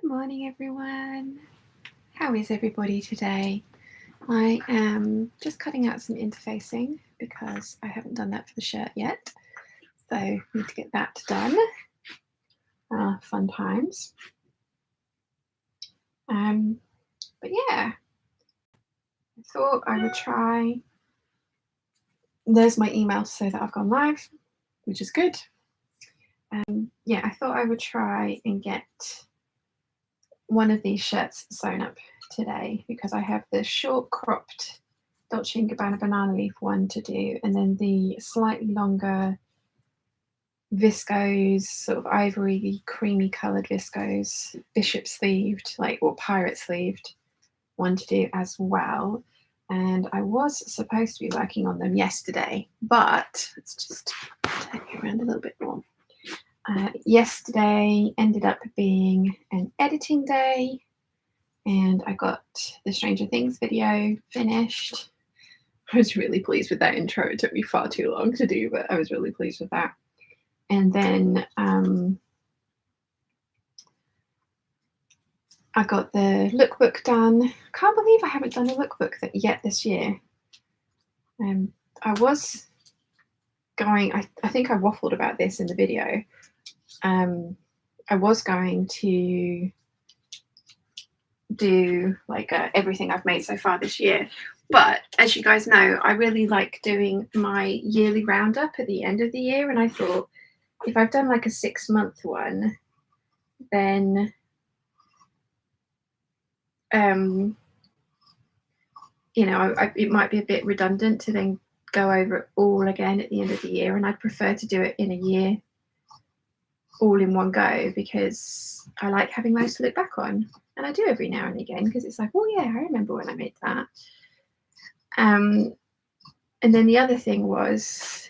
Good morning, everyone. How is everybody today? I am just cutting out some interfacing because I haven't done that for the shirt yet. So I need to get that done. Fun times. But yeah, I thought I would try. There's my email to say that I've gone live, which is good. Yeah, I thought I would try and get one of these shirts sewn up today because I have the short cropped Dolce & Gabbana banana leaf one to do, and then the slightly longer viscose, sort of ivory creamy coloured viscose, bishop sleeved, or pirate sleeved one to do as well. And I was supposed to be working on them yesterday, but let's just turn you around a little bit more. Yesterday ended up being an editing day, and I got the Stranger Things video finished. I was really pleased with that intro. It took me far too long to do, but I was really pleased with that. And then I got the lookbook done. I can't believe I haven't done a lookbook yet this year. I was going, I think I waffled about this in the video. I was going to do everything I've made so far this year, but as you guys know, I really like doing my yearly roundup at the end of the year, and I thought if I've done like a 6-month one, then it might be a bit redundant to then go over it all again at the end of the year, and I'd prefer to do it in a year all in one go because I like having those to look back on, and I do every now and again because it's like, oh yeah, I remember when I made that. And then the other thing was,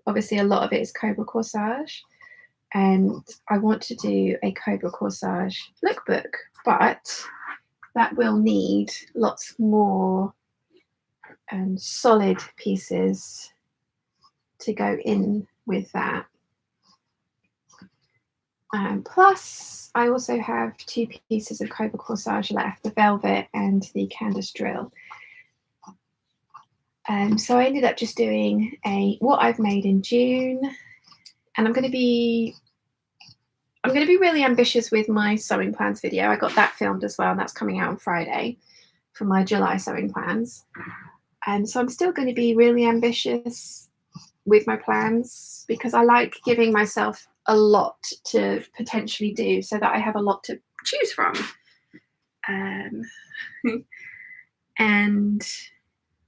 obviously a lot of it is Cobra Corsage, and I want to do a Cobra Corsage lookbook, but that will need lots more solid pieces to go in with that. Plus, I also have 2 pieces of Cobra Corsage left, the Velvet and the Candace Drill. So I ended up just doing what I've made in June, and I'm going to be really ambitious with my sewing plans video. I got that filmed as well, and that's coming out on Friday for my July sewing plans. So I'm still going to be really ambitious with my plans because I like giving myself a lot to potentially do so that I have a lot to choose from. And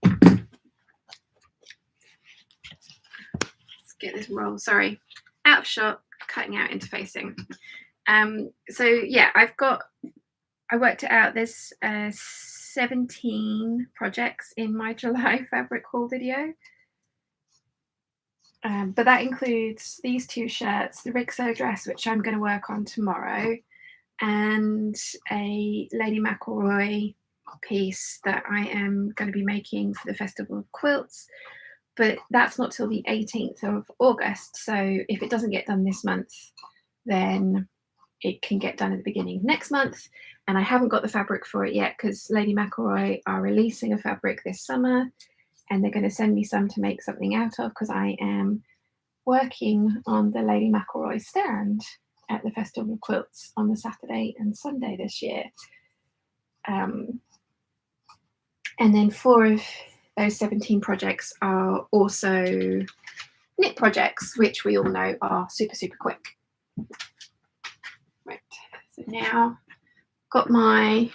let's get this roll. Sorry, out of shot, cutting out interfacing. So yeah, I worked it out. There's 17 projects in my July fabric haul video. But that includes these 2 shirts, the Rixo dress, which I'm going to work on tomorrow, and a Lady McElroy piece that I am going to be making for the Festival of Quilts. But that's not till the 18th of August. So if it doesn't get done this month, then it can get done at the beginning of next month. And I haven't got the fabric for it yet because Lady McElroy are releasing a fabric this summer, and they're going to send me some to make something out of because I am working on the Lady McElroy stand at the Festival of Quilts on the Saturday and Sunday this year. And then 4 of those 17 projects are also knit projects, which we all know are super, super quick. Right, so now got my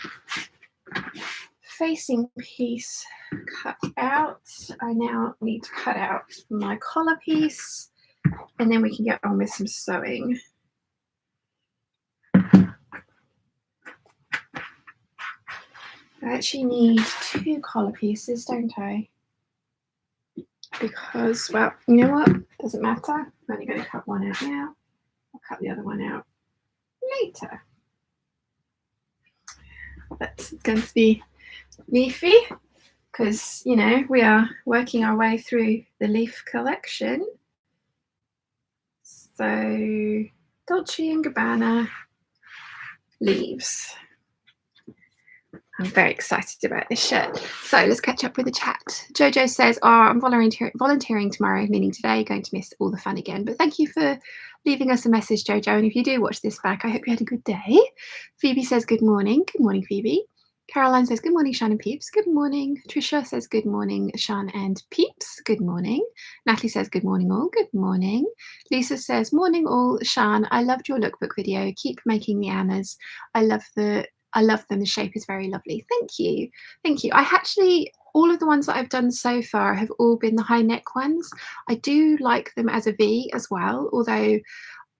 facing piece cut out. I now need to cut out my collar piece, and then we can get on with some sewing. I actually need 2 collar pieces, don't I? Because, well, you know what? Doesn't matter. I'm only going to cut one out now. I'll cut the other one out later. But it's going to be leafy because, you know, we are working our way through the leaf collection. So Dolce & Gabbana leaves. I'm very excited about this shirt. So let's catch up with the chat. Jojo says, oh, I'm volunteering tomorrow, meaning today, going to miss all the fun again. But thank you for leaving us a message, Jojo. And if you do watch this back, I hope you had a good day. Phoebe says, good morning. Good morning, Phoebe. Caroline says, good morning, Sian and Peeps. Good morning. Trisha says, good morning, Sian and Peeps. Good morning. Natalie says, good morning, all. Good morning. Lisa says, morning, all. Sian, I loved your lookbook video. Keep making the Annas. I love them. The shape is very lovely. Thank you. Thank you. I actually, all of the ones that I've done so far have all been the high neck ones. I do like them as a V as well, although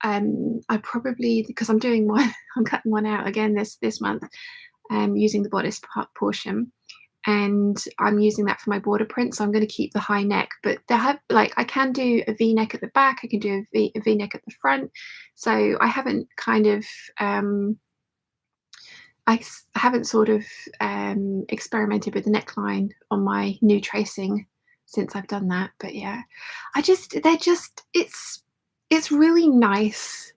I probably, because I'm doing one, I'm cutting one out again this month, using the bodice portion, and I'm using that for my border print, so I'm going to keep the high neck. But they have, like, I can do a V neck at the back, I can do a V neck at the front, so I haven't kind of I haven't sort of experimented with the neckline on my new tracing since I've done that. But yeah, it's really nice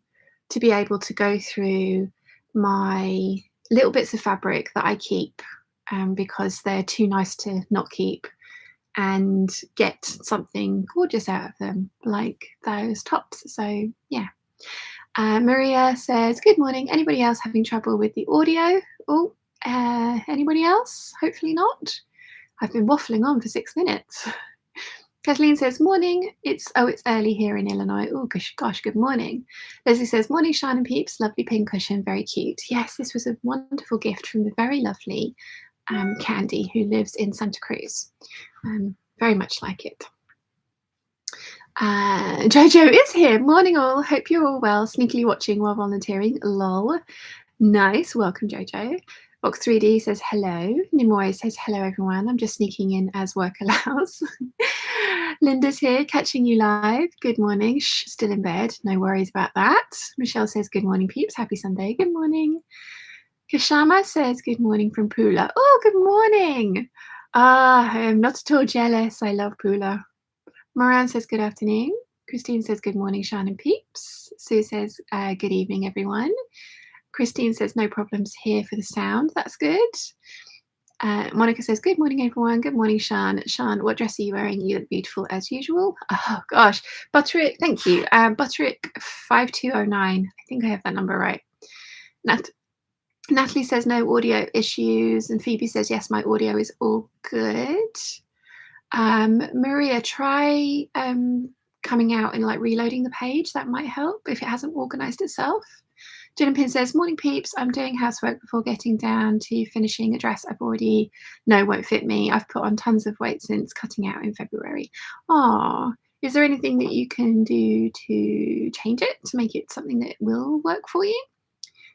to be able to go through my little bits of fabric that I keep because they're too nice to not keep, and get something gorgeous out of them, like those tops. So yeah. Maria says, good morning. Anybody else having trouble with the audio? Oh, anybody else? Hopefully not. I've been waffling on for 6 minutes. Kathleen says, morning. It's early here in Illinois. Oh, gosh, good morning. Leslie says, morning, Sian and Peeps. Lovely pin cushion, very cute. Yes, this was a wonderful gift from the very lovely Candy, who lives in Santa Cruz. Very much like it. Jojo is here. Morning all. Hope you're all well. Sneakily watching while volunteering. Lol. Nice. Welcome, Jojo. Box 3D says hello. Nimoy says hello, everyone. I'm just sneaking in as work allows. Linda's here, catching you live. Good morning. Shh, still in bed. No worries about that. Michelle says good morning, Peeps. Happy Sunday. Good morning. Kashama says good morning from Pula. Oh, good morning. I'm not at all jealous. I love Pula. Moran says good afternoon. Christine says good morning, Sian and Peeps. Sue says good evening, everyone. Christine says no problems here for the sound. That's good. Monica says good morning, everyone. Good morning, Sian. Sian, what dress are you wearing? You look beautiful as usual. Oh gosh, Butterick, thank you. Butterick 5209. I think I have that number right. Natalie says no audio issues, and Phoebe says yes, my audio is all good. Maria, try coming out and like reloading the page. That might help if it hasn't organized itself. Jen and Pin says, morning Peeps, I'm doing housework before getting down to finishing a dress I've already won't fit me. I've put on tons of weight since cutting out in February. Oh, is there anything that you can do to change it, to make it something that will work for you?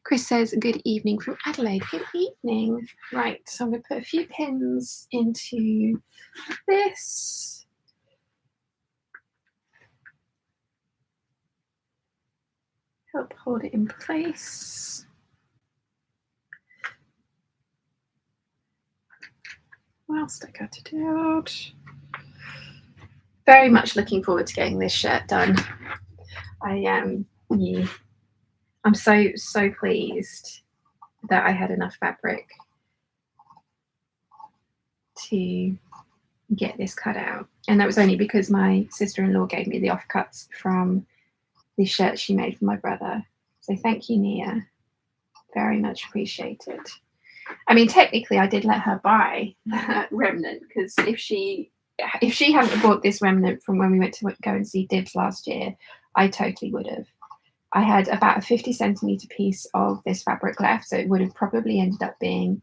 Chris says, good evening from Adelaide. Good evening. Right, so I'm going to put a few pins into this. Help hold it in place. What else I got to do? Very much looking forward to getting this shirt done. I am, yeah. I'm so pleased that I had enough fabric to get this cut out, and that was only because my sister-in-law gave me the offcuts from the shirt she made for my brother. So thank you, Nia. Very much appreciated. I mean, technically, I did let her buy that remnant, because if she hadn't bought this remnant from when we went to go and see Dibs last year, I totally would have. I had about a 50 centimetre piece of this fabric left, so it would have probably ended up being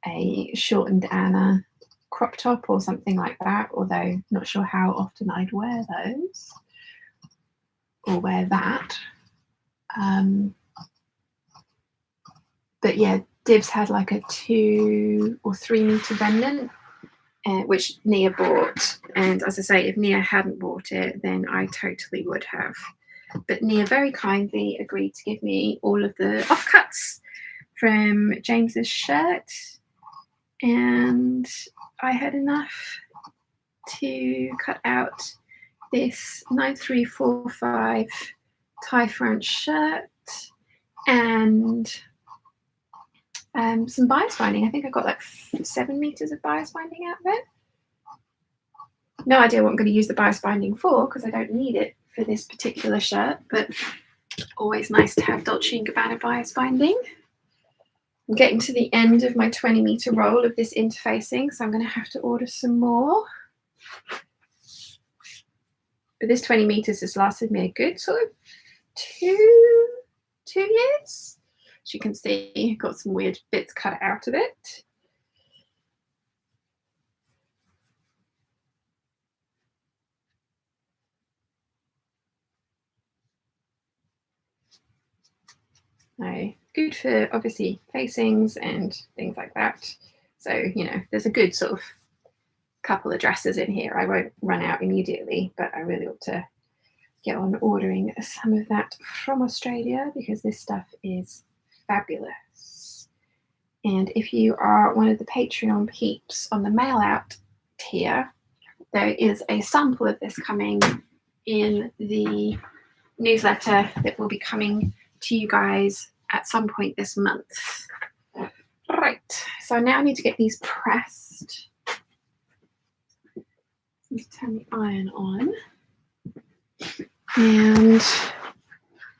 a shortened Anna crop top or something like that, although not sure how often I'd wear those or wear that. But yeah, Dibs had like a 2 or 3 metre remnant, which Nia bought. And as I say, if Nia hadn't bought it, then I totally would have. But Nia very kindly agreed to give me all of the offcuts from James's shirt, and I had enough to cut out this 9345 tie front shirt and some bias binding. I think I got like 7 meters of bias binding out of it. No idea what I'm going to use the bias binding for because I don't need it for this particular shirt, but always nice to have Dolce & Gabbana bias binding. I'm getting to the end of my 20 meter roll of this interfacing, so I'm going to have to order some more. But this 20 meters has lasted me a good sort of two years. As you can see, got some weird bits cut out of it. Good for obviously facings and things like that. So, you know, there's a good sort of couple of dresses in here. I won't run out immediately, but I really ought to get on ordering some of that from Australia because this stuff is fabulous. And if you are one of the Patreon peeps on the mail out tier, there is a sample of this coming in the newsletter that will be coming to you guys at some point this month. Right, so now I need to get these pressed. Let's turn the iron on. And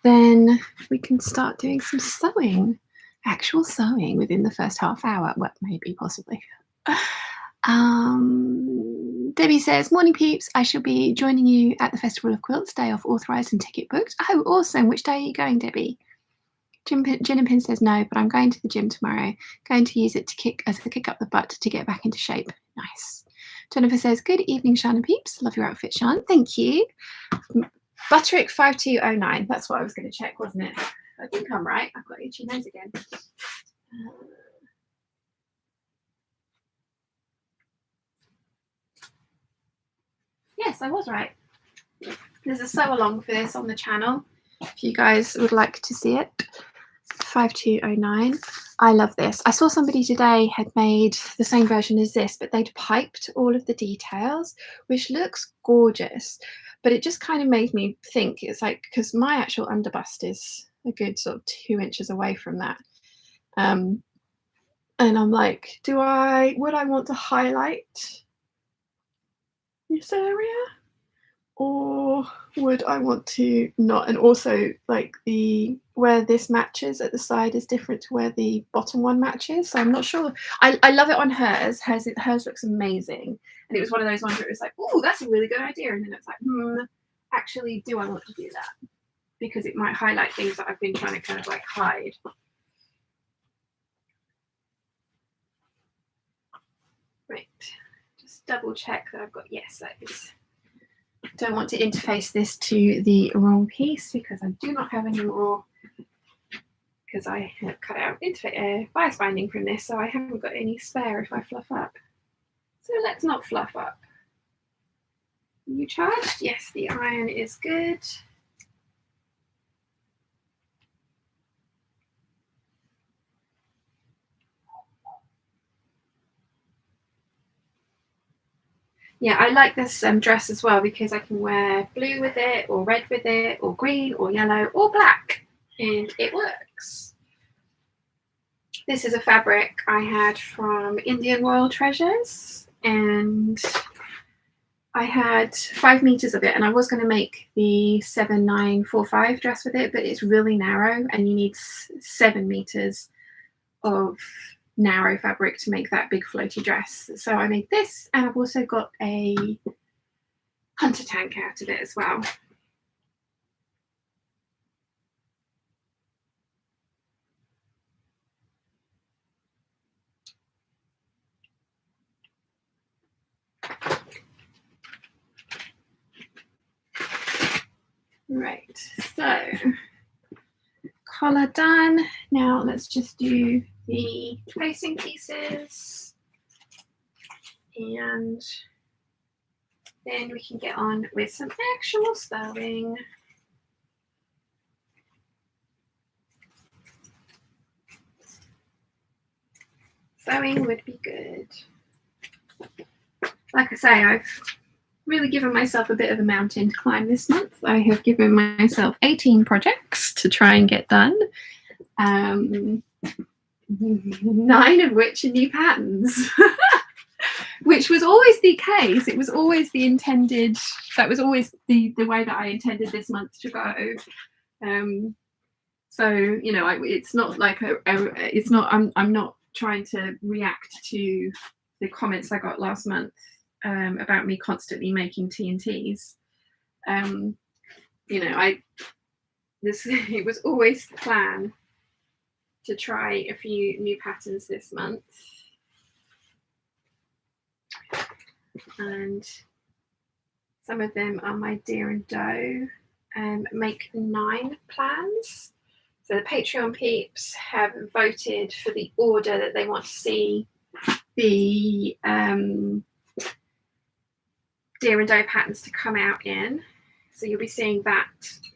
then we can start doing some sewing, actual sewing within the first half hour. Well, maybe, possibly. Debbie says, morning peeps, I shall be joining you at the Festival of Quilts, day off authorised and ticket booked. Oh, awesome. Which day are you going, Debbie? Gin and Pin says no, but I'm going to the gym tomorrow. Going to use it to kick up the butt to get back into shape. Nice. Jennifer says, good evening, Sian and peeps. Love your outfit, Sian. Thank you. Butterick 5209. That's what I was going to check, wasn't it? I think I'm right. I've got itchy nose again. Yes, I was right. There's a sew along for this on the channel if you guys would like to see it. 5209. I love this. I saw somebody today had made the same version as this, but they'd piped all of the details, which looks gorgeous. But it just kind of made me think, it's like, because my actual underbust is a good sort of 2 inches away from that. And I'm like, would I want to highlight this area? Or would I want to not? And also, like, where this matches at the side is different to where the bottom one matches. So I'm not sure. I love it on hers. Hers looks amazing. And it was one of those ones where it was like, oh, that's a really good idea. And then it's like, actually, do I want to do that? Because it might highlight things that I've been trying to kind of like hide. Right. Just double check that I've got, yes, that is. Don't want to interface this to the wrong piece because I do not have any more, because I have cut out bias binding from this, so I haven't got any spare if I fluff up. So let's not fluff up. You charged? Yes, the iron is good. Yeah, I like this dress as well because I can wear blue with it, or red with it, or green, or yellow, or black, and it works. This is a fabric I had from Indian Royal Treasures, and I had 5 meters of it, and I was going to make the 7945 dress with it, but it's really narrow, and you need 7 meters of narrow fabric to make that big floaty dress. So I made this, and I've also got a hunter tank out of it as well. Right, so collar done. Now let's just do the facing pieces, and then we can get on with some actual sewing. Sewing would be good. Like I say, I've really given myself a bit of a mountain to climb this month. I have given myself 18 projects to try and get done. 9 of which are new patterns. Which was always the case. It was always the intended, that was always the way that I intended this month to go. So, you know, it's not like it's not, I'm not trying to react to the comments I got last month about me constantly making TNTs. You know, it was always the plan to try a few new patterns this month. And some of them are my Deer and Doe make 9 plans. So the Patreon peeps have voted for the order that they want to see the Deer and Doe patterns to come out in. So you'll be seeing that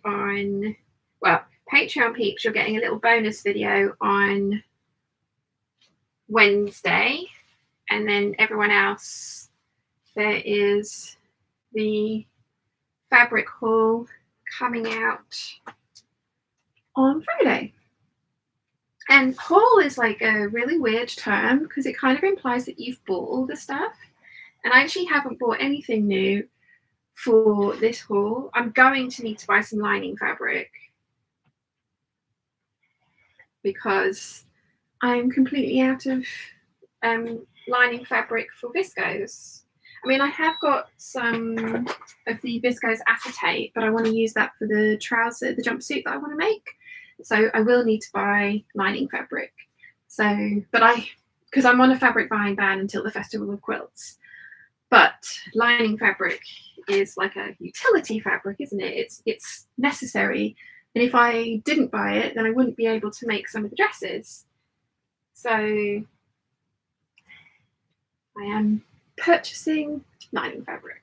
on, well, Patreon peeps, you're getting a little bonus video on Wednesday, and then everyone else, there is the fabric haul coming out on Friday. And haul is like a really weird term because it kind of implies that you've bought all the stuff, and I actually haven't bought anything new for this haul. I'm going to need to buy some lining fabric because I'm completely out of lining fabric for viscose. I mean, I have got some of the viscose acetate, but I want to use that for the trouser, the jumpsuit that I want to make. So I will need to buy lining fabric. So, because I'm on a fabric buying ban until the Festival of Quilts. But lining fabric is like a utility fabric, isn't it? It's necessary. And if I didn't buy it, then I wouldn't be able to make some of the dresses. So I am purchasing lining fabric.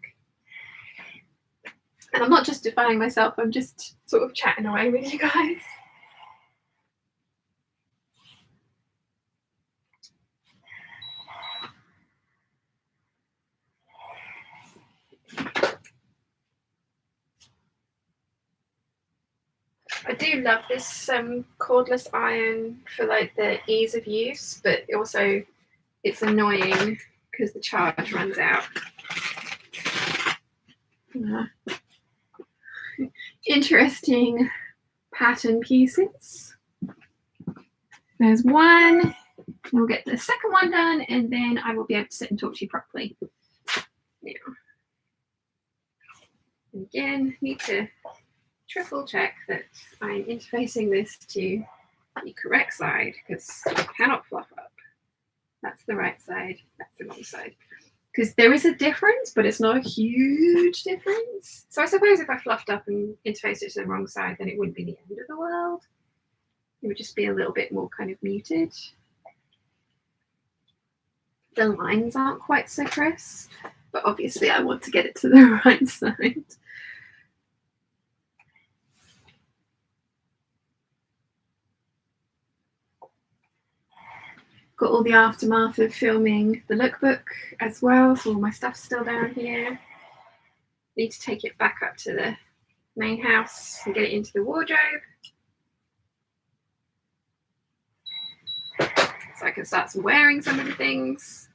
And I'm not justifying myself, I'm just sort of chatting away with you guys. I do love this cordless iron for like the ease of use, but also it's annoying because the charge runs out. Interesting pattern pieces. There's one. We'll get the second one done, and then I will be able to sit and talk to you properly. Yeah. And again, need to triple check that I'm interfacing this to the correct side because I cannot fluff up. That's the right side, that's the wrong side. Because there is a difference, but it's not a huge difference. So I suppose if I fluffed up and interfaced it to the wrong side, then it wouldn't be the end of the world. It would just be a little bit more kind of muted. The lines aren't quite so crisp, but obviously I want to get it to the right side. Got all the aftermath of filming the lookbook as well, so all my stuff's still down here. Need to take it back up to the main house and get it into the wardrobe. So I can start wearing some of the things.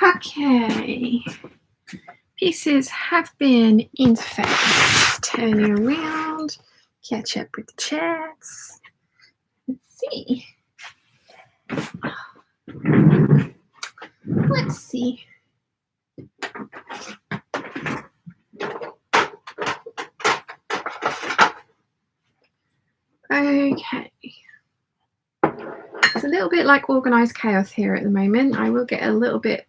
Okay, pieces have been interfaced. Turn it around, catch up with the chats. Let's see. Let's see. Okay. It's a little bit like organised chaos here at the moment. I will get a little bit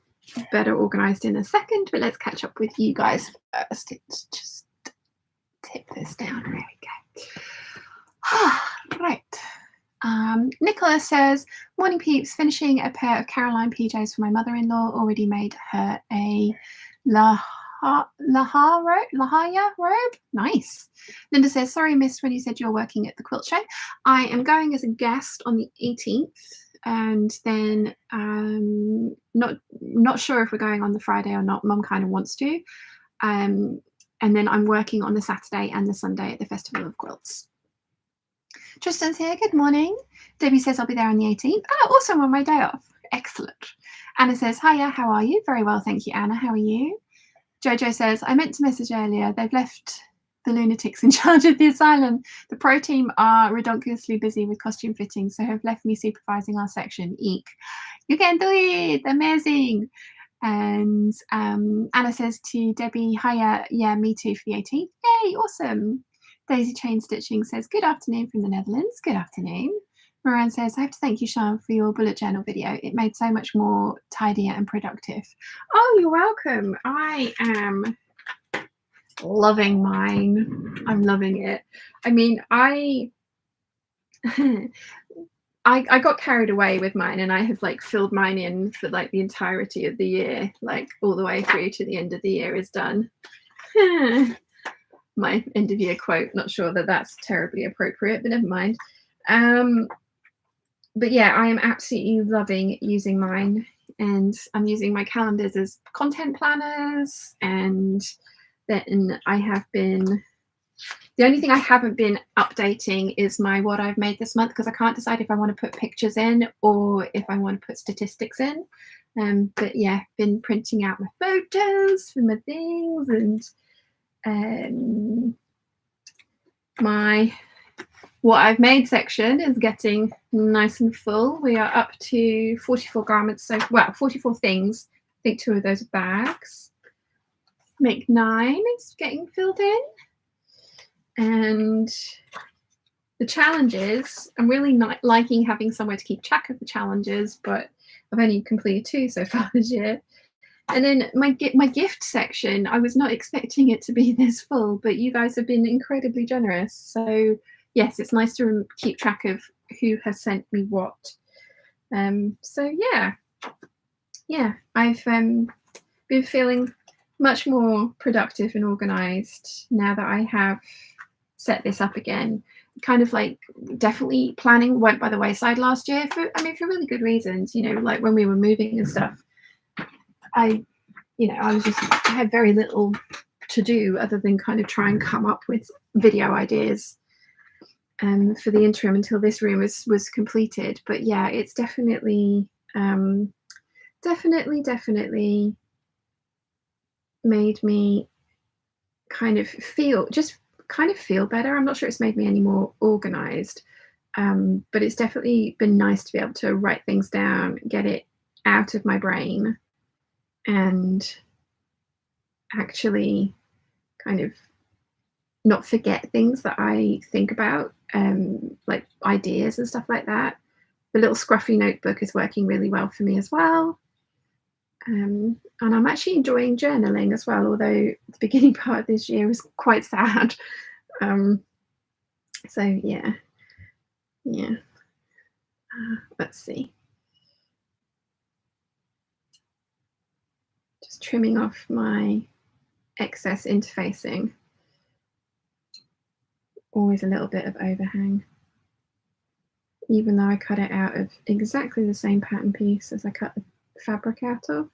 better organised in a second, but let's catch up with you guys first. Let's just tip this down. There we go. Nicola says, morning peeps, finishing a pair of Caroline PJs for my mother-in-law. Already made her a Lahaya robe. Nice. Linda says, sorry, miss, when you said you're working at the quilt show. I am going as a guest on the 18th, and then not sure if we're going on the Friday or not. Mum kind of wants to. And then I'm working on the Saturday and the Sunday at the Festival of Quilts. Tristan's here. Good morning. Debbie says I'll be there on the 18th. Oh, also on my day off. Excellent. Anna says, hiya, how are you? Very well, thank you, Anna. How are you? Jojo says, I meant to message earlier. They've left the lunatics in charge of the asylum. The pro team are redonkulously busy with costume fitting, so have left me supervising our section. Eek. You can do it. Amazing. And Anna says to Debbie, hiya, yeah, me too for the 18th. Yay, awesome. Daisy Chain Stitching says, good afternoon from the Netherlands. Good afternoon. Moran says, I have to thank you, Sian, for your bullet journal video. It made so much more tidier and productive. Oh, you're welcome. I am loving mine. I'm loving it. I mean, I got carried away with mine, and I have like filled mine in for like the entirety of the year, like all the way through to the end of the year is done. My end of year quote. Not sure that that's terribly appropriate, but never mind. But yeah, I am absolutely loving using mine, and I'm using my calendars as content planners, and then I have been, the only thing I haven't been updating is my what I've made this month, because I can't decide if I want to put pictures in or if I want to put statistics in. But yeah, been printing out my photos for my things, and my what I've made section is getting nice and full. We are up to 44 garments, so well, 44 things. I think 2 of those are bags. Make 9 is getting filled in. And the challenges, I'm really not liking having somewhere to keep track of the challenges, but I've only completed 2 so far this year. And then my gift section, I was not expecting it to be this full, but you guys have been incredibly generous. So yes, it's nice to keep track of who has sent me what. So yeah, I've been feeling much more productive and organized now that I have set this up again. Kind of like definitely planning went by the wayside last year for really good reasons, you know, like when we were moving and stuff. I had very little to do other than kind of try and come up with video ideas for the interim until this room was completed. But yeah, it's definitely made me kind of feel better. I'm not sure it's made me any more organized, but it's definitely been nice to be able to write things down, get it out of my brain, and actually kind of not forget things that I think about, like ideas and stuff like that. The little scruffy notebook is working really well for me as well. And I'm actually enjoying journaling as well, although the beginning part of this year was quite sad. So yeah. Let's see. Just trimming off my excess interfacing. Always a little bit of overhang, even though I cut it out of exactly the same pattern piece as I cut the fabric out of.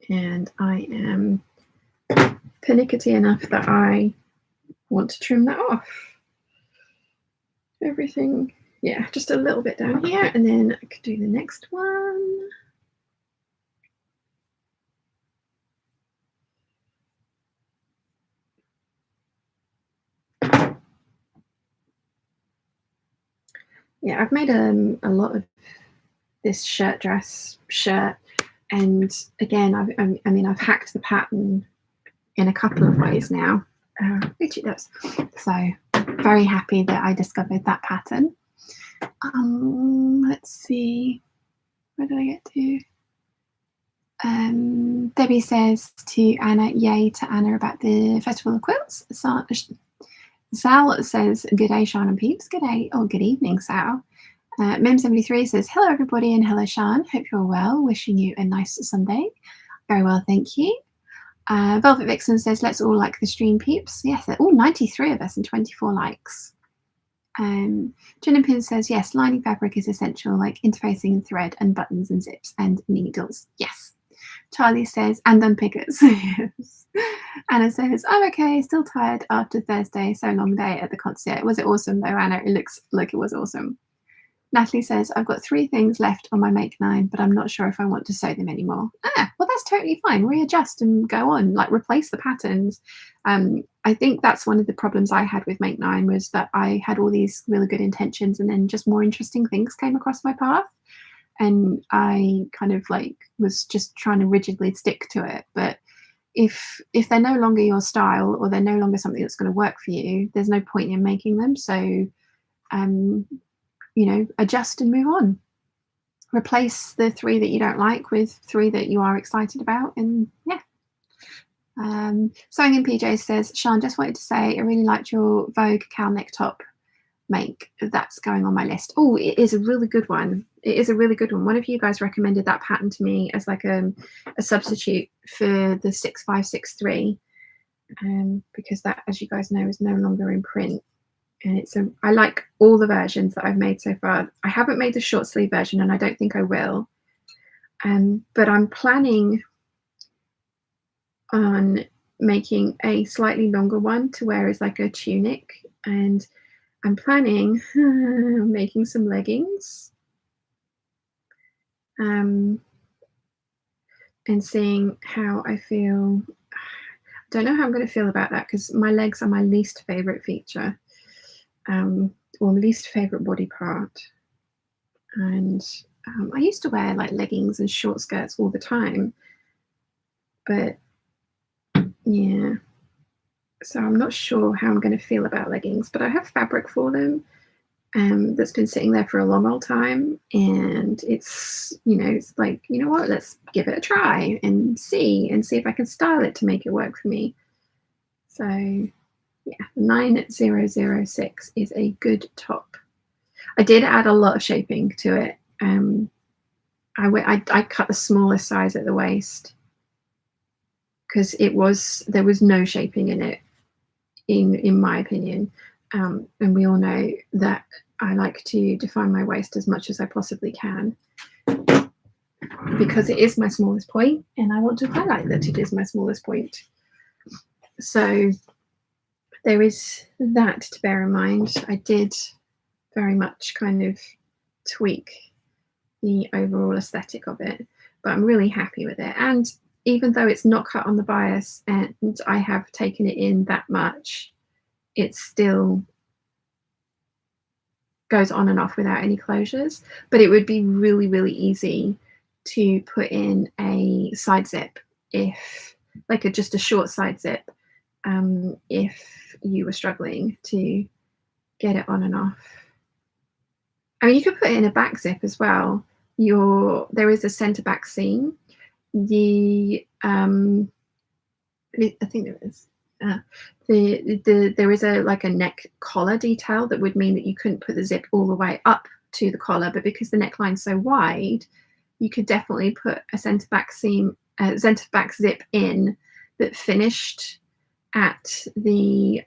And I am pernickety enough that I want to trim that off. Everything, yeah, just a little bit down here, and then I could do the next one. Yeah, I've made a lot of this shirt, and again, I've hacked the pattern in a couple of ways now, which it does. So very happy that I discovered that pattern. Let's see, where did I get to? Debbie says to Anna, yay to Anna about the Festival of Quilts. Sal says, good day, Sian and Peeps. Good day, or good evening, Sal. Mem73 says, hello, everybody, and hello, Sian. Hope you're well. Wishing you a nice Sunday. Very well, thank you. Velvet Vixen says, let's all like the stream, Peeps. Yes, they're all 93 of us and 24 likes. Jen and Pin says, yes, lining fabric is essential, like interfacing and thread and buttons and zips and needles. Yes. Charlie says, and unpickers. Yes. Anna says, I'm okay, still tired after Thursday, so long day at the concert. Was it awesome though, Anna? It looks like it was awesome. Natalie says, I've got 3 things left on my make 9, but I'm not sure if I want to sew them anymore. Well, that's totally fine. Readjust and go on, like replace the patterns. I think that's one of the problems I had with make 9 was that I had all these really good intentions and then just more interesting things came across my path. And I kind of like was just trying to rigidly stick to it. But if they're no longer your style or they're no longer something that's going to work for you, there's no point in making them. So, you know, adjust and move on. Replace the 3 that you don't like with 3 that you are excited about. And yeah. Sewing in PJ says, Sian, just wanted to say I really liked your Vogue cowl neck top make. That's going on my list. Oh, it is a really good one. It is a really good one. One of you guys recommended that pattern to me as like a substitute for the 6563 because that, as you guys know, is no longer in print. And I like all the versions that I've made so far. I haven't made the short sleeve version and I don't think I will. But I'm planning on making a slightly longer one to wear as like a tunic, and I'm planning making some leggings and seeing how I feel. I don't know how I'm going to feel about that because my legs are my least favorite feature or least favorite body part. And I used to wear like leggings and short skirts all the time, but yeah, so I'm not sure how I'm going to feel about leggings, but I have fabric for them that's been sitting there for a long old time, and it's, you know, it's like, you know what, let's give it a try and see if I can style it to make it work for me. So yeah, 9006 is a good top. I did add a lot of shaping to it. I cut the smallest size at the waist because there was no shaping in it, in my opinion. And we all know that I like to define my waist as much as I possibly can because it is my smallest point, and I want to highlight that it is my smallest point. So there is that to bear in mind. I did very much kind of tweak the overall aesthetic of it, but I'm really happy with it. And even though it's not cut on the bias and I have taken it in that much, it still goes on and off without any closures. But it would be really, really easy to put in a side zip, if like just a short side zip, if you were struggling to get it on and off. I mean, you could put it in a back zip as well. There is a center back seam. I think there is. There is like a neck collar detail that would mean that you couldn't put the zip all the way up to the collar, but because the neckline's so wide, you could definitely put a center back zip in that finished at the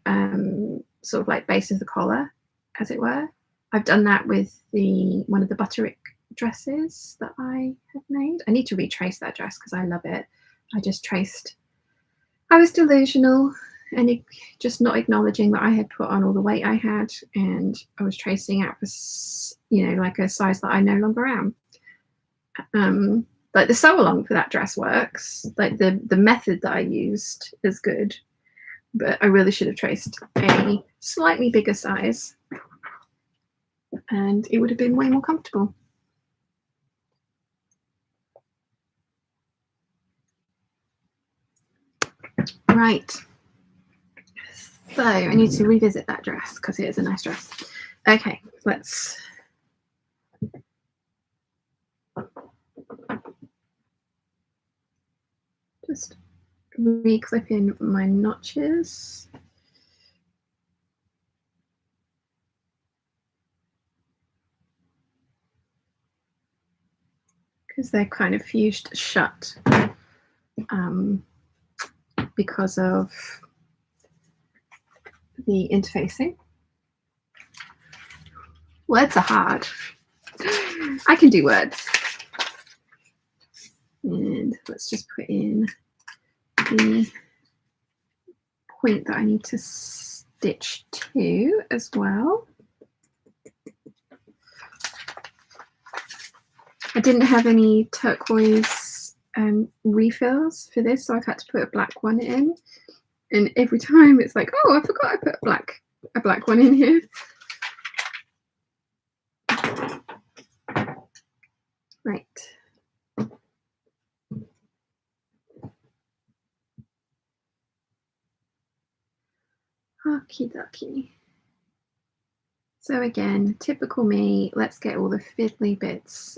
sort of like base of the collar, as it were. I've done that with one of the Butterick dresses that I have made. I need to retrace that dress because I love it. I was delusional and just not acknowledging that I had put on all the weight I had, and I was tracing out for, you know, like a size that I no longer am. Like the sew along for that dress works. Like the method that I used is good, but I really should have traced a slightly bigger size, and it would have been way more comfortable. Right. So I need to revisit that dress because it is a nice dress. Okay, let's just re-clip in my notches. because they're kind of fused shut because of the interfacing. Words are hard. I can do words. And let's just put in the point that I need to stitch to as well. I didn't have any turquoise refills for this, so I've had to put a black one in. And every time it's like, oh, I forgot I put a black one in here. Right. Okie dokie. So again, typical me, let's get all the fiddly bits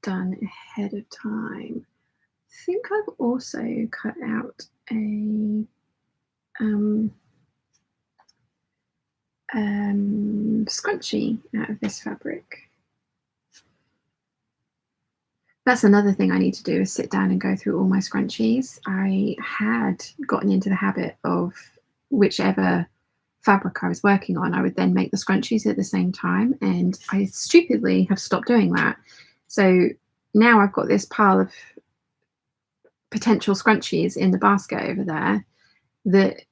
done ahead of time. I think I've also cut out a scrunchie out of this fabric. That's another thing I need to do, is sit down and go through all my scrunchies. I had gotten into the habit of whichever fabric I was working on, I would then make the scrunchies at the same time, and I stupidly have stopped doing that. So now I've got this pile of potential scrunchies in the basket over there that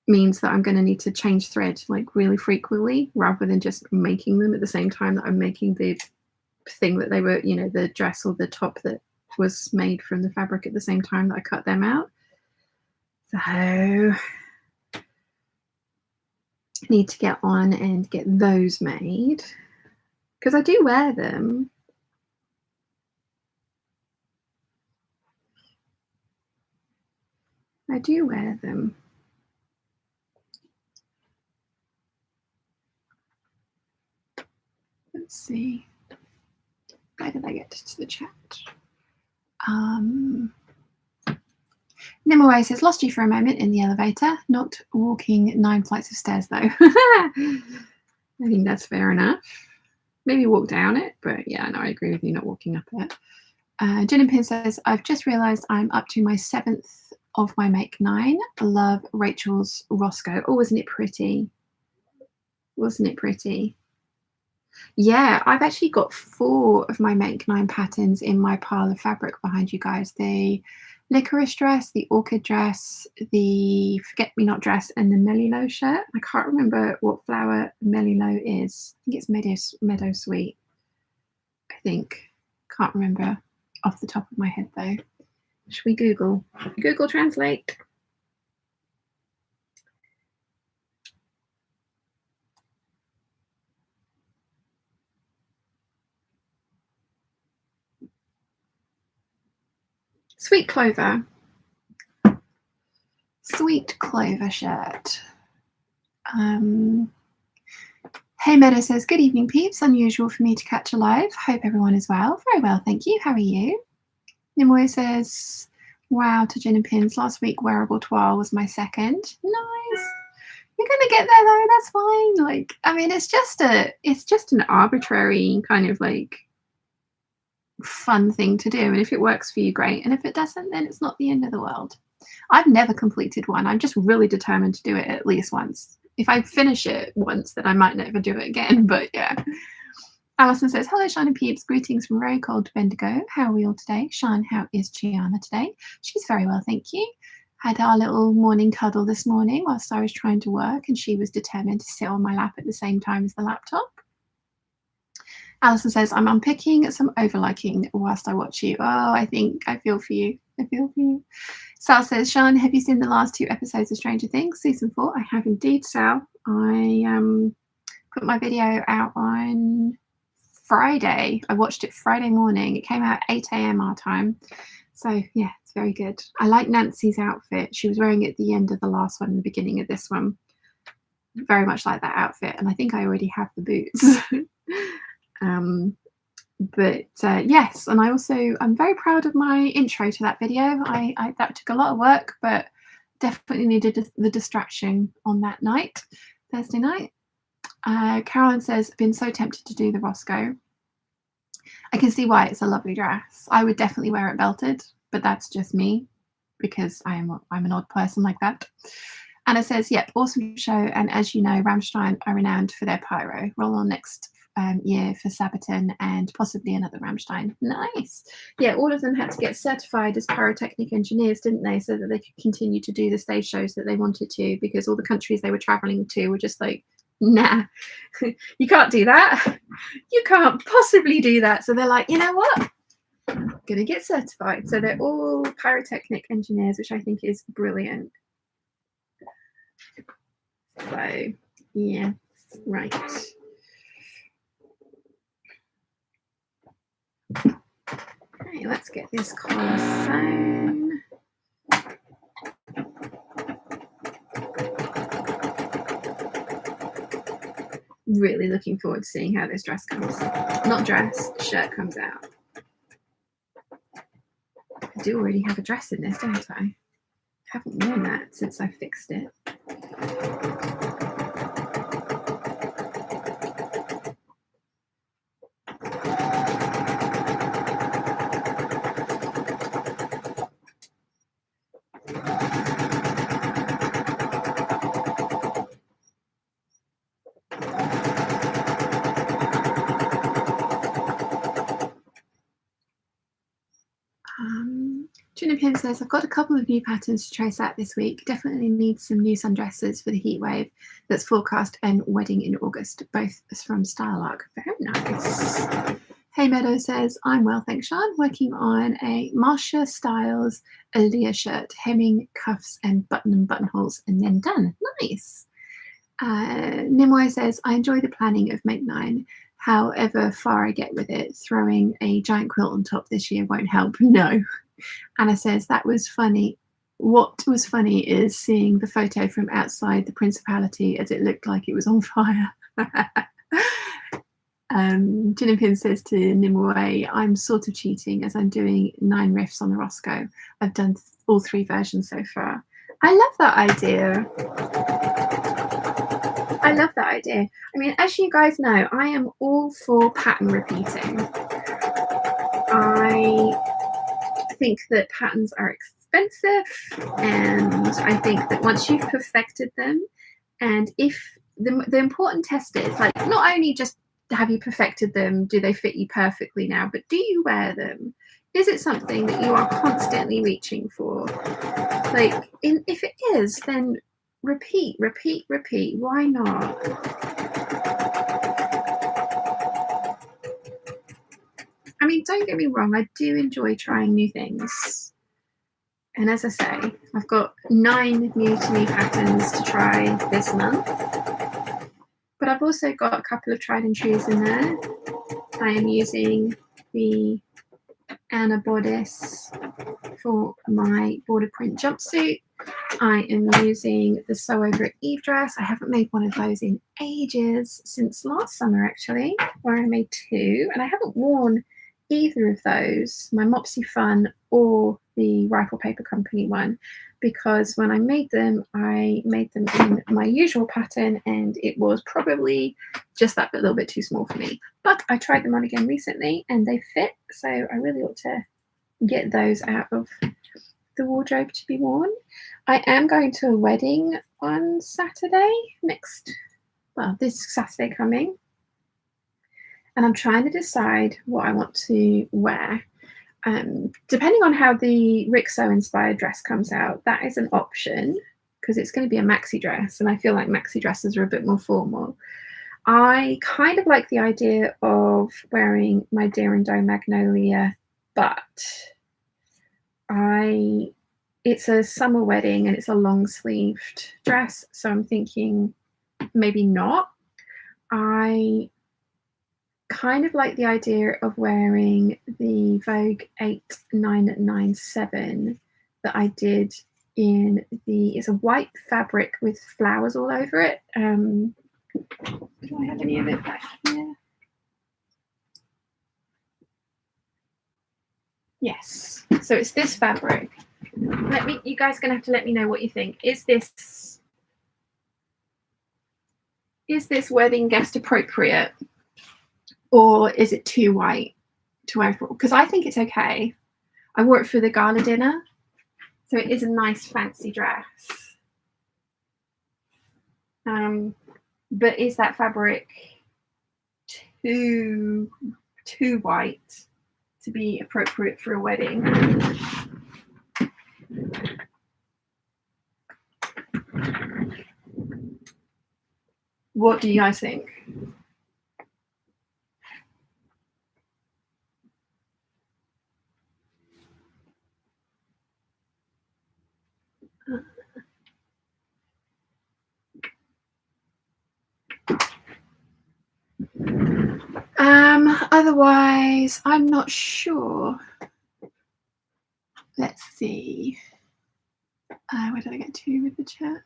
means that I'm going to need to change thread like really frequently, rather than just making them at the same time that I'm making the thing that they were, you know, the dress or the top that was made from the fabric at the same time that I cut them out. So I need to get on and get those made, because I do wear them. I do wear them. Let's see. Where did I get to the chat? Nimaway says, lost you for a moment in the elevator. Not walking 9 flights of stairs, though. I think that's fair enough. Maybe walk down it, but yeah, no, I agree with you, not walking up it. Gin and Pin says, I've just realised I'm up to my 7th of my Make 9. Love Rachel's Roscoe. Oh, wasn't it pretty? Wasn't it pretty? Yeah, I've actually got 4 of my Make 9 patterns in my pile of fabric behind you guys. The licorice dress, the orchid dress, the forget-me-not dress, and the Melilo shirt. I can't remember what flower Melilo is. I think it's meadow sweet. I think. Can't remember off the top of my head though. Should we Google Translate? Sweet Clover. Sweet Clover shirt. Hey Meadow says, good evening peeps. Unusual for me to catch a live. Hope everyone is well. Very well, thank you. How are you? Nimoy says, wow, to Gin and Pins. Last week wearable toile was my 2nd. Nice. You're gonna get there though, that's fine. Like, I mean, it's just an arbitrary kind of like fun thing to do, and if it works for you, great, and if it doesn't, then it's not the end of the world. I've never completed one. I'm just really determined to do it at least once. If I finish it once, then I might never do it again, but yeah. Alison says, hello Sian and Peeps, greetings from very cold Bendigo. How are we all today? Sian, how is Gianna today? She's very well, thank you. Had our little morning cuddle this morning whilst I was trying to work, and she was determined to sit on my lap at the same time as the laptop. Alison says, I'm unpicking some overliking whilst I watch you. Oh, I feel for you. I feel for you. Sal says, Sian, have you seen the last 2 episodes of Stranger Things, season 4? I have indeed, Sal. I put my video out on Friday. I watched it Friday morning. It came out at 8 AM our time. So yeah, it's very good. I like Nancy's outfit. She was wearing it at the end of the last one and the beginning of this one. Very much like that outfit. And I think I already have the boots. Yes, and I'm very proud of my intro to that video. That took a lot of work, but definitely needed the distraction on that night, Thursday night. Caroline says, been so tempted to do the Roscoe. I can see why it's a lovely dress. I would definitely wear it belted, but that's just me because I'm an odd person like that. Anna says, yep, awesome show. And as you know, Rammstein are renowned for their pyro. Roll on next year for Sabaton and possibly another Rammstein. Nice. Yeah, all of them had to get certified as pyrotechnic engineers, didn't they? So that they could continue to do the stage shows that they wanted to, because all the countries they were traveling to were just like, nah, you can't do that. You can't possibly do that. So they're like, you know what? I'm going to get certified. So they're all pyrotechnic engineers, which I think is brilliant. So, yeah, right. Okay, let's get this collar sewn. Really looking forward to seeing how this dress comes. Not dress, shirt comes out. I do already have a dress in this, don't I? Haven't worn that since I fixed it. Tuna Pin says, I've got a couple of new patterns to trace out this week. Definitely need some new sundresses for the heat wave that's forecast and wedding in August. Both from Style Arc. Very nice. Hey Meadow says, I'm well, thanks, Sean. Working on a Marsha Styles Aaliyah shirt, hemming, cuffs, and buttonholes, and then done. Nice. Nimoy says, I enjoy the planning of Make 9. However far I get with it, throwing a giant quilt on top this year won't help. No. Anna says, that was funny. What was funny is seeing the photo from outside the Principality as it looked like it was on fire. Jinpin says to Nimue, I'm sort of cheating as I'm doing 9 riffs on the Roscoe. I've done all 3 versions so far. I love that idea. I love that idea. I mean, as you guys know, I am all for pattern repeating. I think that patterns are expensive, and I think that once you've perfected them, and if the important test is like, not only just have you perfected them, do they fit you perfectly now, but do you wear them? Is it something that you are constantly reaching for? Like, if it is, then repeat. Why not? I mean, don't get me wrong, I do enjoy trying new things. And as I say, I've got 9 new to me patterns to try this month. But I've also got a couple of tried and trues in there. I am using the Anna bodice for my border print jumpsuit. I am using the Sew Over It Eve dress. I haven't made one of those in ages, since last summer actually, where I made 2, and I haven't worn either of those, my Mopsy Fun or the Rifle Paper Company one, because when I made them in my usual pattern, and it was probably just that little bit too small for me. But I tried them on again recently and they fit, so I really ought to get those out of the wardrobe to be worn. I am going to a wedding on Saturday this Saturday coming, and I'm trying to decide what I want to wear. Depending on how the Rixo inspired dress comes out, that is an option, because it's going to be a maxi dress, and I feel like maxi dresses are a bit more formal. I kind of like the idea of wearing my Deer and Doe Magnolia, but it's a summer wedding and it's a long sleeved dress, so I'm thinking maybe not. I kind of like the idea of wearing the Vogue 8997 that I did in it's a white fabric with flowers all over it. Do I have any of it back here? Yes, so it's this fabric. You guys are gonna have to let me know what you think. Is this wedding guest appropriate, or is it too white? to wear for, because I think it's okay. I wore it for the gala dinner, so it is a nice fancy dress. But is that fabric too white to be appropriate for a wedding? What do you guys think? Otherwise, I'm not sure. Let's see. Where did I get to with the chat?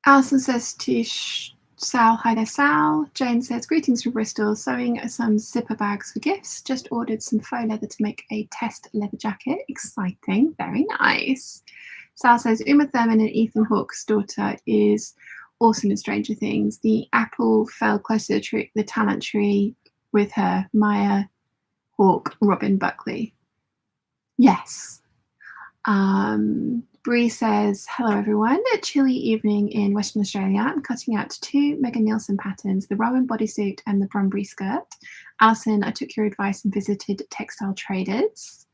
Alison says to Sal, hi there, Sal. Jane says, greetings from Bristol. Sewing some zipper bags for gifts. Just ordered some faux leather to make a test leather jacket. Exciting. Very nice. Sal says, Uma Thurman and Ethan Hawke's daughter is awesome in Stranger Things. The apple fell close to the talent tree with her. Maya Hawke, Robin Buckley. Yes. Bree says, hello everyone. A chilly evening in Western Australia. I'm cutting out 2 Megan Nielsen patterns, the Rowan bodysuit and the Brumbury skirt. Alison, I took your advice and visited textile traders.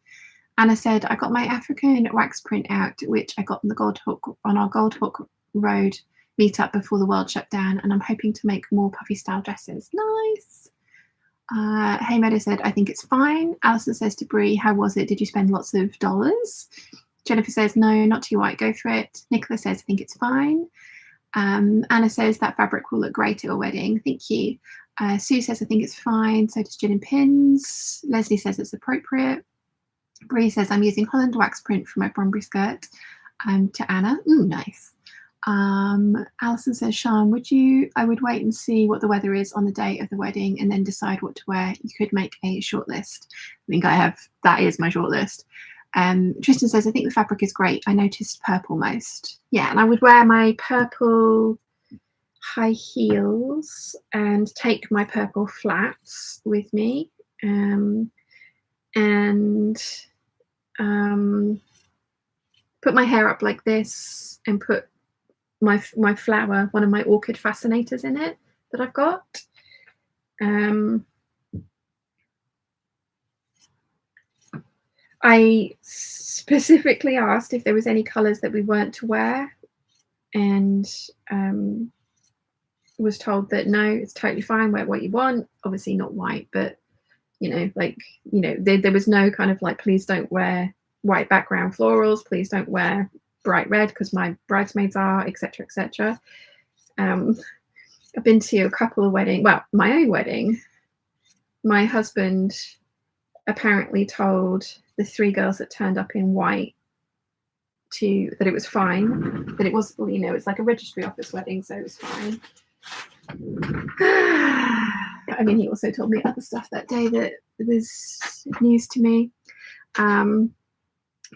Anna said, I got my African wax print out, which I got on our Goldhook Road meetup before the world shut down, and I'm hoping to make more puffy style dresses. Nice. Hey Meadow said, I think it's fine. Alison says to Bree, how was it? Did you spend lots of dollars? Jennifer says, no, not too white, go for it. Nicola says, I think it's fine. Anna says, that fabric will look great at a wedding. Thank you. Sue says, I think it's fine. So does Gin and Pins. Leslie says it's appropriate. Bree says, I'm using Holland wax print for my Brumbury skirt. To Anna. Ooh, nice. Alison says, Sean, I would wait and see what the weather is on the day of the wedding and then decide what to wear. You could make a short list. I think that is my short list. Tristan says, I think the fabric is great. I noticed purple most. Yeah, and I would wear my purple high heels and take my purple flats with me. Put my hair up like this and put my flower, one of my orchid fascinators in it that I've got. I specifically asked if there was any colours that we weren't to wear, and was told that no, it's totally fine, wear what you want. Obviously not white, but there was no kind of like, please don't wear white background florals, please don't wear bright red because my bridesmaids are, etc., etc. I've been to a couple of weddings. Well, my own wedding, my husband apparently told the 3 girls that turned up in white that it was fine, that it was, it's like a registry office wedding, so it was fine. I mean, he also told me other stuff that day that was news to me.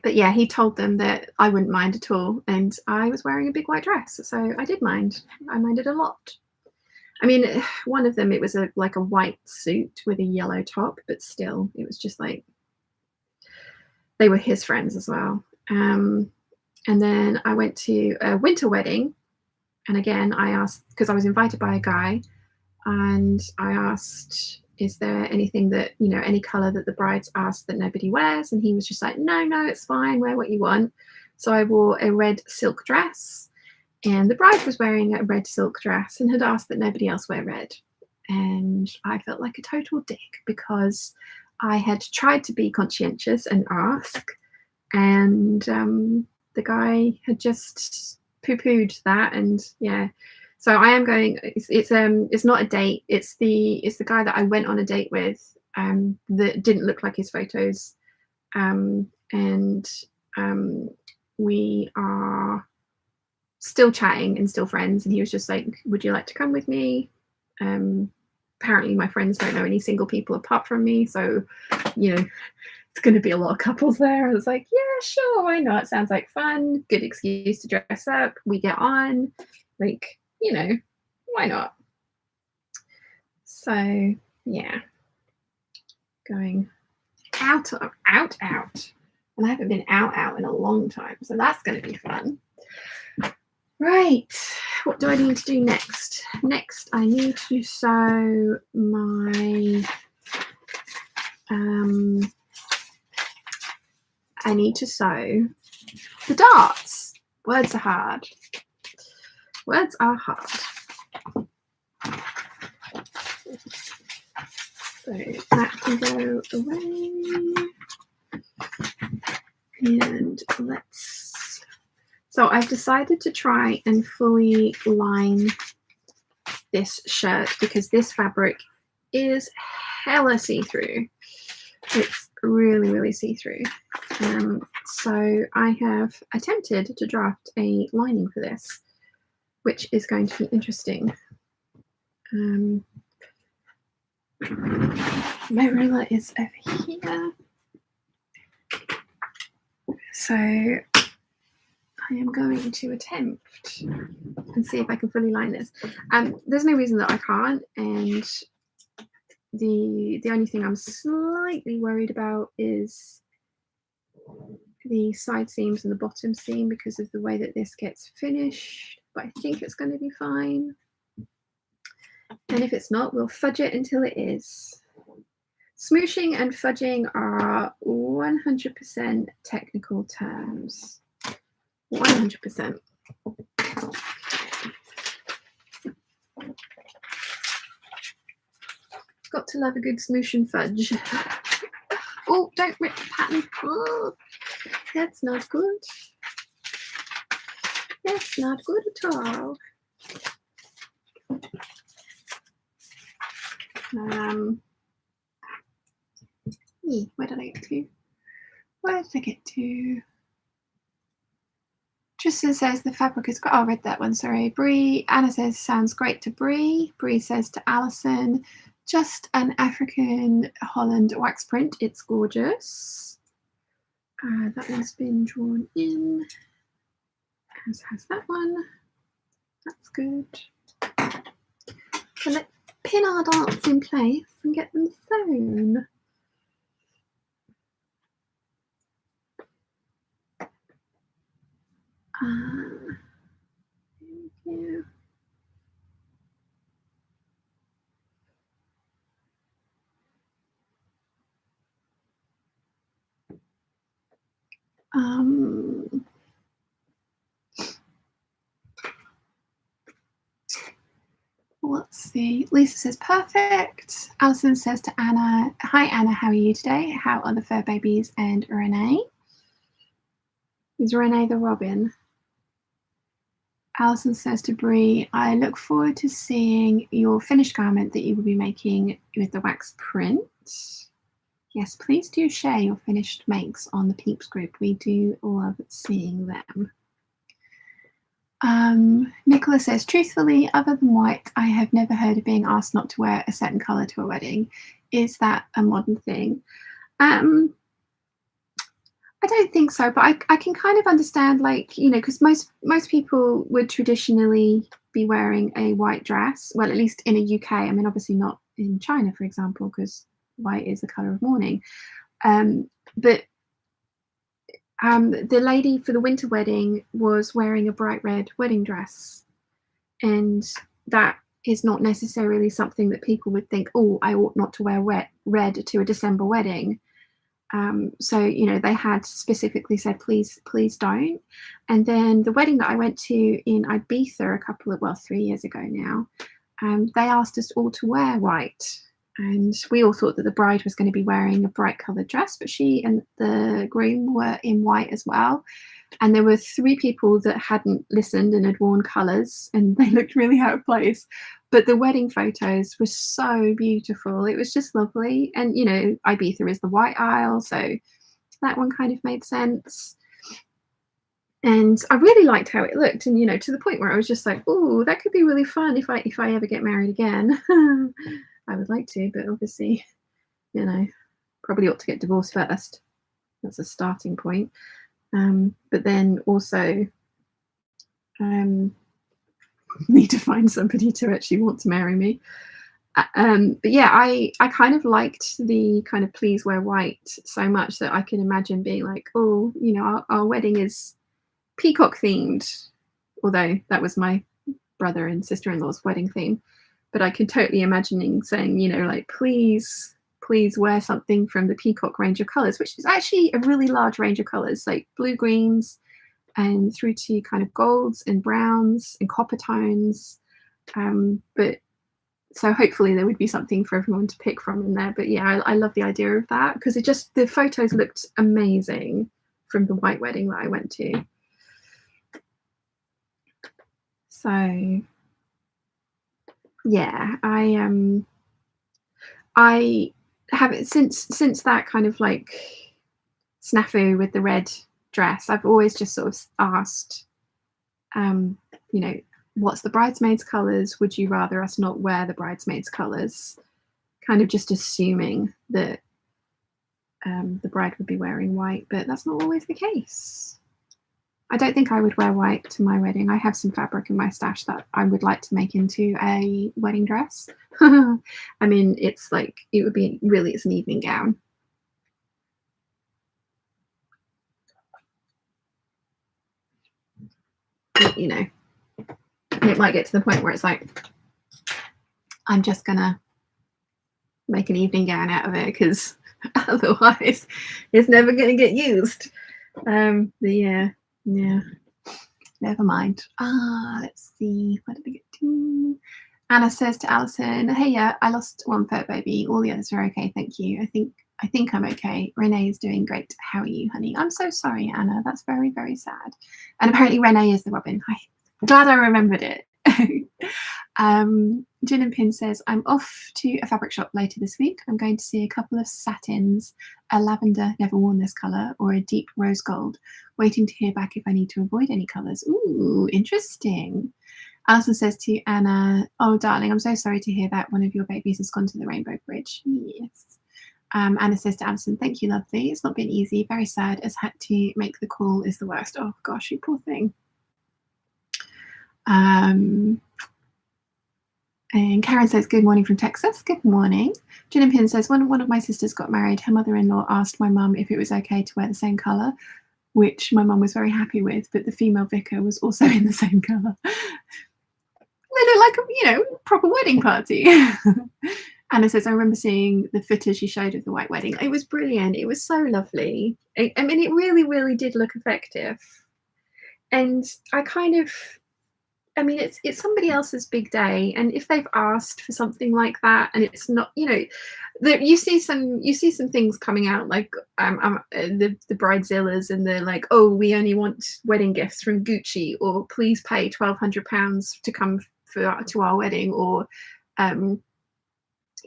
But yeah, he told them that I wouldn't mind at all, and I was wearing a big white dress, so I did mind. I minded a lot. I mean, one of them, it was like a white suit with a yellow top, but still, it was just like, they were his friends as well. And then I went to a winter wedding, and again, I asked, because I was invited by a guy, and I asked, is there anything that, any colour that the brides asked that nobody wears? And he was just like, no, it's fine, wear what you want. So I wore a red silk dress, and the bride was wearing a red silk dress and had asked that nobody else wear red. And I felt like a total dick because I had tried to be conscientious and ask, and the guy had just poo-pooed that. And yeah, so I am going. It's not a date. It's the guy that I went on a date with that didn't look like his photos, and we are still chatting and still friends. And he was just like, "Would you like to come with me?" Apparently, my friends don't know any single people apart from me, so it's going to be a lot of couples there. I was like, "Yeah, sure, why not? Sounds like fun. Good excuse to dress up. We get on, like." Why not? So yeah. going out. And I haven't been out in a long time, so that's going to be fun. Right, what do I need to do next? Next, I need to sew my, I need to sew the darts. Words are hard. Words are hard. So that can go away. And let's, so I've decided to try and fully line this shirt because this fabric is hella see-through. It's really, really see-through. So I have attempted to draft a lining for this, which is going to be interesting. My ruler is over here. So I am going to attempt and see if I can fully line this. There's no reason that I can't, and the only thing I'm slightly worried about is the side seams and the bottom seam because of the way that this gets finished, but I think it's going to be fine. And if it's not, we'll fudge it until it is. Smooshing and fudging are 100% technical terms. 100%. Got to love a good smoosh and fudge. Oh, don't rip the pattern. Oh, that's not good. That's not good at all. Where did I get to? Where did I get to? Tristan says the fabric is great. Oh, I read that one, sorry. Bree, Anna says sounds great to Bree. Bree says to Alison, just an African Holland wax print. It's gorgeous. That one's been drawn in, as has that one. That's good. So let's pin our darts in place and get them sewn. Thank you. Let's see. Lisa says perfect. Alison says to Anna, hi Anna, how are you today? How are the fur babies and Renee? Is Renee the robin? Alison says to Bree, I look forward to seeing your finished garment that you will be making with the wax print. Yes, please do share your finished makes on the Peeps group. We do love seeing them. Nicola says, truthfully, other than white, I have never heard of being asked not to wear a certain colour to a wedding. Is that a modern thing? I don't think so, but I can kind of understand, like, you know, because most people would traditionally be wearing a white dress. Well, at least in the UK. I mean, obviously not in China, for example, because white is the colour of mourning. But the lady for the winter wedding was wearing a bright red wedding dress, and that is not necessarily something that people would think, oh, I ought not to wear red to a December wedding. So, you know, they had specifically said, please don't. And then the wedding that I went to in Ibiza 3 years ago now, they asked us all to wear white. And we all thought that the bride was going to be wearing a bright coloured dress, but she and the groom were in white as well. And there were 3 people that hadn't listened and had worn colours, and they looked really out of place. But the wedding photos were so beautiful. It was just lovely. And, you know, Ibiza is the White Isle, so that one kind of made sense. And I really liked how it looked. And, you know, to the point where I was just like, oh, that could be really fun if I ever get married again. I would like to, but obviously, you know, probably ought to get divorced first. That's a starting point. But then also need to find somebody to actually want to marry me. But yeah, I kind of liked the kind of please wear white so much that I can imagine being like, oh, you know, our wedding is peacock themed, although that was my brother and sister-in-law's wedding theme. But I can totally imagining saying, you know, like, please wear something from the peacock range of colors, which is actually a really large range of colors, like blue, greens, and through to kind of golds and browns and copper tones. But so hopefully there would be something for everyone to pick from in there. But yeah, I love the idea of that, because it just, the photos looked amazing from the white wedding that I went to. So yeah, I have it since that kind of like snafu with the red dress. I've always just sort of asked, you know, what's the bridesmaids' colours? Would you rather us not wear the bridesmaids' colours? Kind of just assuming that the bride would be wearing white, but that's not always the case. I don't think I would wear white to my wedding. I have some fabric in my stash that I would like to make into a wedding dress. I mean, it's like, it would be, really, it's an evening gown. But, you know, it might get to the point where it's like, I'm just gonna make an evening gown out of it, because otherwise it's never gonna get used. Yeah, never mind. Let's see, where did we get to? Anna says to Alison, hey, yeah, I lost one fur baby, all the others are okay, thank you. I think I'm okay. Renee is doing great. How are you, honey? I'm so sorry, Anna. That's very, very sad. And apparently Renee is the robin. I'm glad I remembered it. Gin and Pin says, I'm off to a fabric shop later this week. I'm going to see a couple of satins, a lavender, never worn this colour, or a deep rose gold. Waiting to hear back if I need to avoid any colours. Ooh, interesting. Alison says to Anna, oh, darling, I'm so sorry to hear that one of your babies has gone to the Rainbow Bridge. Yes. Anna says to Alison, thank you, lovely. It's not been easy. Very sad, as had to make the call is the worst. Oh, gosh, you poor thing. And Karen says, good morning from Texas. Good morning. Gin and Pin says, when one of my sisters got married, her mother-in-law asked my mum if it was okay to wear the same colour, which my mum was very happy with, but the female vicar was also in the same colour. They look like a, you know, proper wedding party. Anna says, I remember seeing the footage she showed of the white wedding. It was brilliant. It was so lovely. I mean, it really, really did look effective. And I kind of, I mean, it's somebody else's big day, and if they've asked for something like that, and it's not, you know, you see some things coming out like the bridezillas, and they're like, oh, we only want wedding gifts from Gucci, or please pay £1,200 to come to our wedding, or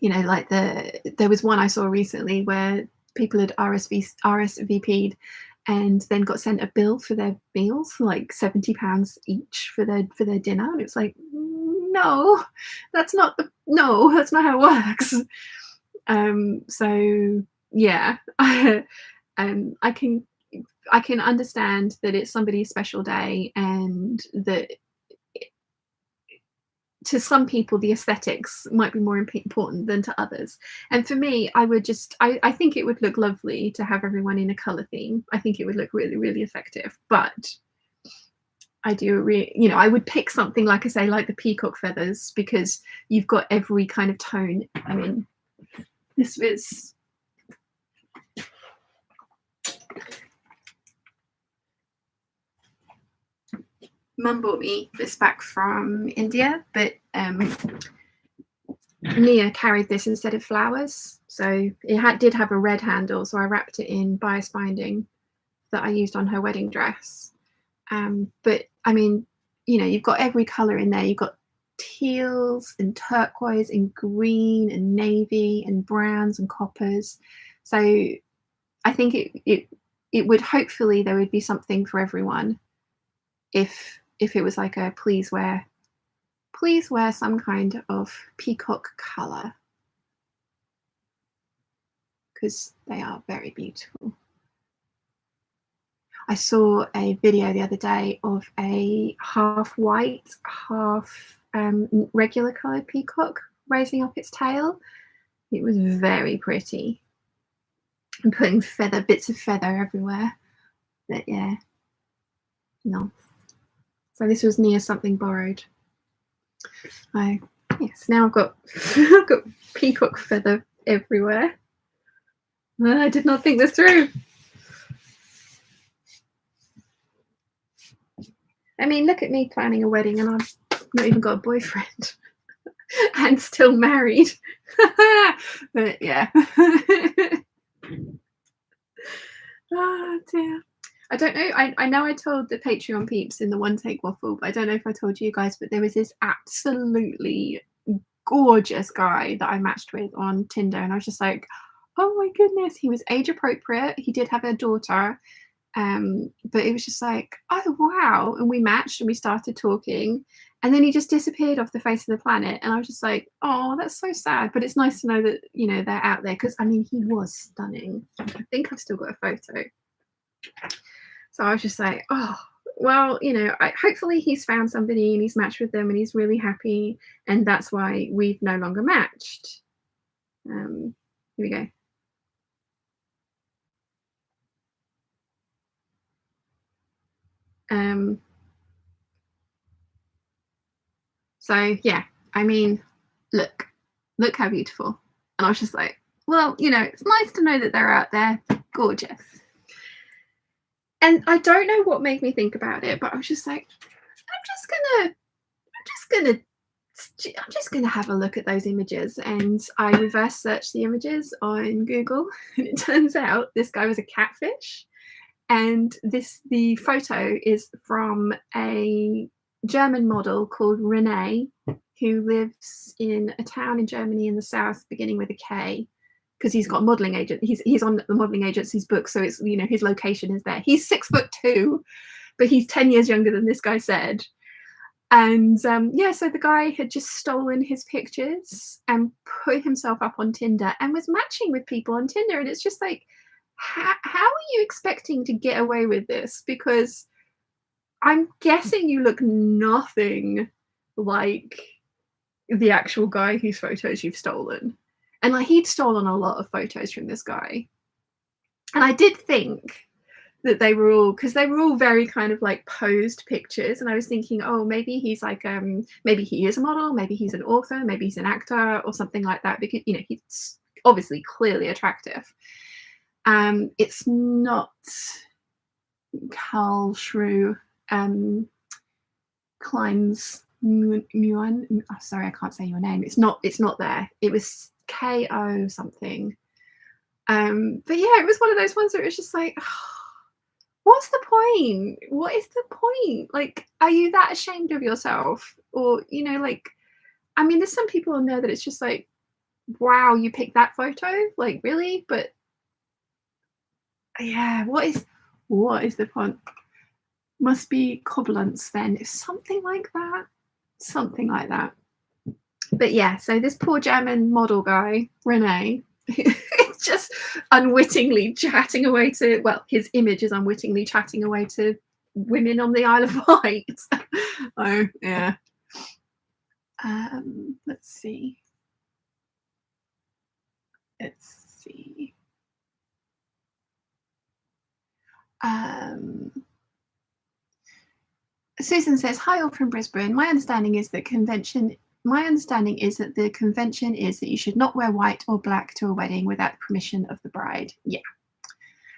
you know, like there was one I saw recently where people had RSVP'd and then got sent a bill for their meals, like £70 each for their dinner, and it's like, no, that's not how it works. So yeah, I can understand that it's somebody's special day, and that to some people the aesthetics might be more important than to others. And for me, I think it would look lovely to have everyone in a color theme. I think it would look really, really effective. But I do you know, I would pick something, like I say, like the peacock feathers, because you've got every kind of tone. I mean, this was, Mum bought me this back from India, but Nia carried this instead of flowers, so it did have a red handle, so I wrapped it in bias binding that I used on her wedding dress. But I mean, you know, you've got every colour in there. You've got teals and turquoise and green and navy and browns and coppers. So I think it would, hopefully there would be something for everyone if it was like a please wear some kind of peacock colour, because they are very beautiful. I saw a video the other day of a half white, half regular coloured peacock raising up its tail. It was very pretty. And putting bits of feather everywhere. But yeah, no. So this was near something borrowed. Yes, now I've got I've got peacock feather everywhere. I did not think this through. I mean, look at me planning a wedding and I've not even got a boyfriend and still married. But yeah. Oh dear. I don't know. I know I told the Patreon peeps in the one take waffle, but I don't know if I told you guys, but there was this absolutely gorgeous guy that I matched with on Tinder, and I was just like, oh my goodness, he was age appropriate. He did have a daughter, but it was just like, oh wow. And we matched and we started talking, and then he just disappeared off the face of the planet. And I was just like, oh, that's so sad. But it's nice to know that, you know, they're out there, because I mean, he was stunning. I think I've still got a photo. So I was just like, oh, well, you know, hopefully he's found somebody and he's matched with them and he's really happy, and that's why we've no longer matched. Here we go. So yeah, I mean, look how beautiful. And I was just like, well, you know, it's nice to know that they're out there. Gorgeous. And I don't know what made me think about it, but I was just like, I'm just gonna have a look at those images. And I reverse searched the images on Google, and it turns out this guy was a catfish. And the photo is from a German model called Renee, who lives in a town in Germany in the south beginning with a K, because he's got a modeling agent. He's on the modeling agency's book, so it's, you know, his location is there. He's 6'2", but he's 10 years younger than this guy said. And yeah, so the guy had just stolen his pictures and put himself up on Tinder and was matching with people on Tinder. And it's just like, how are you expecting to get away with this? Because I'm guessing you look nothing like the actual guy whose photos you've stolen. And like, he'd stolen a lot of photos from this guy. And I did think that they were all, because they were all very kind of like posed pictures, and I was thinking, oh, maybe he's like, maybe he is a model, maybe he's an author, maybe he's an actor or something like that, because, you know, he's obviously clearly attractive. It's not Carl Shrew, Klein's Muan. Oh, sorry, I can't say your name. It's not there. It was KO something. But yeah, it was one of those ones where it was just like, oh, what's the point? What is the point? Like, are you that ashamed of yourself? Or, you know, like, I mean, there's some people on there that it's just like, wow, you picked that photo? Like, really? But yeah, what is the point? Must be coblence then. It's something like that. Something like that. But yeah, so this poor German model guy, Renee, it's just unwittingly chatting away to, well, his image is unwittingly chatting away to women on the Isle of Wight. Oh, yeah. Let's see. Susan says, hi, all from Brisbane. My understanding is that the convention is that you should not wear white or black to a wedding without the permission of the bride. Yeah.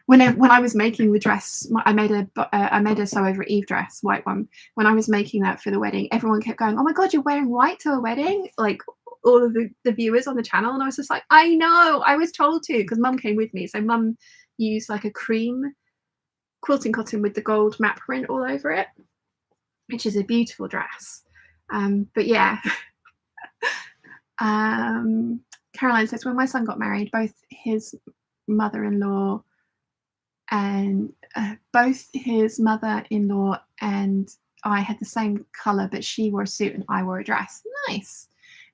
When I was making the dress, I made a sew over Eve dress, white one. When I was making that for the wedding, everyone kept going, oh my God, you're wearing white to a wedding? Like, all of the viewers on the channel. And I was just like, I know, I was told to, because Mum came with me. So Mum used like a cream quilting cotton with the gold map print all over it, which is a beautiful dress. But yeah. Caroline says, when my son got married, both his mother-in-law and I had the same colour, but she wore a suit and I wore a dress. Nice.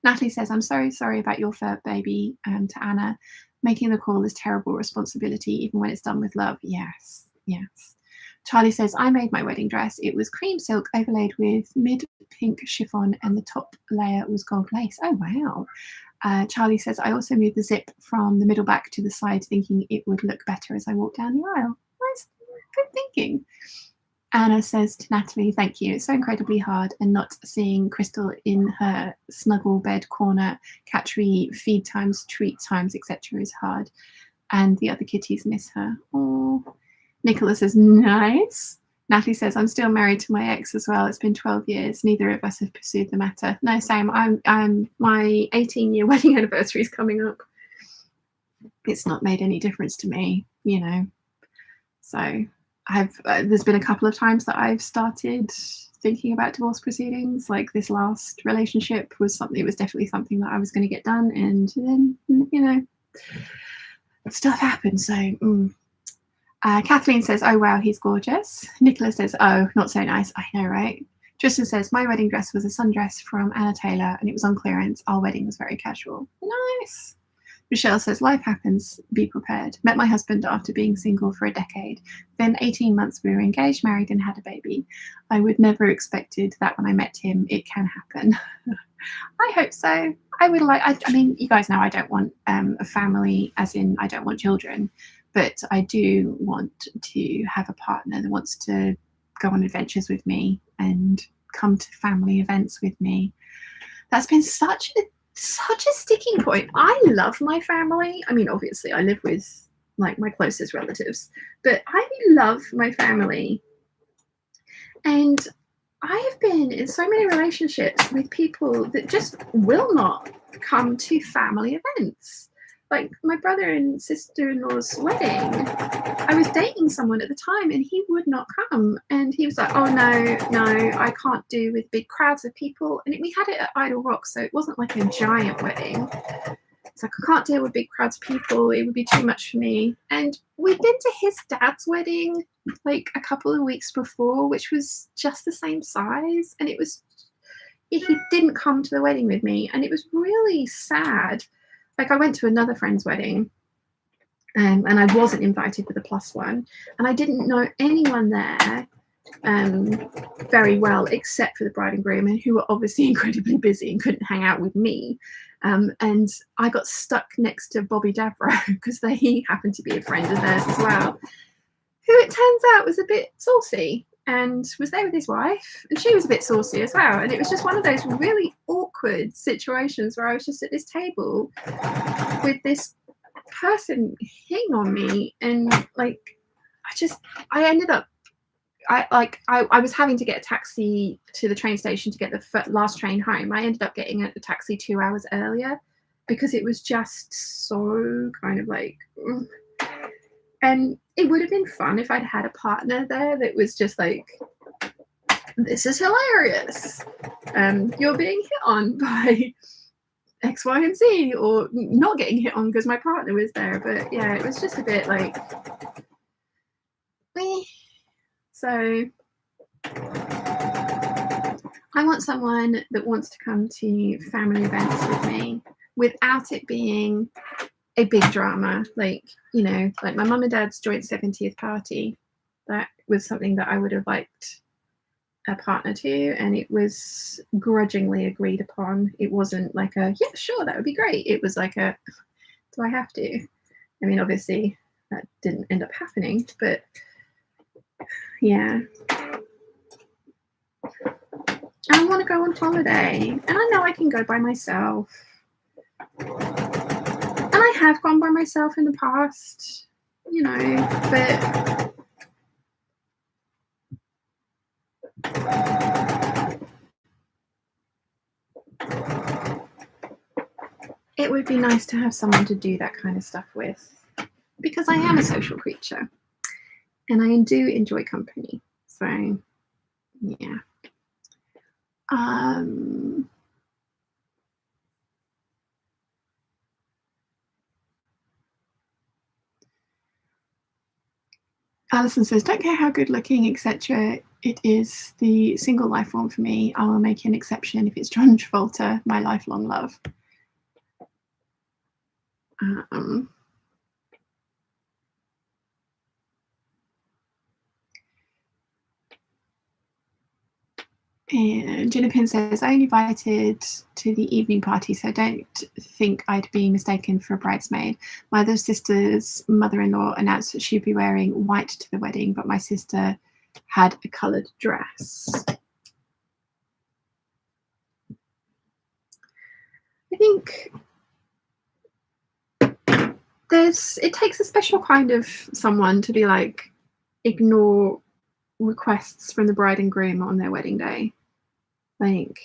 Natalie says, I'm so sorry about your fur baby. To Anna, making the call is terrible responsibility, even when it's done with love. Yes. Charlie says, I made my wedding dress. It was cream silk overlaid with mid-pink chiffon and the top layer was gold lace. Oh, wow. Charlie says, I also moved the zip from the middle back to the side, thinking it would look better as I walked down the aisle. Nice, good thinking. Anna says to Natalie, thank you. It's so incredibly hard, and not seeing Crystal in her snuggle bed corner, catchery, feed times, treat times, etc. is hard. And the other kitties miss her. Oh. Nicola says, nice. Natalie says, I'm still married to my ex as well. It's been 12 years. Neither of us have pursued the matter. No, same. I'm my 18-year wedding anniversary is coming up. It's not made any difference to me, you know. So there's been a couple of times that I've started thinking about divorce proceedings. Like this last relationship was something, it was definitely something that I was going to get done, and then, you know, stuff happened. So Kathleen says, oh wow, he's gorgeous. Nicola says, oh, not so nice. I know, right? Tristan says, my wedding dress was a sundress from Anna Taylor and it was on clearance. Our wedding was very casual. Nice. Michelle says, life happens, be prepared. Met my husband after being single for a decade. Then 18 months we were engaged, married, and had a baby. I would never expected that when I met him. It can happen. I hope so. I would like, I mean, you guys know I don't want a family, as in I don't want children, but I do want to have a partner that wants to go on adventures with me and come to family events with me. That's been such a sticking point. I love my family. I mean, obviously I live with like my closest relatives, but I love my family. And I have been in so many relationships with people that just will not come to family events. Like my brother and sister-in-law's wedding, I was dating someone at the time and he would not come. And he was like, oh, no, I can't do with big crowds of people. And we had it at Idle Rock, so it wasn't like a giant wedding. It's like, I can't deal with big crowds of people. It would be too much for me. And we'd been to his dad's wedding like a couple of weeks before, which was just the same size. And it was, he didn't come to the wedding with me. And it was really sad. Like I went to another friend's wedding and I wasn't invited with a plus one, and I didn't know anyone there very well except for the bride and groom, and who were obviously incredibly busy and couldn't hang out with me. And I got stuck next to Bobby Davro because he happened to be a friend of theirs as well, who it turns out was a bit saucy and was there with his wife, and she was a bit saucy as well. And it was just one of those really awkward situations where I was just at this table with this person hitting on me, and like I ended up I was having to get a taxi to the train station to get the last train home. I ended up getting a taxi 2 hours earlier because it was just so kind of like, and it would have been fun if I'd had a partner there that was just like, this is hilarious. You're being hit on by X, Y, and Z, or not getting hit on because my partner was there. But yeah, it was just a bit like, meh. So I want someone that wants to come to family events with me without it being a big drama. Like, you know, like my mum and dad's joint 70th party. That was something that I would have liked a partner to, and it was grudgingly agreed upon. It wasn't like a, yeah, sure, that would be great. It was like a, do I have to? I mean, obviously that didn't end up happening, but yeah. I want to go on holiday, and I know I can go by myself, and I have gone by myself in the past, you know, but it would be nice to have someone to do that kind of stuff with, because I am a social creature and I do enjoy company. So yeah. Alison says, don't care how good looking, etc. It is the single life form for me. I will make an exception if it's John Travolta, my lifelong love. And Jennifer says, I only invited to the evening party, so don't think I'd be mistaken for a bridesmaid. My other sister's mother-in-law announced that she'd be wearing white to the wedding, but my sister had a coloured dress. I think it takes a special kind of someone to be like, ignore requests from the bride and groom on their wedding day. Like,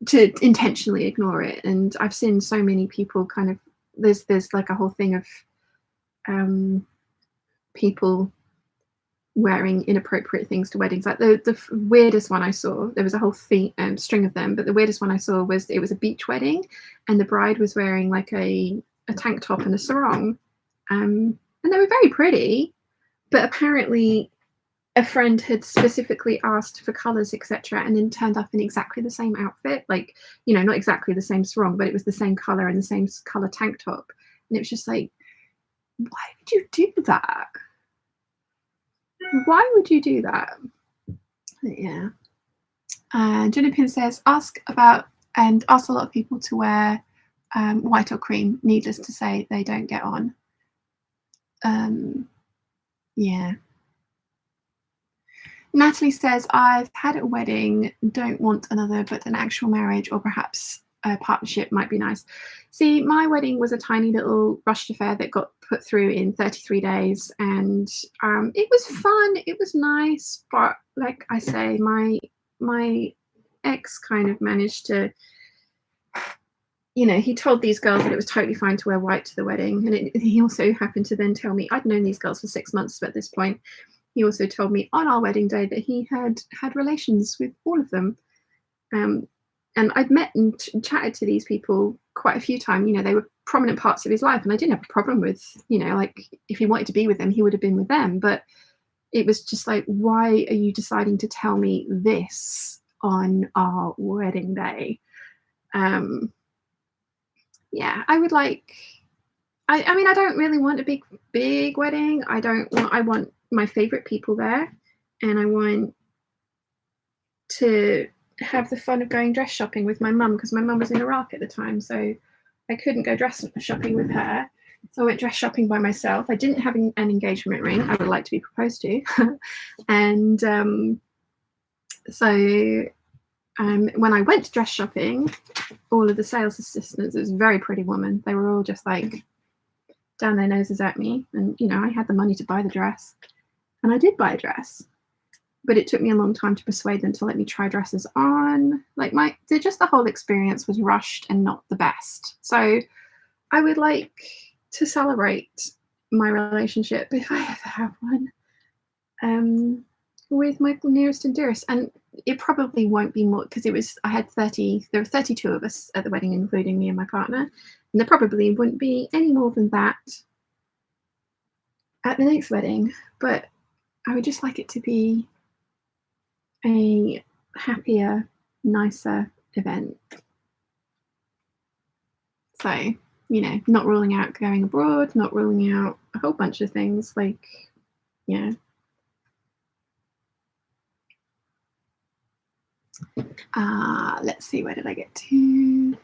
to intentionally ignore it. And I've seen so many people kind of, there's like a whole thing of people wearing inappropriate things to weddings. Like the weirdest one I saw, there was a whole string of them, but the weirdest one I saw was, it was a beach wedding and the bride was wearing like a tank top and a sarong, and they were very pretty, but apparently a friend had specifically asked for colours, etc., and then turned up in exactly the same outfit, like, you know, not exactly the same sarong, but it was the same colour and the same colour tank top. And it was just like, why would you do that? Why would you do that? Yeah. Jennifer says, ask a lot of people to wear white or cream. Needless to say, they don't get on. Yeah. Natalie says, I've had a wedding, don't want another, but an actual marriage or perhaps a partnership might be nice. See, my wedding was a tiny little rushed affair that got put through in 33 days, and it was fun, it was nice, but like I say, my ex kind of managed to, you know, he told these girls that it was totally fine to wear white to the wedding, and he also happened to then tell me, I'd known these girls for 6 months at this point. He also told me on our wedding day that he had had relations with all of them. And I'd met and chatted to these people quite a few times. You know, they were prominent parts of his life, and I didn't have a problem with, you know, like, if he wanted to be with them, he would have been with them. But it was just like, why are you deciding to tell me this on our wedding day? Yeah, I would like, I mean, I don't really want a big wedding. I want my favorite people there, and I want to have the fun of going dress shopping with my mum, because my mum was in Iraq at the time, so I couldn't go dress shopping with her. So I went dress shopping by myself. I didn't have an engagement ring. I would like to be proposed to. And when I went dress shopping, all of the sales assistants, it was a very pretty woman, they were all just like down their noses at me. And, you know, I had the money to buy the dress, and I did buy a dress, but it took me a long time to persuade them to let me try dresses on. Like, just the whole experience was rushed and not the best. So I would like to celebrate my relationship, if I ever have one, with my nearest and dearest. And it probably won't be more, because there were 32 of us at the wedding, including me and my partner, and there probably wouldn't be any more than that at the next wedding. But I would just like it to be a happier, nicer event. So, you know, not ruling out going abroad, not ruling out a whole bunch of things, like, yeah. Let's see, where did I get to?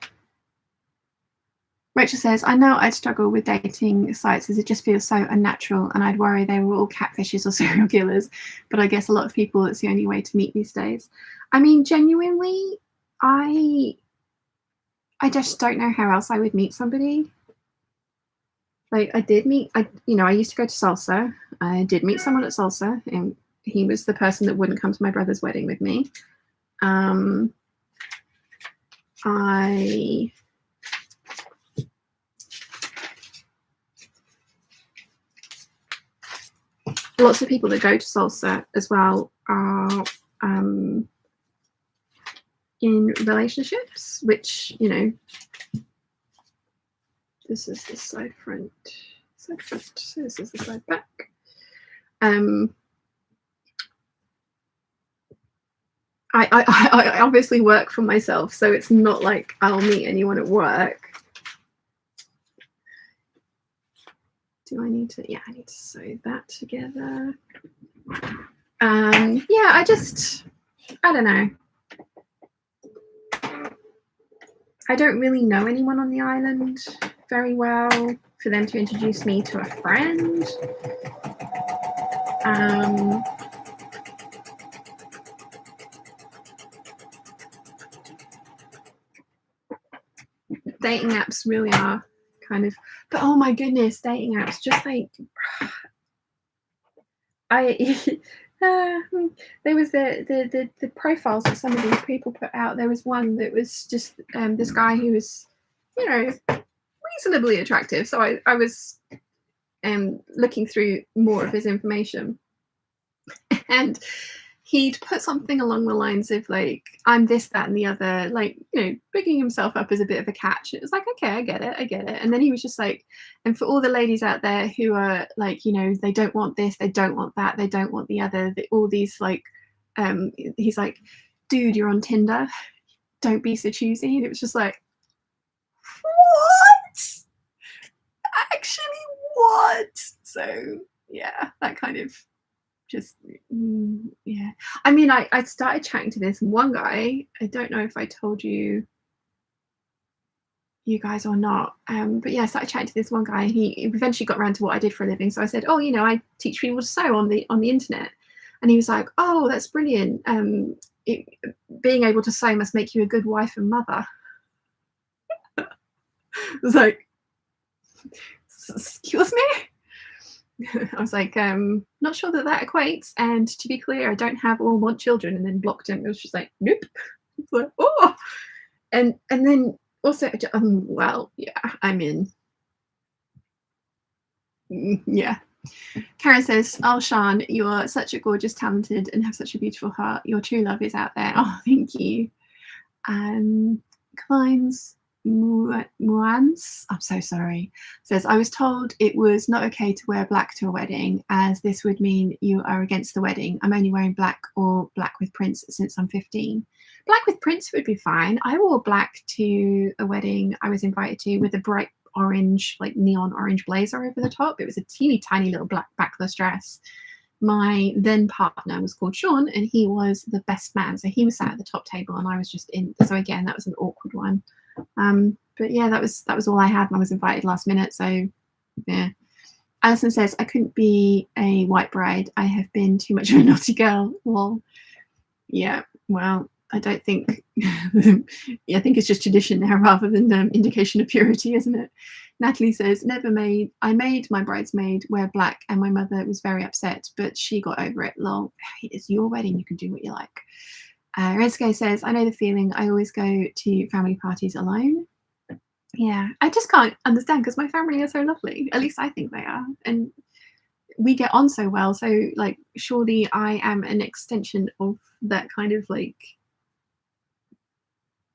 Rachel says, I know I'd struggle with dating sites as it just feels so unnatural, and I'd worry they were all catfishes or serial killers, but I guess a lot of people, it's the only way to meet these days. I mean, genuinely, I just don't know how else I would meet somebody. Like, I used to go to salsa. I did meet someone at salsa, and he was the person that wouldn't come to my brother's wedding with me. Lots of people that go to salsa as well are in relationships, which, you know, this is the side front, so this is the side back. I obviously work for myself, so it's not like I'll meet anyone at work. Do I need to? Yeah, I need to sew that together. Yeah, I don't know. I don't really know anyone on the island very well for them to introduce me to a friend. Dating apps really are kind of, but oh my goodness, dating apps, just like there was the profiles that some of these people put out. There was one that was just this guy who was, you know, reasonably attractive. So I was looking through more of his information, and he'd put something along the lines of like, I'm this, that, and the other, like, you know, bigging himself up as a bit of a catch. It was like, okay, I get it. And then he was just like, and for all the ladies out there who are like, you know, they don't want this, they don't want that, they don't want the other, all these like, he's like, dude, you're on Tinder, don't be so choosy. And it was just like, what? Actually, what? So yeah, that kind of just yeah. I mean, I started chatting to this one guy. I don't know if I told you guys or not, but yeah, I started chatting to this one guy, and he eventually got around to what I did for a living. So I said, oh, you know, I teach people to sew on the internet. And he was like, oh, that's brilliant. Being able to sew must make you a good wife and mother. I was like, excuse me? I was like, not sure that equates. And to be clear, I don't have or want children. And then blocked him. It was just like, nope. It's like, oh. And then also, well, yeah, I'm in. Yeah. Karen says, oh, Sian, you're such a gorgeous, talented, and have such a beautiful heart. Your true love is out there. Oh, thank you. Klein's Muans, I'm so sorry, says, I was told it was not okay to wear black to a wedding, as this would mean you are against the wedding. I'm only wearing black or black with prints since I'm 15. Black with prints would be fine. I wore black to a wedding I was invited to with a bright orange, like neon orange blazer over the top. It was a teeny tiny little black backless dress. My then partner was called Sean, and he was the best man. So he was sat at the top table and I was just in. So again, that was an awkward one. But yeah, that was all I had, and I was invited last minute. So yeah. Alison says, I couldn't be a white bride. I have been too much of a naughty girl. Well, yeah, well, I don't think, yeah, I think it's just tradition now rather than indication of purity, isn't it? Natalie says, I made my bridesmaid wear black, and my mother was very upset, but she got over it. Lol, it's your wedding, you can do what you like. Redsky says, I know the feeling. I always go to family parties alone. Yeah, I just can't understand, because my family are so lovely. At least I think they are. And we get on so well. So, like, surely I am an extension of that kind of, like,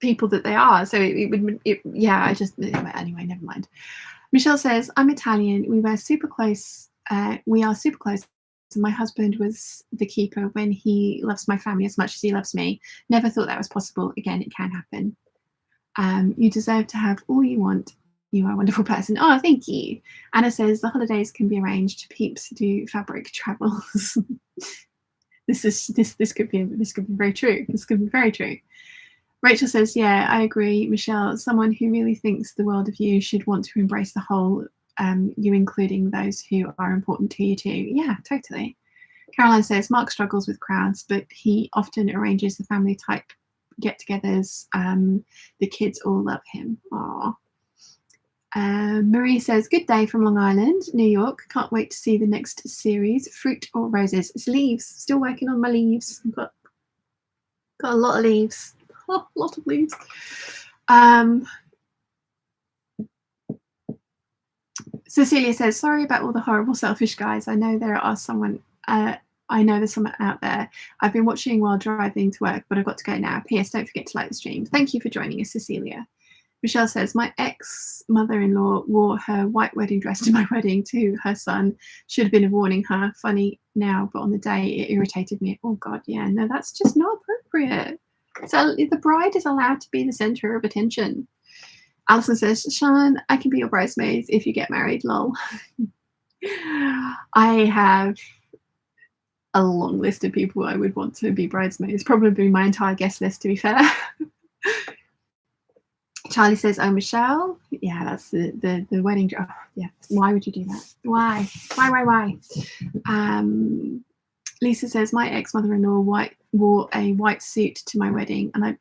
people that they are. So yeah, I just, anyway, never mind. Michelle says, I'm Italian. We are super close. And my husband was the keeper when he loves my family as much as he loves me. Never thought that was possible. Again, it can happen. You deserve to have all you want. You are a wonderful person. Oh, thank you. Anna says, the holidays can be arranged. Peeps do fabric travels. This could be very true. This could be very true. Rachel says, yeah, I agree, Michelle. Someone who really thinks the world of you should want to embrace the whole, you including those who are important to you too. Yeah, totally. Caroline says, Mark struggles with crowds, but he often arranges the family type get-togethers. The kids all love him. Aww. Marie says, good day from Long Island, New York. Can't wait to see the next series. Fruit or roses? It's leaves. Still working on my leaves. I've got a lot of leaves. A lot of leaves. Cecilia says, sorry about all the horrible selfish guys. I know there's someone out there. I've been watching while driving to work, but I've got to go now. P.S. Don't forget to like the stream. Thank you for joining us, Cecilia. Michelle says, my ex-mother-in-law wore her white wedding dress to my wedding to her son. Should have been warning her. Funny now, but on the day it irritated me. Oh God, yeah, no, that's just not appropriate. So the bride is allowed to be the center of attention. Alison says, Sian, I can be your bridesmaid if you get married, lol. I have a long list of people I would want to be bridesmaids. Probably my entire guest list, to be fair. Charlie says, "Oh, Michelle." Yeah, that's the wedding dress. Oh, yeah. Why would you do that? Why? Lisa says, "My ex-mother-in-law wore a white suit to my wedding, and I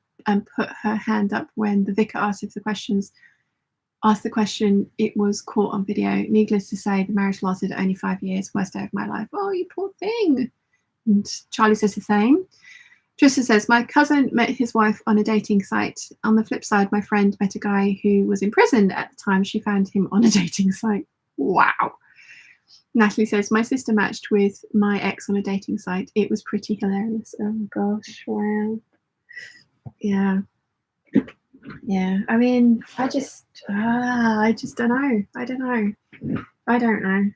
put her hand up when the vicar asked the question. It was caught on video. Needless to say, the marriage lasted only 5 years. Worst day of my life." Oh, you poor thing. And Charlie says the same. Tristan says, "My cousin met his wife on a dating site. On the flip side, my friend met a guy who was in prison at the time she found him on a dating site." Wow. Natalie says, "My sister matched with my ex on a dating site. It was pretty hilarious." Oh gosh, wow. Yeah. I mean, I just don't know. I don't know. I don't know.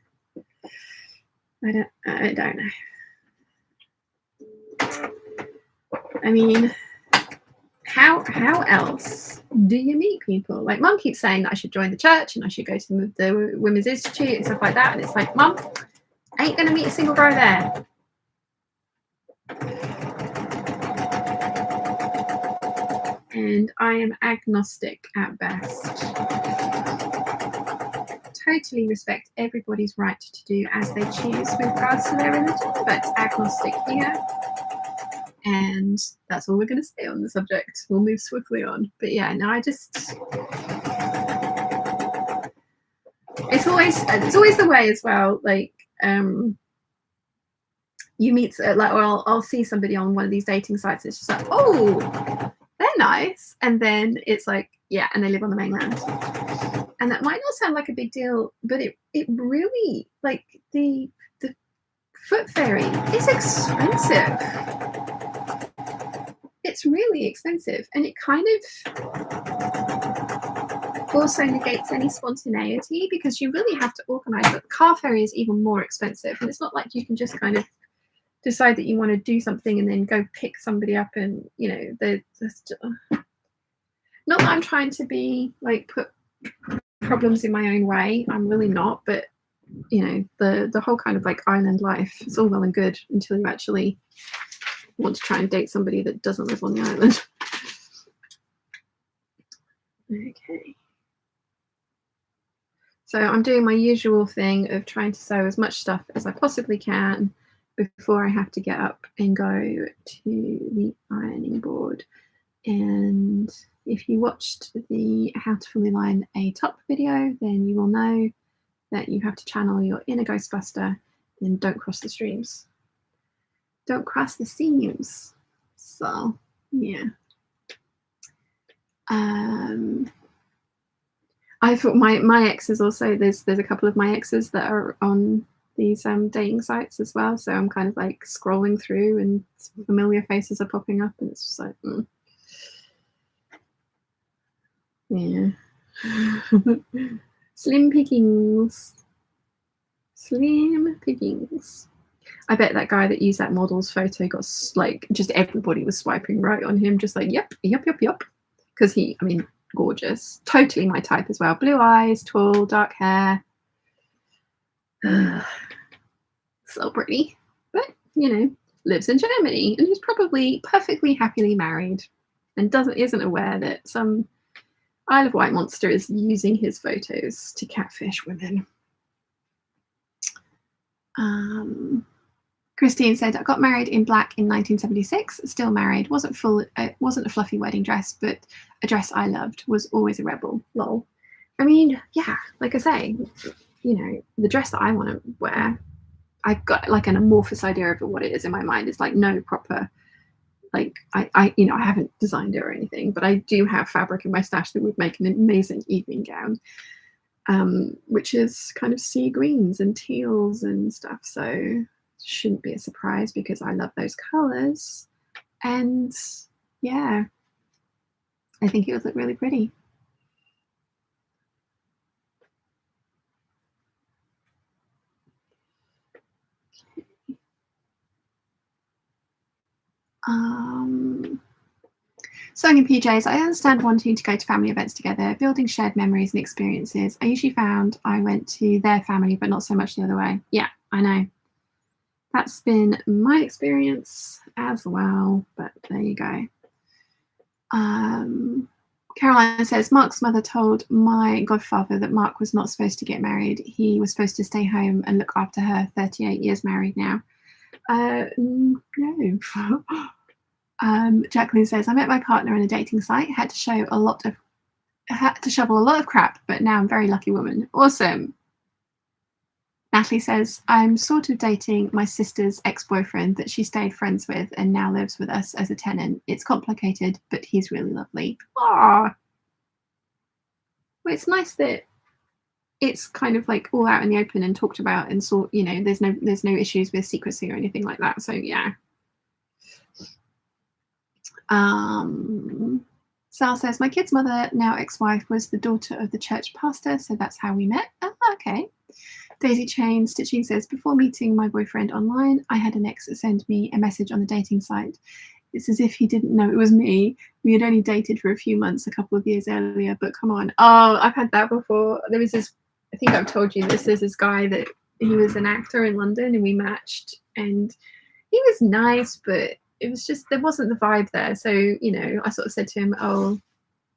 I mean, how else do you meet people? Like, Mum keeps saying that I should join the church and I should go to the Women's Institute and stuff like that. And it's like, Mum, I ain't going to meet a single bro there. And I am agnostic at best. Totally respect everybody's right to do as they choose with regards to their religion, but agnostic here. And that's all we're going to say on the subject. We'll move swiftly on. But yeah, no, it's always the way as well. Like, you meet, like, well, I'll see somebody on one of these dating sites. It's just like, oh, they're nice. And then it's like, yeah, and they live on the mainland. And that might not sound like a big deal, but it really, like, the foot ferry is expensive. It's really expensive, and it kind of also negates any spontaneity because you really have to organise it. The car ferry is even more expensive, and it's not like you can just kind of decide that you want to do something and then go pick somebody up. And not that I'm trying to be like put problems in my own way. I'm really not, but the whole kind of like island life, it's all well and good until you actually want to try and date somebody that doesn't live on the island. Okay. So I'm doing my usual thing of trying to sew as much stuff as I possibly can before I have to get up and go to the ironing board. And if you watched the How to Fully Line a Top video, then you will know that you have to channel your inner Ghostbuster and don't cross the streams. Don't cross the seams. So, yeah. I thought my exes also, there's a couple of my exes that are on these dating sites as well. So I'm kind of like scrolling through and familiar faces are popping up, and it's just like, yeah. Slim pickings. Slim pickings. I bet that guy that used that model's photo got like, just everybody was swiping right on him, just like, yep. Because he, I mean, gorgeous. Totally my type as well. Blue eyes, tall, dark hair. So pretty. But, lives in Germany and he's probably perfectly happily married and isn't aware that some Isle of Wight monster is using his photos to catfish women. Christine said, "I got married in black in 1976, still married, wasn't a fluffy wedding dress, but a dress I loved, was always a rebel, lol." I mean, yeah, like I say, the dress that I want to wear, I've got like an amorphous idea of what it is in my mind. It's like no proper, like, I haven't designed it or anything, but I do have fabric in my stash that would make an amazing evening gown, which is kind of sea greens and teals and stuff. So shouldn't be a surprise because I love those colors. And yeah, I think it would look really pretty. Sewing in PJs. I understand wanting to go to family events together, building shared memories and experiences. I usually found I went to their family, but not so much the other way. Yeah, I know. That's been my experience as well, but there you go. Caroline says, Mark's mother told my godfather that Mark was not supposed to get married. He was supposed to stay home and look after her. 38 years married now. No. Jacqueline says, I met my partner on a dating site, had to shovel a lot of crap, but now I'm a very lucky woman. Awesome. Natalie says, I'm sort of dating my sister's ex-boyfriend that she stayed friends with and now lives with us as a tenant. It's complicated, but he's really lovely. Aww. Well, it's nice that it's kind of like all out in the open and talked about, and sort, you know, there's no issues with secrecy or anything like that. So yeah. Sal says, my kid's mother, now ex-wife, was the daughter of the church pastor, so that's how we met. Oh, okay. Daisy Chain Stitching says, before meeting my boyfriend online, I had an ex send me a message on the dating site. It's as if he didn't know it was me. We had only dated for a few months a couple of years earlier, but come on. Oh, I've had that before. There was this, I think I've told you this, there's this guy that he was an actor in London and we matched, and he was nice, but it was just, there wasn't the vibe there. So, you know, I sort of said to him, oh,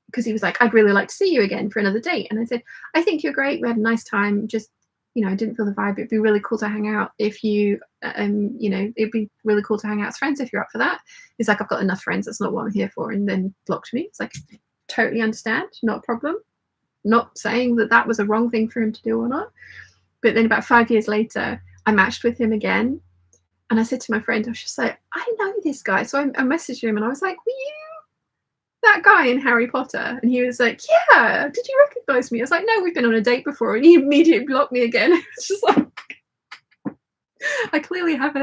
because he was like, I'd really like to see you again for another date. And I said, I think you're great. We had a nice time. Just, you know, I didn't feel the vibe. It'd be really cool to hang out if you, you know, it'd be really cool to hang out as friends if you're up for that. He's like, I've got enough friends. That's not what I'm here for. And then blocked me. It's like, totally understand. Not a problem. Not saying that that was a wrong thing for him to do or not. But then about 5 years later, I matched with him again. And I said to my friend, I was just like, I know this guy. So I messaged him and I was like, were you that guy in Harry Potter? And he was like, yeah, did you recognize me? I was like, no, we've been on a date before. And he immediately blocked me again. It's just like, I clearly have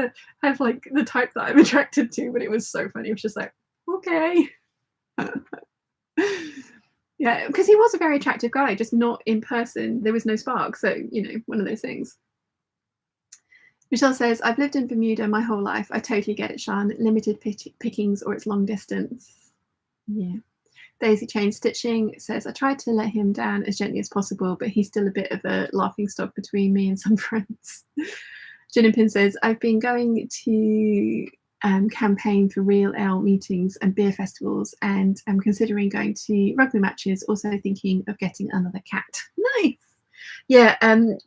like the type that I'm attracted to, but it was so funny. It was just like, okay. Yeah, because he was a very attractive guy, just not in person. There was no spark. So, you know, one of those things. Michelle says, I've lived in Bermuda my whole life. I totally get it, Sian. Limited pickings or it's long distance. Yeah. Daisy Chain Stitching says, I tried to let him down as gently as possible, but he's still a bit of a laughing stock between me and some friends. Gin and Pin says, I've been going to campaign for real ale meetings and beer festivals, and I'm considering going to rugby matches, also thinking of getting another cat. Nice. Yeah,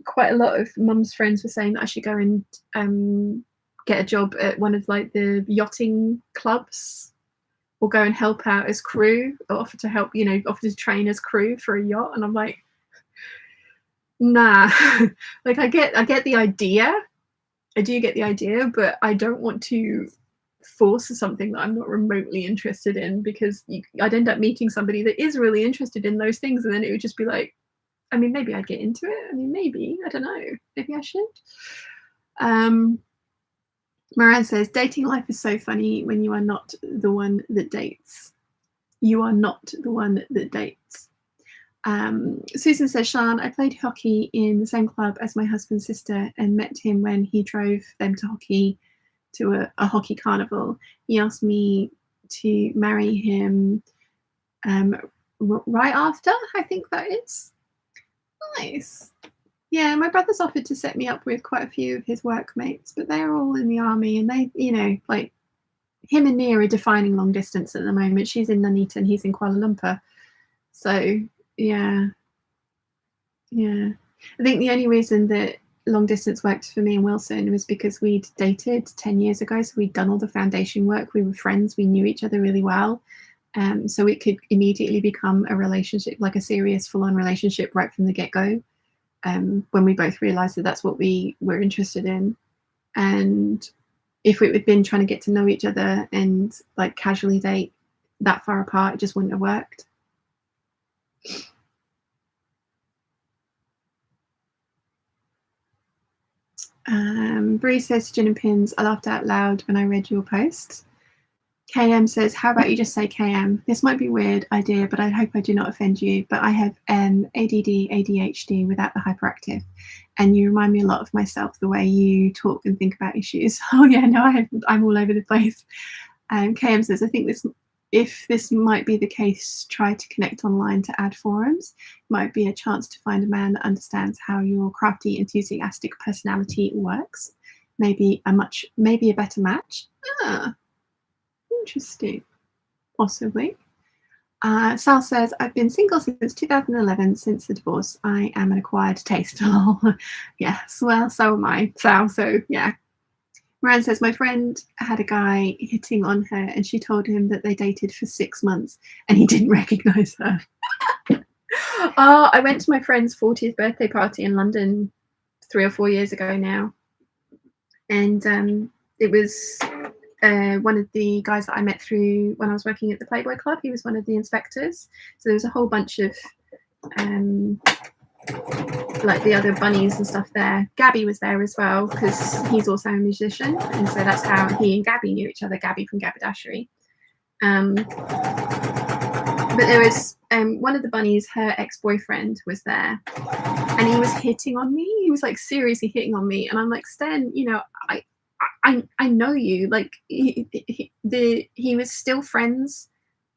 quite a lot of mum's friends were saying that I should go and get a job at one of like the yachting clubs, or go and help out as crew, or offer to help, you know, offer to train as crew for a yacht. And I'm like, nah. Like I get the idea. I do get the idea, but I don't want to force something that I'm not remotely interested in, because I'd end up meeting somebody that is really interested in those things, and then it would just be like, I mean, maybe I'd get into it. I mean, maybe, I don't know. Maybe I should. Moran says, dating life is so funny when you are not the one that dates. You are not the one that dates. Susan says, Sian, I played hockey in the same club as my husband's sister and met him when he drove them to hockey, to a hockey carnival. He asked me to marry him right after, I think that is. Nice. Yeah, my brother's offered to set me up with quite a few of his workmates, but they're all in the army, and they, you know, like him and Nia are defining long distance at the moment. She's in Nuneaton, he's in Kuala Lumpur. So yeah. I think the only reason that long distance worked for me and Wilson was because we'd dated 10 years ago, so we'd done all the foundation work. We were friends, we knew each other really well. So it could immediately become a relationship, like a serious full-on relationship right from the get-go, when we both realized that that's what we were interested in. And if it had been trying to get to know each other and like casually date that far apart, it just wouldn't have worked. Bree says, Gin and Pins, I laughed out loud when I read your post. KM says, how about you just say KM? This might be a weird idea, but I hope I do not offend you. But I have ADD, ADHD without the hyperactive. And you remind me a lot of myself, the way you talk and think about issues. Oh yeah, no, I'm all over the place. KM says, I think if this might be the case, try to connect online to add forums. It might be a chance to find a man that understands how your crafty, enthusiastic personality works. Maybe a better match. Interesting. Possibly. Sal says, I've been single since 2011, since the divorce. I am an acquired taste. Yes, well, so am I, Sal. So, yeah. Moran says, my friend had a guy hitting on her and she told him that they dated for 6 months and he didn't recognise her. I went to my friend's 40th birthday party in London 3 or 4 years ago now. And it was one of the guys that I met through when I was working at the Playboy Club. He was one of the inspectors. So there was a whole bunch of like the other bunnies and stuff there. Gabby was there as well because he's also a musician, and so that's how he and Gabby knew each other. Gabby from Gabadashery. But there was one of the bunnies, her ex-boyfriend was there, and he was hitting on me. He was like seriously hitting on me, and I'm like, Sten, you know, I know you. Like he was still friends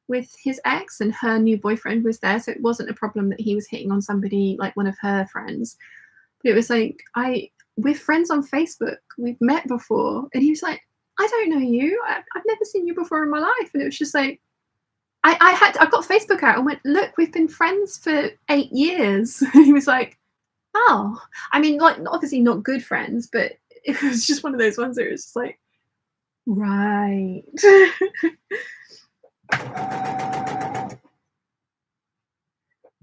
with his ex, and her new boyfriend was there, so it wasn't a problem that he was hitting on somebody like one of her friends. But it was like, we're friends on Facebook, we've met before, and he was like, I don't know you, I've never seen you before in my life. And it was just like, I got Facebook out and went, look, we've been friends for 8 years. He was like, oh, I mean, like obviously not good friends, but it was just one of those ones that it was just like, right.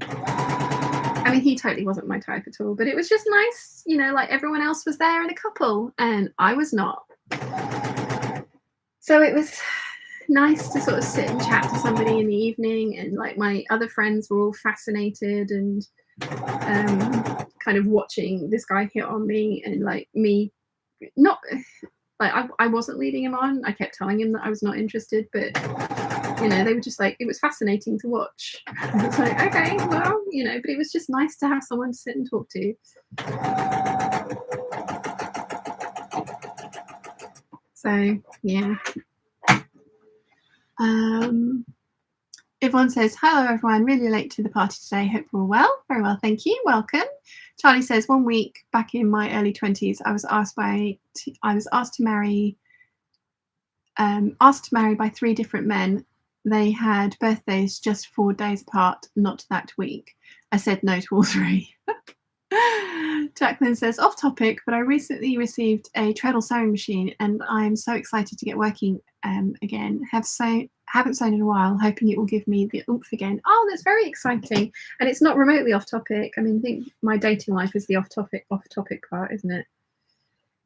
I mean, he totally wasn't my type at all, but it was just nice, you know, like everyone else was there in a couple and I was not. So it was nice to sort of sit and chat to somebody in the evening, and like my other friends were all fascinated and kind of watching this guy hit on me, and like me not like I wasn't leading him on. I kept telling him that I was not interested, but you know, they were just like, it was fascinating to watch. It's like, okay, well, you know, but it was just nice to have someone to sit and talk to. So yeah. Yvonne says, hello everyone, really late to the party today, hope you're all well. Very well, thank you, welcome. Charlie says, 1 week back in my early 20s, I was asked to marry by 3 different men. They had birthdays just 4 days apart, not that week. I said no to all 3. Jacqueline says, off topic, but I recently received a treadle sewing machine and I'm so excited to get working again. Haven't sewn in a while, hoping it will give me the oomph again. Oh, that's very exciting. And it's not remotely off topic. I mean, I think my dating life is the off topic part, isn't it?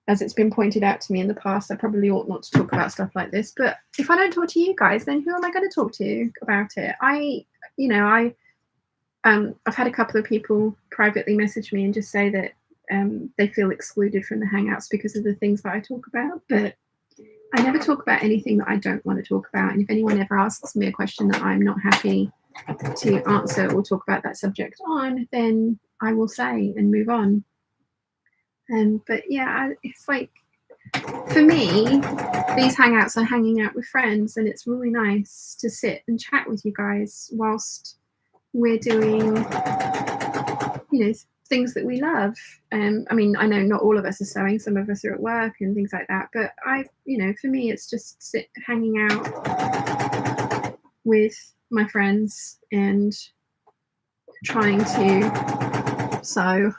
As it's been pointed out to me in the past, I probably ought not to talk about stuff like this. But if I don't talk to you guys, then who am I going to talk to about it? I've had a couple of people privately message me and just say that they feel excluded from the Hangouts because of the things that I talk about. But I never talk about anything that I don't want to talk about. And if anyone ever asks me a question that I'm not happy to answer or talk about that subject on, then I will say and move on. But yeah, it's like, for me, these Hangouts are hanging out with friends, and it's really nice to sit and chat with you guys whilst we're doing, you know, things that we love. I mean, I know not all of us are sewing, some of us are at work and things like that, but for me, it's just hanging out with my friends and trying to sew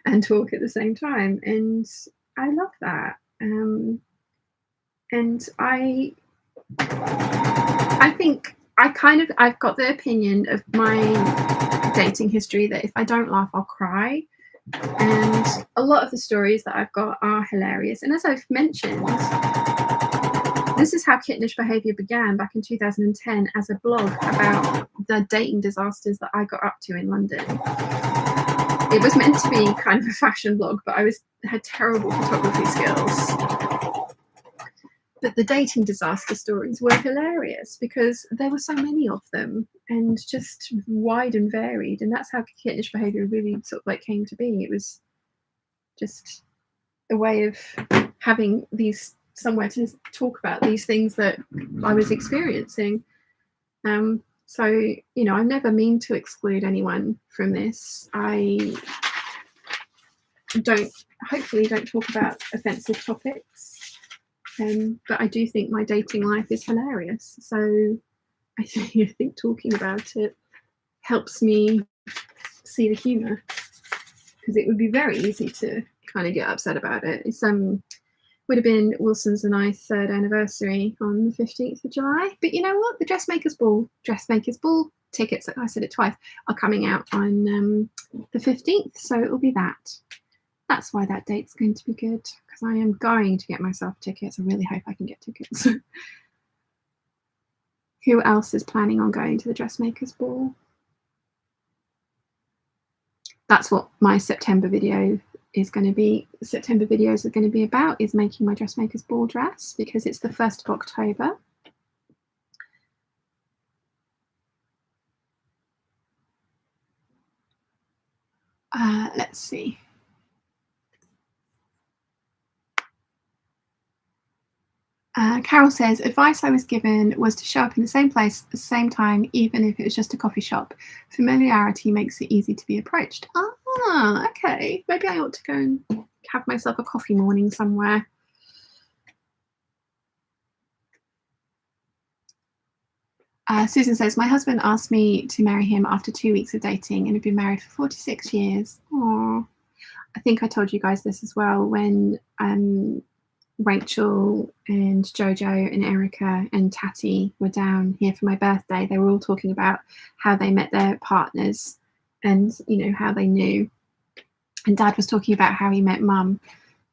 and talk at the same time, and I love that. And I think I've got the opinion of my dating history that if I don't laugh, I'll cry. And a lot of the stories that I've got are hilarious. And as I've mentioned, this is how Kittenish Behaviour began back in 2010 as a blog about the dating disasters that I got up to in London. It was meant to be kind of a fashion blog, but I had terrible photography skills. But the dating disaster stories were hilarious because there were so many of them and just wide and varied. And that's how Kittenish Behaviour really sort of like came to be. It was just a way of having somewhere to talk about these things that I was experiencing. So, you know, I never mean to exclude anyone from this. I hopefully don't talk about offensive topics. But I do think my dating life is hilarious. So I think talking about it helps me see the humour, because it would be very easy to kind of get upset about it. It's would have been Wilson's and I 3rd anniversary on the 15th of July. But you know what? The Dressmakers Ball tickets, I said it twice, are coming out on the 15th. So it'll be that. That's why that date's going to be good, because I am going to get myself tickets. I really hope I can get tickets. Who else is planning on going to the Dressmakers Ball? That's what my September video is going to be. September videos are going to be about, is making my Dressmakers Ball dress, because it's the 1st of October. Let's see. Carol says, advice I was given was to show up in the same place at the same time, even if it was just a coffee shop. Familiarity makes it easy to be approached. Ah, okay. Maybe I ought to go and have myself a coffee morning somewhere. Susan says, my husband asked me to marry him after 2 weeks of dating and have been married for 46 years. Aww. I think I told you guys this as well, when Rachel and Jojo and Erica and Tati were down here for my birthday. They were all talking about how they met their partners and, you know, how they knew. And Dad was talking about how he met Mum,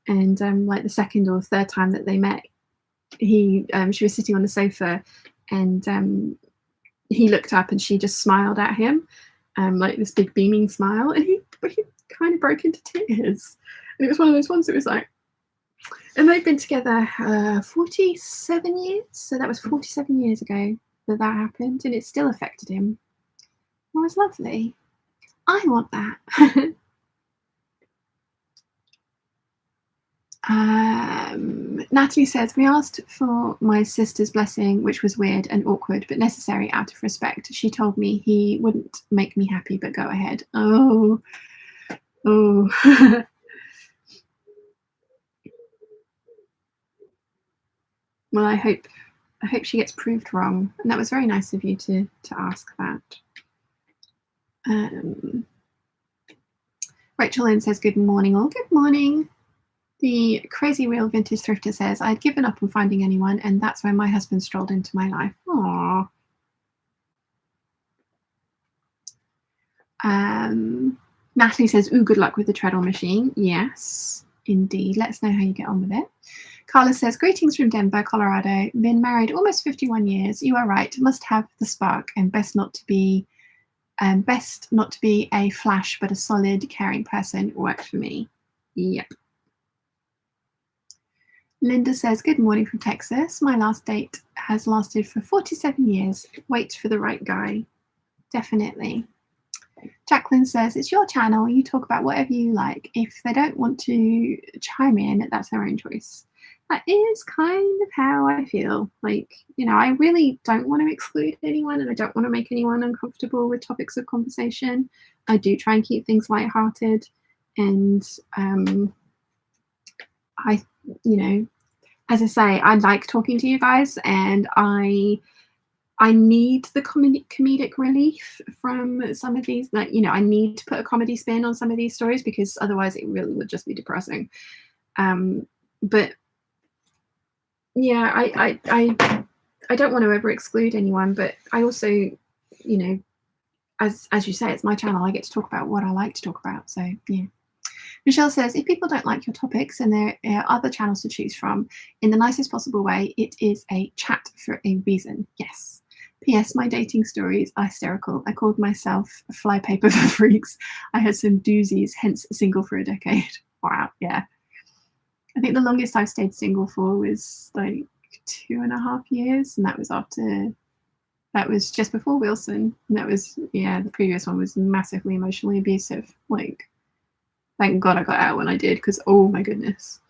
and like the 2nd or 3rd time that they met, she was sitting on the sofa, and he looked up and she just smiled at him, like this big beaming smile, and he kind of broke into tears. And it was one of those ones that was like, and they've been together 47 years, so that was 47 years ago that happened, and it still affected him. Well, it's lovely. I want that. Natalie says, we asked for my sister's blessing, which was weird and awkward, but necessary out of respect. She told me he wouldn't make me happy, but go ahead. Oh. Well, I hope she gets proved wrong, and that was very nice of you to ask that. Rachel Lynn says, good morning all. Good morning. The Crazy Real Vintage Thrifter says, I'd given up on finding anyone, and that's when my husband strolled into my life. Aww. Natalie says, ooh, good luck with the treadle machine. Yes, indeed. Let us know how you get on with it. Carla says, greetings from Denver, Colorado. Been married almost 51 years. You are right. Must have the spark, and best not to be a flash, but a solid, caring person. Worked for me. Yep. Linda says, good morning from Texas. My last date has lasted for 47 years. Wait for the right guy. Definitely. Jacqueline says, it's your channel. You talk about whatever you like. If they don't want to chime in, that's their own choice. That is kind of how I feel. Like, you know, I really don't want to exclude anyone, and I don't want to make anyone uncomfortable with topics of conversation. I do try and keep things lighthearted, and you know, as I say, I like talking to you guys, and I need the comedic relief from some of these. Like, you know, I need to put a comedy spin on some of these stories, because otherwise it really would just be depressing. But yeah, I don't want to ever exclude anyone, but I also, you know, as you say, it's my channel. I get to talk about what I like to talk about. So yeah. Michelle says, if people don't like your topics and there are other channels to choose from, in the nicest possible way, it is a chat for a reason. Yes. P.S. My dating stories are hysterical. I called myself a flypaper for freaks. I had some doozies, hence single for a decade. Wow, yeah. I think the longest I've stayed single for was like 2.5 years, and that was just before Wilson. And that was, yeah, the previous one was massively emotionally abusive. Like, thank God I got out when I did, because oh my goodness.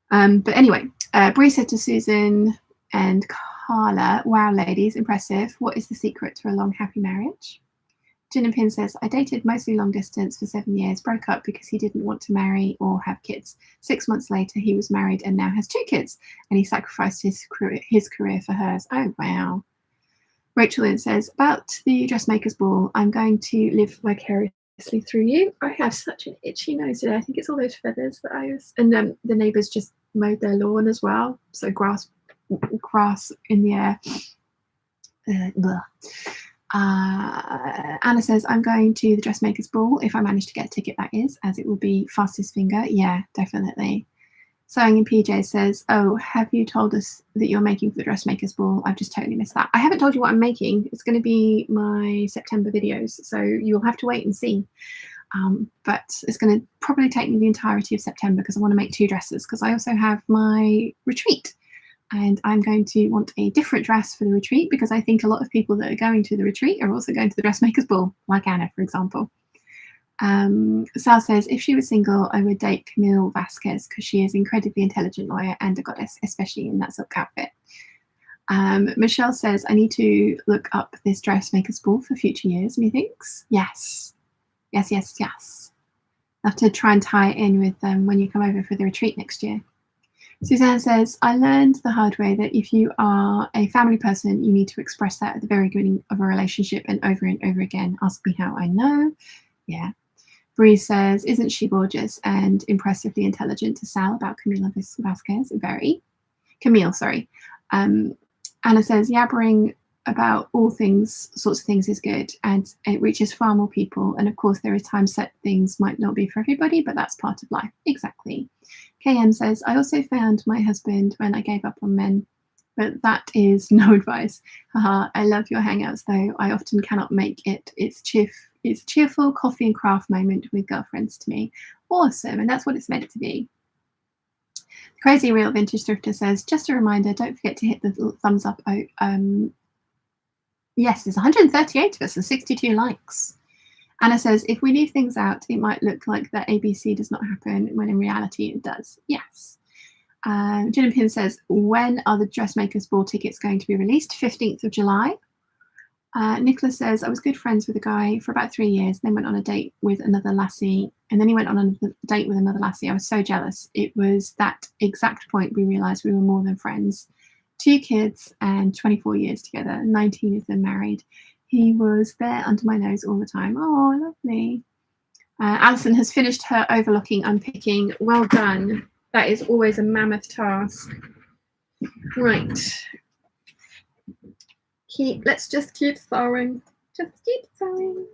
But anyway, Bree said to Susan and Carla, wow, ladies, impressive. What is the secret to a long, happy marriage? Gin and Pin says, I dated mostly long distance for 7 years, broke up because he didn't want to marry or have kids. 6 months later, he was married and now has 2 kids, and he sacrificed his career for hers. Oh, wow. Rachel Lynn says, about the dressmaker's ball, I'm going to live vicariously through you. I have such an itchy nose today. I think it's all those feathers that I was, and the neighbours just mowed their lawn as well. So grass in the air. Anna says, I'm going to the dressmaker's ball if I manage to get a ticket, that is, as it will be fastest finger. Yeah, definitely. Sewing in PJ says, oh, have you told us that you're making for the dressmaker's ball? I've just totally missed that. I haven't told you what I'm making. It's going to be my September videos, so you'll have to wait and see. But it's going to probably take me the entirety of September because I want to make 2 dresses, because I also have my retreat. And I'm going to want a different dress for the retreat because I think a lot of people that are going to the retreat are also going to the dressmaker's ball, like Anna, for example. Sal says, if she was single, I would date Camille Vasquez because she is an incredibly intelligent lawyer and a goddess, especially in that silk outfit. Michelle says, I need to look up this dressmaker's ball for future years, methinks. Yes. Yes, yes, yes. I'll have to try and tie it in with when you come over for the retreat next year. Suzanne says, I learned the hard way that if you are a family person, you need to express that at the very beginning of a relationship and over again. Ask me how I know. Yeah. Bree says, isn't she gorgeous and impressively intelligent to Sal about Camila Vasquez? Very. Camille, sorry. Anna says, yabbering about all sorts of things is good, and it reaches far more people. And of course, there are times that things might not be for everybody, but that's part of life. Exactly. KM says, I also found my husband when I gave up on men, but that is no advice. Haha, I love your hangouts, though. I often cannot make it. It's a cheerful coffee and craft moment with girlfriends to me. Awesome, and that's what it's meant to be. Crazy Real Vintage Thrifter says, just a reminder, don't forget to hit the thumbs up. Yes, there's 138 of us and 62 likes. Anna says, if we leave things out, it might look like that ABC does not happen, when in reality it does. Yes. Gin and Pin says, when are the dressmaker's ball tickets going to be released? 15th of July. Nicholas says, I was good friends with a guy for about 3 years, then went on a date with another lassie, and then he went on a date with another lassie. I was so jealous. It was that exact point we realised we were more than friends. 2 kids and 24 years together, 19 of them married. He was there under my nose all the time. Oh, lovely. Alison has finished her overlocking unpicking. Well done. That is always a mammoth task. Right. Let's just keep sewing. Just keep sewing.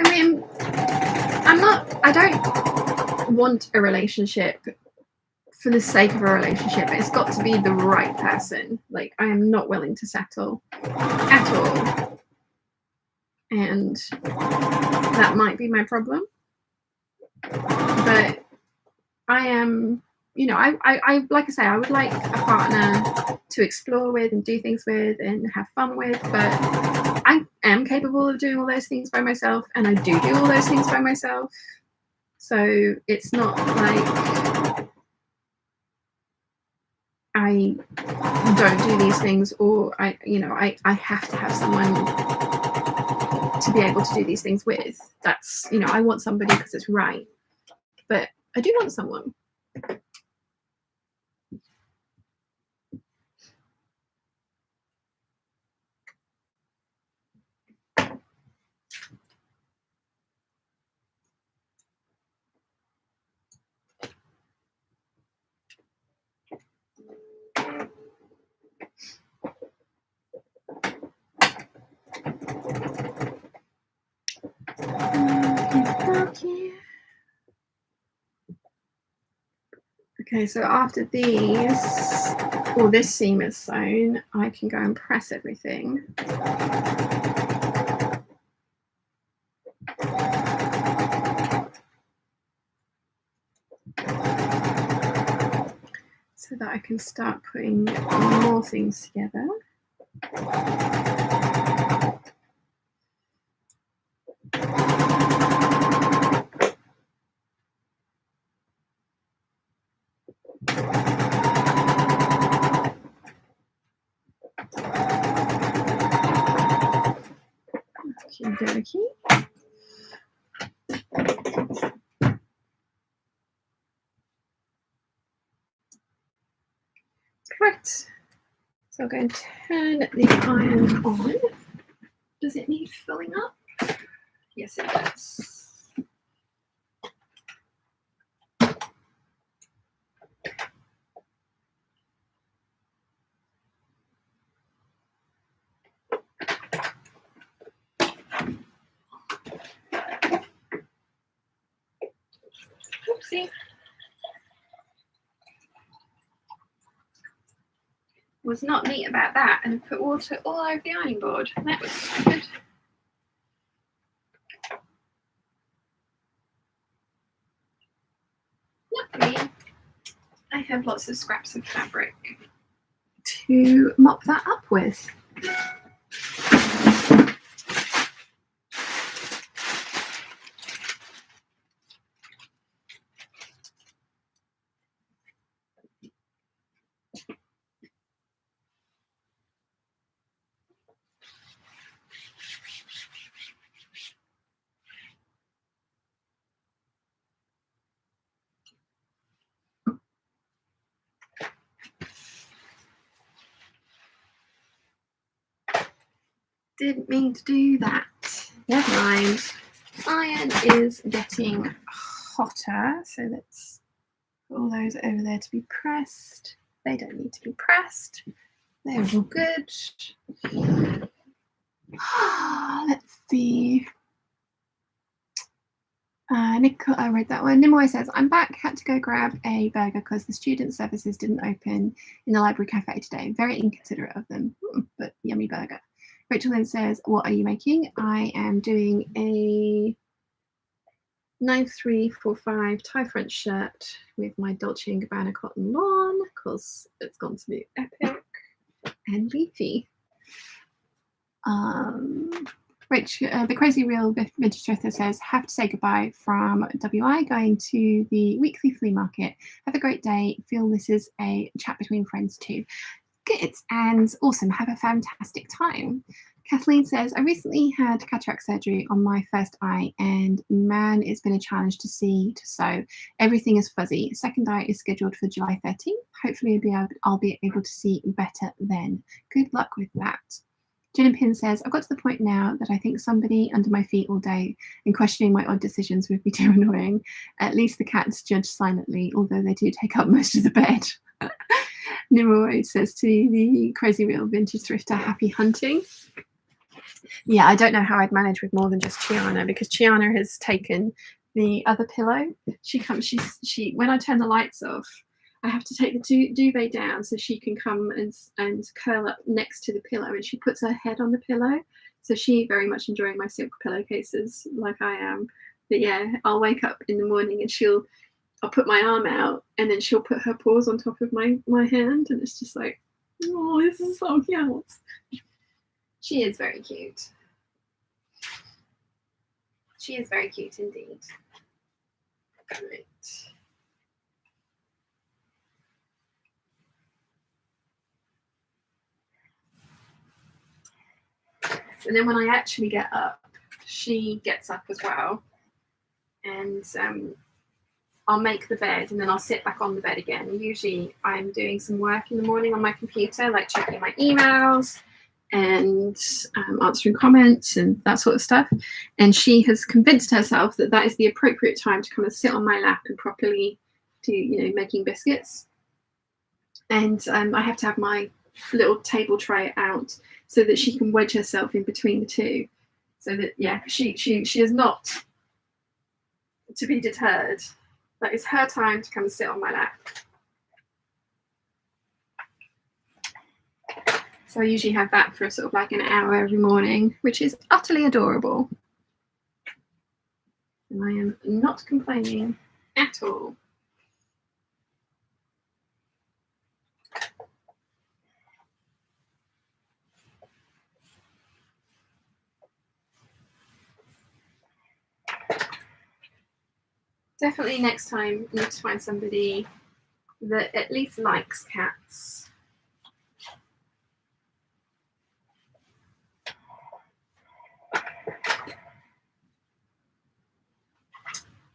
I mean, I don't want a relationship for the sake of a relationship. It's got to be the right person. Like, I am not willing to settle at all. And that might be my problem. But I am, I like I say, I would like a partner to explore with and do things with and have fun with, but I am capable of doing all those things by myself, and I do all those things by myself. So it's not like I don't do these things, or I have to have someone to be able to do these things with. That's, I want somebody because it's right, but I do want someone. Okay, so after this seam is sewn, I can go and press everything. So that I can start putting more things together. Okie dokie. Right, so I'll go and turn the iron on. Does it need filling up? Yes, it does. Oopsie. Was not neat about that and put water all over the ironing board. That was stupid. Luckily, I have lots of scraps of fabric to mop that up with. Didn't mean to do that. Never mind. Iron is getting hotter, so let's put all those over there to be pressed. They don't need to be pressed. They're all good. Let's see. Nicole, I read that one. Nimoy says, I'm back. Had to go grab a burger because the student services didn't open in the library cafe today. Very inconsiderate of them, but yummy burger. Rachel then says, what are you making? I am doing a 9345 tie front shirt with my Dolce & Gabbana cotton lawn because it's going to be epic and leafy. Rich, the crazy real vintage thrifter says, have to say goodbye from WI, going to the weekly flea market. Have a great day. Feel this is a chat between friends too. Good and awesome. Have a fantastic time. Kathleen says, I recently had cataract surgery on my first eye and man, it's been a challenge to see to sew. Everything is fuzzy. Second eye is scheduled for July 13th. Hopefully I'll be able to see better then. Good luck with that. Jen and Pin says, I've got to the point now that I think somebody under my feet all day and questioning my odd decisions would be too annoying. At least the cats judge silently, although they do take up most of the bed. Nimue says to the crazy real vintage thrifter, happy hunting. Yeah, I don't know how I'd manage with more than just Chiana because Chiana has taken the other pillow. She when I turn the lights off, I have to take the duvet down so she can come and curl up next to the pillow, and she puts her head on the pillow. So she very much enjoying my silk pillowcases like I am. But yeah, I'll wake up in the morning and I'll put my arm out and then she'll put her paws on top of my hand, and it's just like, oh, this is so cute. She is very cute. She is very cute indeed. Right. So then when I actually get up, she gets up as well. And I'll make the bed and then I'll sit back on the bed again. Usually I'm doing some work in the morning on my computer, like checking my emails and answering comments and that sort of stuff. And she has convinced herself that that is the appropriate time to come and sit on my lap and properly do, making biscuits. And I have to have my little table tray out so that she can wedge herself in between the two. So that, yeah, she is not to be deterred. That is her time to come and sit on my lap. So I usually have that for sort of like an hour every morning, which is utterly adorable. And I am not complaining at all. Definitely next time you need to find somebody that at least likes cats.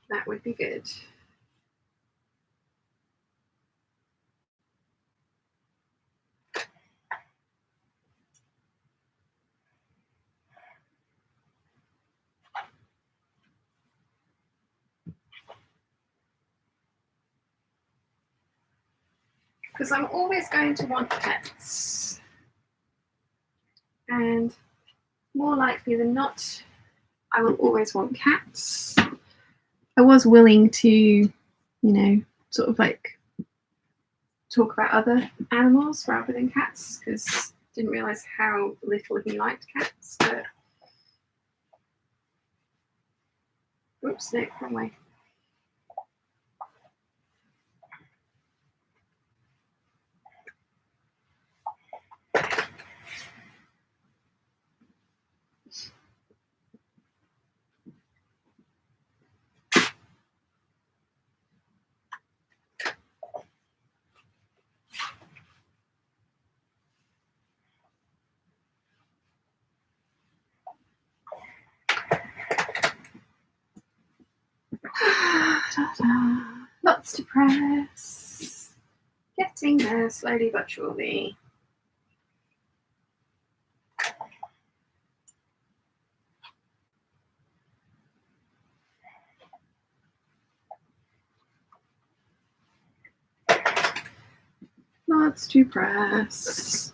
That would be good. because I'm always going to want pets, and more likely than not, I will always want cats. I was willing to, you know, sort of like talk about other animals rather than cats, because didn't realise how little he liked cats, but oops, no, wrong way. Lots to press. Getting there slowly but surely. Lots to press.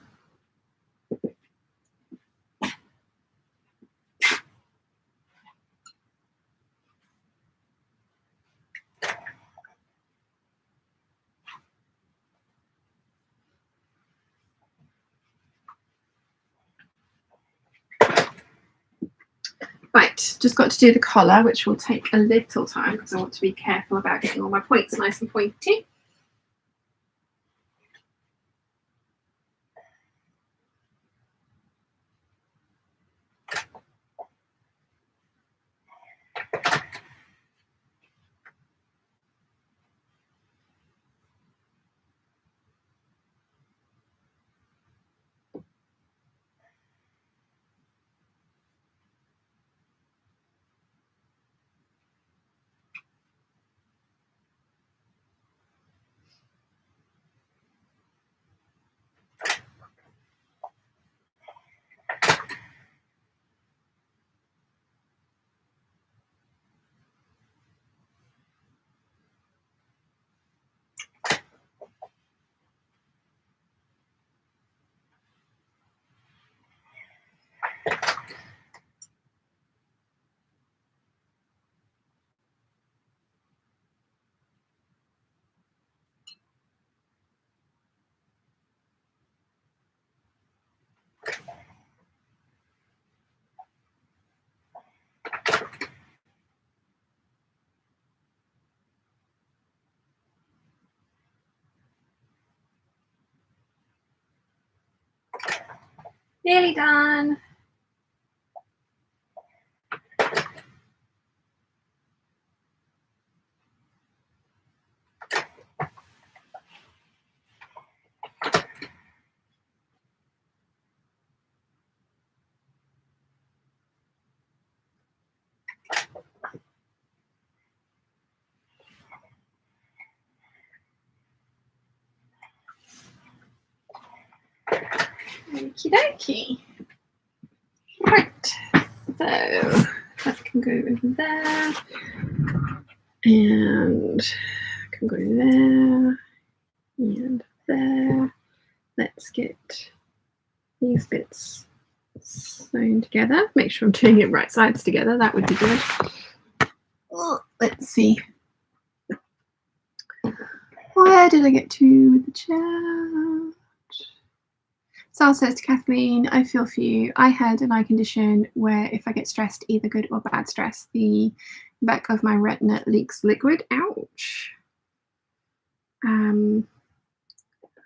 Right, just got to do the collar, which will take a little time because I want to be careful about getting all my points nice and pointy. Nearly done. Okie dokie. Right, so that can go over there, and can go there, and there. Let's get these bits sewn together. Make sure I'm doing it right sides together. That would be good. Oh, let's see. Where did I get to with the chat? Sal says to Kathleen, I feel for you. I had an eye condition where if I get stressed, either good or bad stress, the back of my retina leaks liquid. Ouch.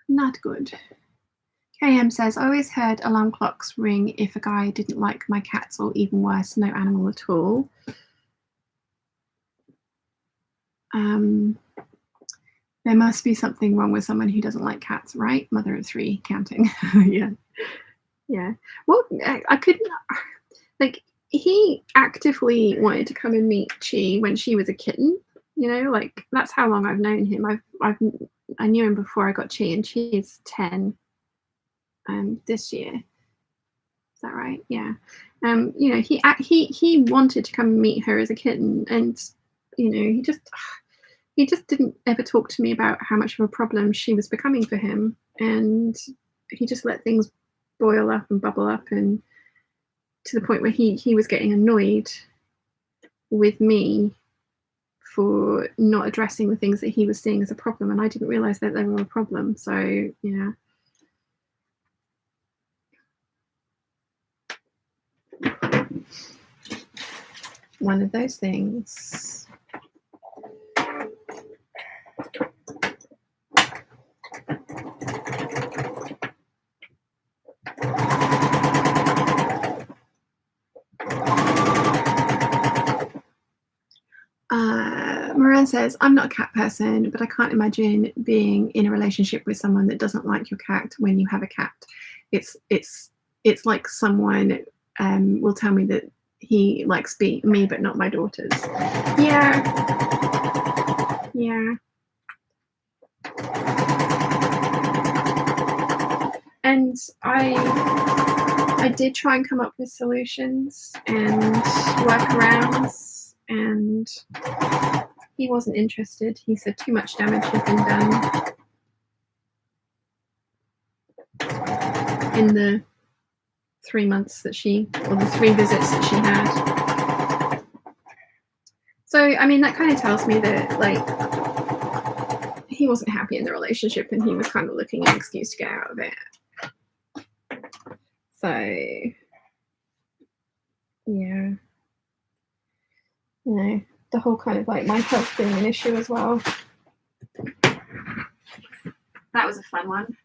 Not good. KM says, I always heard alarm clocks ring if a guy didn't like my cats, or even worse, no animal at all. There must be something wrong with someone who doesn't like cats, right? Mother of three, counting. Yeah. Well, I couldn't, like, he actively wanted to come and meet Chi when she was a kitten. You know, like, that's how long I've known him. I knew him before I got Chi, and Chi is 10 this year. Is that right? Yeah. You know, he wanted to come and meet her as a kitten, and you know, he just he just didn't ever talk to me about how much of a problem she was becoming for him, and he just let things boil up and bubble up, and to the point where he was getting annoyed with me for not addressing the things that he was seeing as a problem, and I didn't realize that they were a problem. So yeah. One of those things. Moran says, I'm not a cat person, but I can't imagine being in a relationship with someone that doesn't like your cat when you have a cat. It's like someone will tell me that he likes me but not my daughters. Yeah. And I did try and come up with solutions and workarounds, and he wasn't interested. He said too much damage had been done in the 3 months that or the 3 visits that she had. So, I mean, that kind of tells me that, like, he wasn't happy in the relationship and he was kind of looking at an excuse to get out of it. So, yeah. You know, the whole kind of like my health being an issue as well. That was a fun one.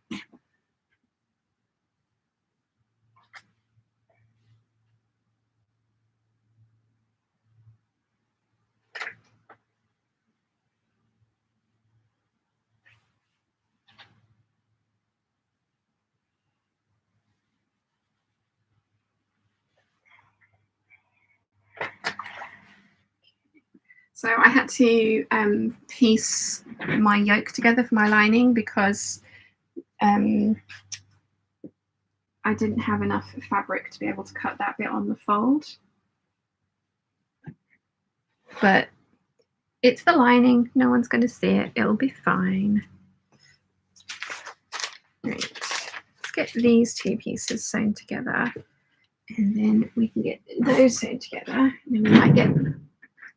So I had to piece my yoke together for my lining because I didn't have enough fabric to be able to cut that bit on the fold. But it's the lining. No one's going to see it. It'll be fine. Right. Let's get these 2 pieces sewn together, and then we can get those sewn together. And then we might get...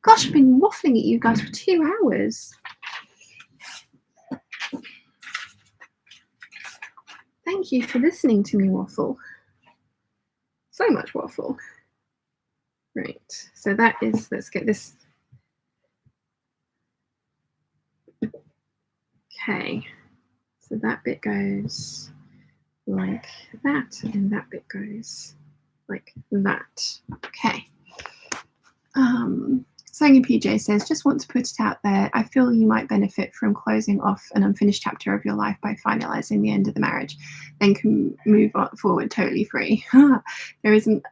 Gosh, I've been waffling at you guys for 2 hours. Thank you for listening to me waffle. So much waffle. Right, so that is, let's get this. Okay, so that bit goes like that, and that bit goes like that. Okay. Sewing in PJ says, just want to put it out there. I feel you might benefit from closing off an unfinished chapter of your life by finalising the end of the marriage, then can move on forward totally free. There is an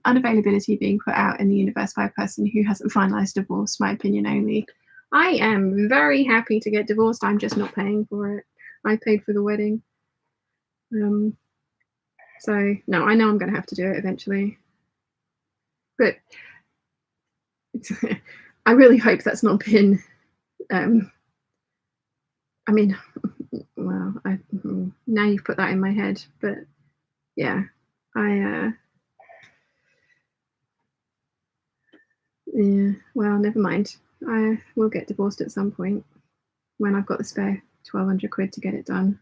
unavailability being put out in the universe by a person who hasn't finalised divorce, my opinion only. I am very happy to get divorced. I'm just not paying for it. I paid for the wedding. So, no, I know I'm going to have to do it eventually. But I really hope that's not been, I mean, well, now you've put that in my head, but yeah, yeah, well, never mind. I will get divorced at some point when I've got the spare 1,200 quid to get it done,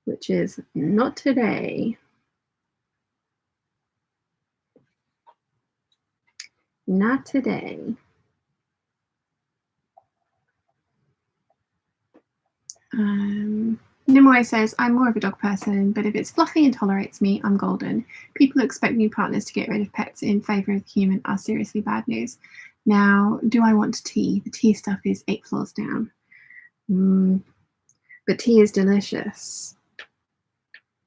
which is not today. Not today. Nimue says, I'm more of a dog person, but if it's fluffy and tolerates me, I'm golden. People who expect new partners to get rid of pets in favour of human are seriously bad news. Now, do I want tea? The tea stuff is 8 floors down. But tea is delicious.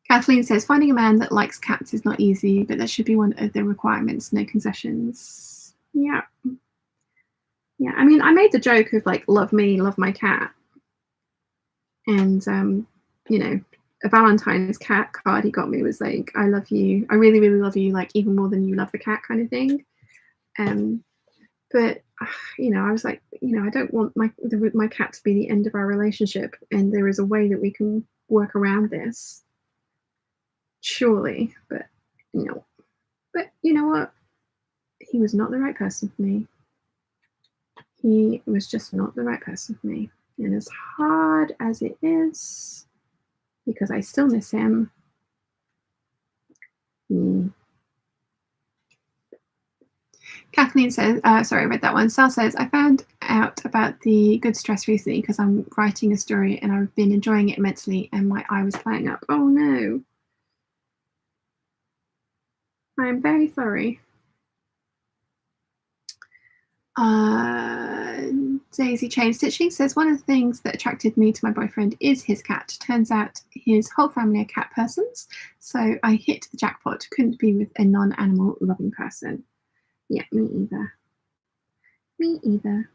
Kathleen says, finding a man that likes cats is not easy, but that should be one of the requirements, no concessions. Yeah. Yeah, I mean, I made the joke of like, love me, love my cat. And, you know, a Valentine's cat card he got me was like, I love you. I really, really love you, like even more than you love the cat kind of thing. But you know, I was like, you know, I don't want my cat to be the end of our relationship, and there is a way that we can work around this, surely. But no. But you know what? He was not the right person for me. He was just not the right person for me. And as hard as it is, because I still miss him. Kathleen says, sorry, I read that one. Sal says, I found out about the good stress recently because I'm writing a story and I've been enjoying it immensely and my eye was playing up. Oh no. I'm very sorry. Daisy Chain Stitching says, one of the things that attracted me to my boyfriend is his cat. Turns out his whole family are cat persons, so I hit the jackpot. Couldn't be with a non-animal loving person. Yeah, me either. Me either.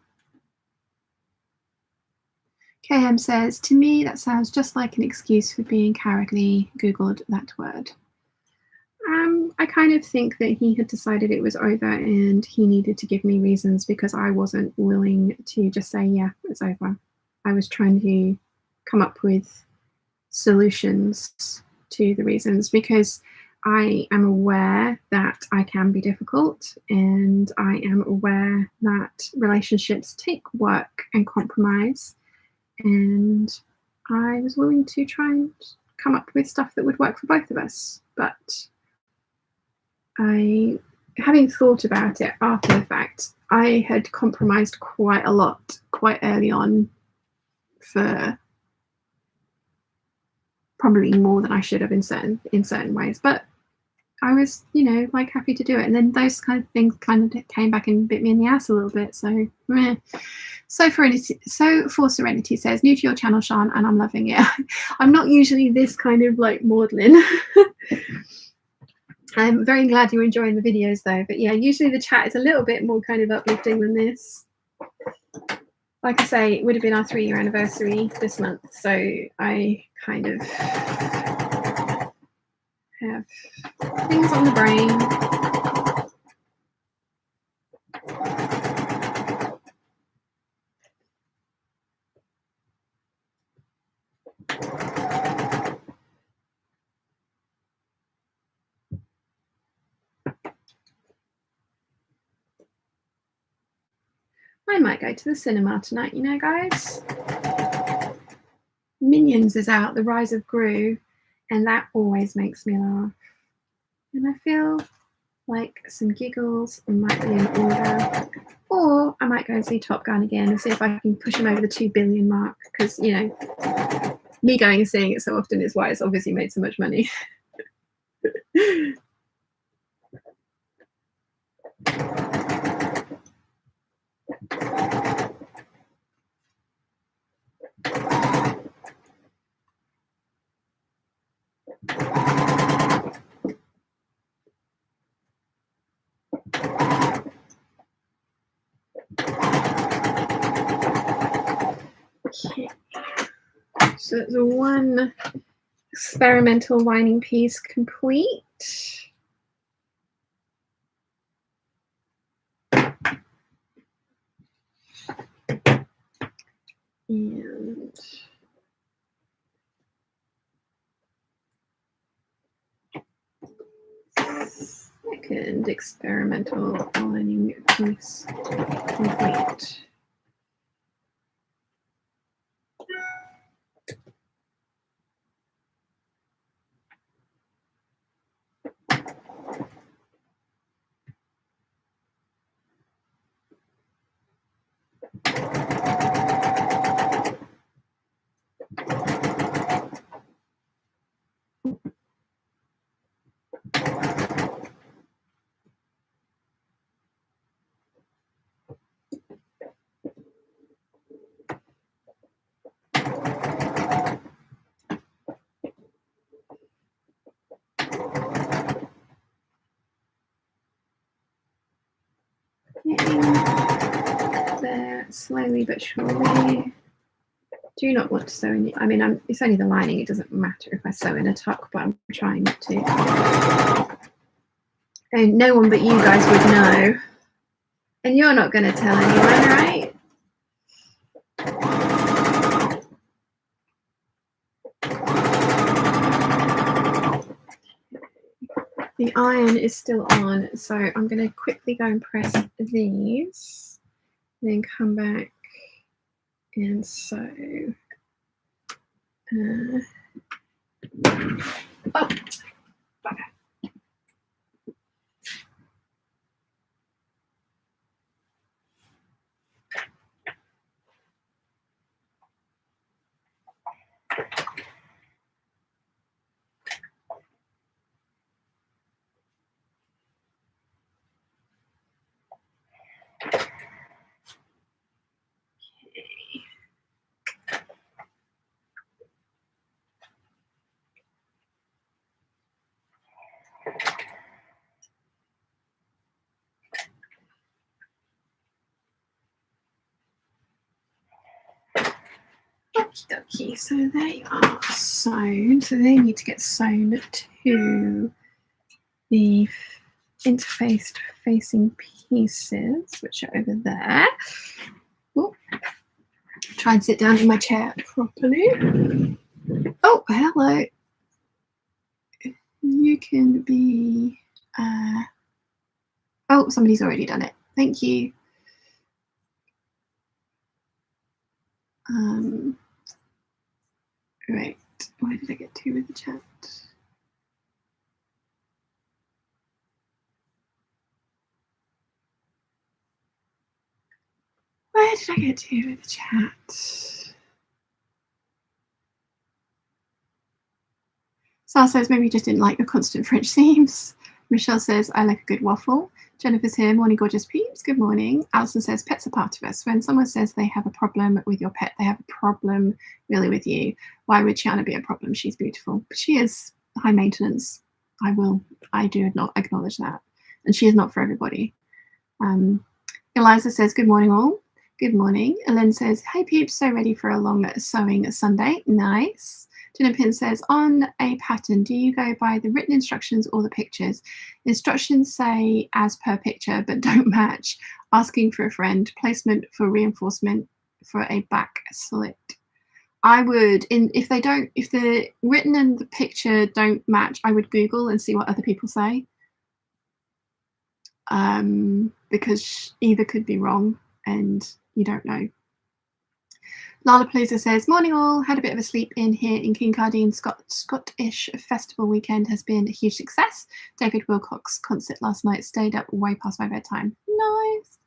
KM says, to me that sounds just like an excuse for being cowardly. Googled that word. I kind of think that he had decided it was over and he needed to give me reasons because I wasn't willing to just say, yeah, it's over. I was trying to come up with solutions to the reasons because I am aware that I can be difficult and I am aware that relationships take work and compromise, and I was willing to try and come up with stuff that would work for both of us. But having thought about it after the fact, I had compromised quite a lot quite early on for probably more than I should have in certain ways. But I was, you know, like happy to do it. And then those kind of things kind of came back and bit me in the ass a little bit. So, meh. So for Serenity says, new to your channel, Sian, and I'm loving it. I'm not usually this kind of like maudlin. I'm very glad you're enjoying the videos though. But yeah, usually the chat is a little bit more kind of uplifting than this. Like I say, it would have been our 3-year anniversary this month. So I kind of have things on the brain. I might go to the cinema tonight, you know, guys. Minions is out, The Rise of Gru, and that always makes me laugh. And I feel like some giggles might be in order. Or I might go and see Top Gun again and see if I can push him over the 2 billion mark, because, you know, me going and seeing it so often is why it's obviously made so much money. Okay. So the one experimental lining piece complete. And second experimental lining piece complete. There, slowly but surely. Do not want to sew in. I mean, it's only the lining. It doesn't matter if I sew in a tuck, but I'm trying not to. And no one but you guys would know And you're not going to tell anyone, right? The iron is still on, so I'm going to quickly go and press these, then come back and sew. Oh, bugger. Okie dokie, so they are sewn, so they need to get sewn to the interfaced facing pieces, which are over there. Ooh. Try and sit down in my chair properly. Oh, hello. You can be... oh, somebody's already done it. Thank you. Right, where did I get to with the chat? Where did I get to with the chat? Sal says maybe you just didn't like the constant French seams. Michelle says I like a good waffle. Jennifer's here. Morning, gorgeous peeps. Good morning. Alison says pets are part of us. When someone says they have a problem with your pet, they have a problem really with you. Why would Tiana be a problem? She's beautiful. But she is high maintenance. I do not acknowledge that. And she is not for everybody. Eliza says, good morning all. Good morning. Ellen says, hey peeps, so ready for a long sewing Sunday. Nice. Jenna Pin says, on a pattern, do you go by the written instructions or the pictures? Instructions say as per picture, but don't match. Asking for a friend. Placement for reinforcement for a back slit. I would, if the written and the picture don't match, I would Google and see what other people say. Because either could be wrong and you don't know. Lala Palooza says, morning all, had a bit of a sleep in here in Kincardine. Scottish festival weekend has been a huge success. David Wilcox concert last night, stayed up way past my bedtime. Nice.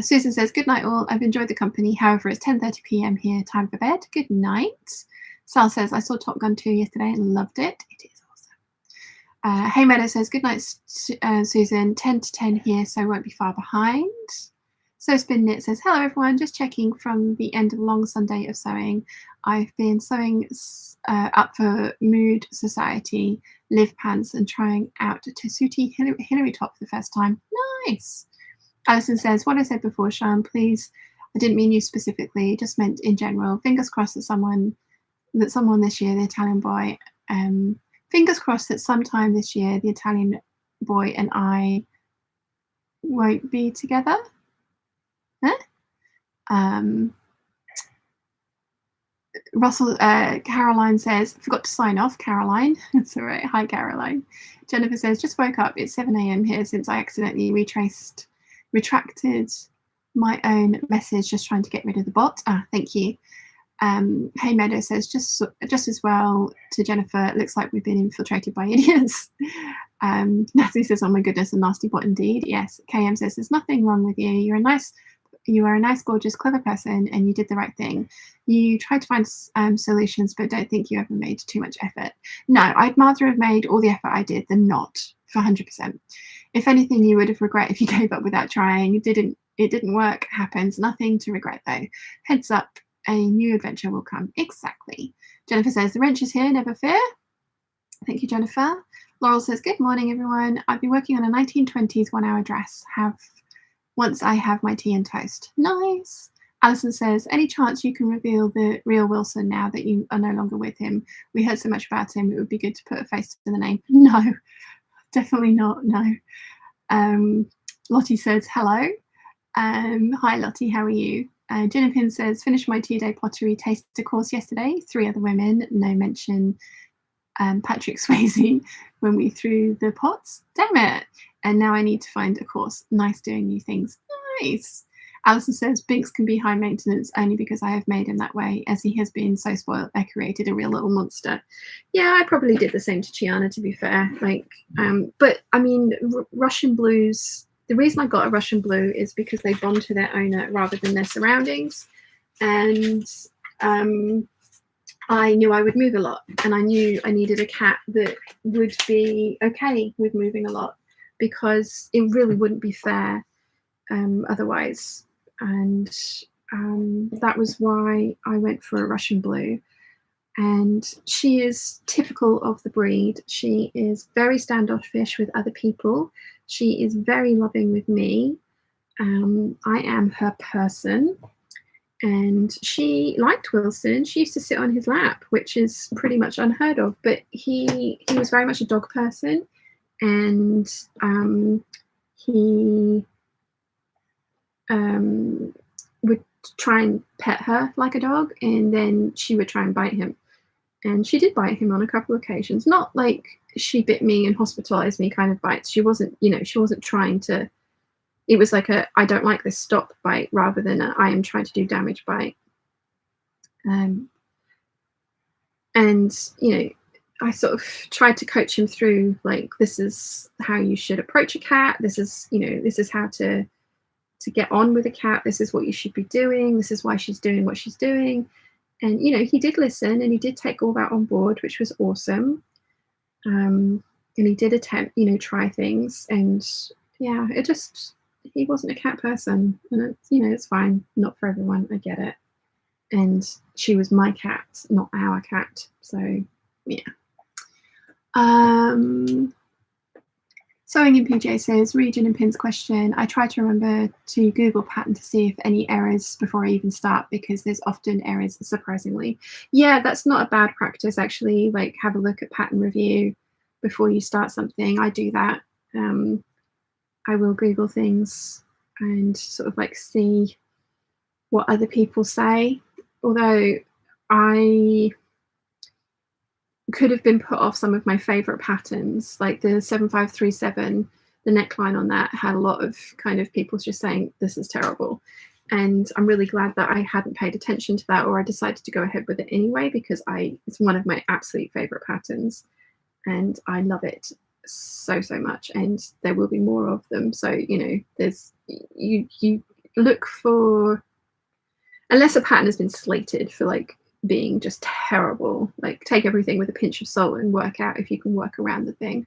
Susan says, good night all, I've enjoyed the company. However, it's 10:30 p.m. here, time for bed. Good night. Sal says, I saw Top Gun 2 yesterday and loved it. It is awesome. Hey Meadow says, good night Susan, 10 to 10 here, so won't be far behind. So Spin Knit says, hello everyone, just checking from the end of a long Sunday of sewing. I've been sewing up for Mood Society, Live Pants and trying out Tessuti Hillary top for the first time. Nice. Alison says, what I said before, Sian, please, I didn't mean you specifically, just meant in general. Fingers crossed that someone this year, the Italian boy, fingers crossed that sometime this year, the Italian boy and I won't be together. Russell, Caroline says, forgot to sign off, Caroline. That's all right. Hi, Caroline. Jennifer says, just woke up. It's 7 a.m. here since I accidentally retracted my own message, just trying to get rid of the bot. Thank you. Hey Meadow says, just as well to Jennifer, it looks like we've been infiltrated by idiots. Natalie says, oh my goodness, a nasty bot indeed. Yes. KM says, there's nothing wrong with you. You are a nice, gorgeous, clever person, and you did the right thing. You tried to find solutions, but don't think you ever made too much effort. No, I'd rather have made all the effort I did than not, for 100%. If anything, you would have regret if you gave up without trying. It didn't work. Happens. Nothing to regret though. Heads up, a new adventure will come. Exactly. Jennifer says, the wrench is here, never fear. Thank you, Jennifer. Laurel says, good morning, everyone. I've been working on a 1920s 1 hour dress. Once I have my tea and toast. Nice. Alison says, any chance you can reveal the real Wilson now that you are no longer with him? We heard so much about him. It would be good to put a face to the name. No, definitely not. No. Lottie says hello. Hi Lottie, how are you? Jenna Pin says, finished my 2-day pottery taster course yesterday. 3 other women, no mention Patrick Swayze when we threw the pots. Damn it. And now I need to find a course. Nice doing new things. Nice. Alison says, Binks can be high maintenance only because I have made him that way, as he has been so spoiled I created a real little monster. Yeah, I probably did the same to Chiana, to be fair. Like, but I mean, Russian blues, the reason I got a Russian blue is because they bond to their owner rather than their surroundings. And I knew I would move a lot, and I knew I needed a cat that would be okay with moving a lot, because it really wouldn't be fair otherwise. And that was why I went for a Russian blue. And she is typical of the breed. She is very standoffish with other people. She is very loving with me. I am her person. And she liked Wilson. She used to sit on his lap, which is pretty much unheard of. But he was very much a dog person, and he would try and pet her like a dog, and then she would try and bite him. And she did bite him on a couple of occasions. Not like she bit me and hospitalized me kind of bites. She wasn't, she wasn't trying to. It was like a I don't like this, stop bite, rather than a I am trying to do damage bite. And I sort of tried to coach him through, like, this is how you should approach a cat. This is how to get on with a cat. This is what you should be doing. This is why she's doing what she's doing. And he did listen, and he did take all that on board, which was awesome. And he did attempt, try things. And yeah, he wasn't a cat person, and it's fine. Not for everyone. I get it. And she was my cat, not our cat. So yeah. Sewing in PJ says, Region and Pin's question. I try to remember to Google pattern to see if any errors before I even start, because there's often errors, surprisingly. Yeah, that's not a bad practice, actually. Like, have a look at pattern review before you start something. I do that. I will Google things and sort of like see what other people say. Although I could have been put off some of my favorite patterns, like the 7537, the neckline on that had a lot of kind of people just saying, this is terrible. And I'm really glad that I hadn't paid attention to that, or I decided to go ahead with it anyway, because it's one of my absolute favorite patterns and I love it so much, and there will be more of them. So there's you look for, unless a pattern has been slated for like being just terrible, like take everything with a pinch of salt and work out if you can work around the thing.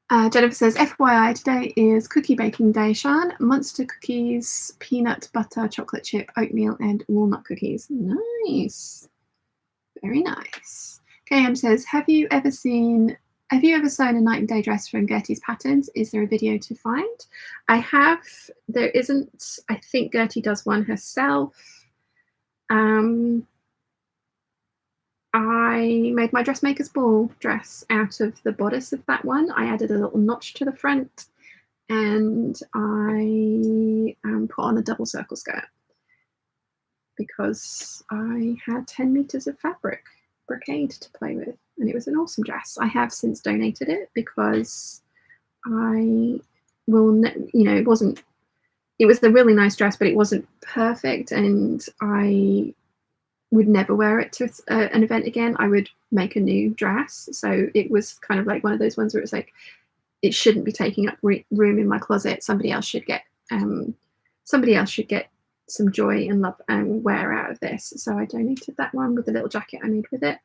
Jennifer says, FYI, today is cookie baking day, Sian. Monster cookies, peanut butter, chocolate chip, oatmeal, and walnut cookies. Nice. Very nice. KM says, have you ever sewn a night and day dress from Gertie's Patterns? Is there a video to find? I have. There isn't. I think Gertie does one herself. I made my dressmaker's ball dress out of the bodice of that one. I added a little notch to the front, and I put on a double circle skirt because I had 10 meters of fabric brocade to play with, and it was an awesome dress. I have since donated it because it wasn't. It was a really nice dress, but it wasn't perfect, and I would never wear it to an event again. I would make a new dress. So it was kind of like one of those ones where it's like, it shouldn't be taking up room in my closet. Somebody else should get some joy and love and wear out of this. So I donated that one with the little jacket I made with it.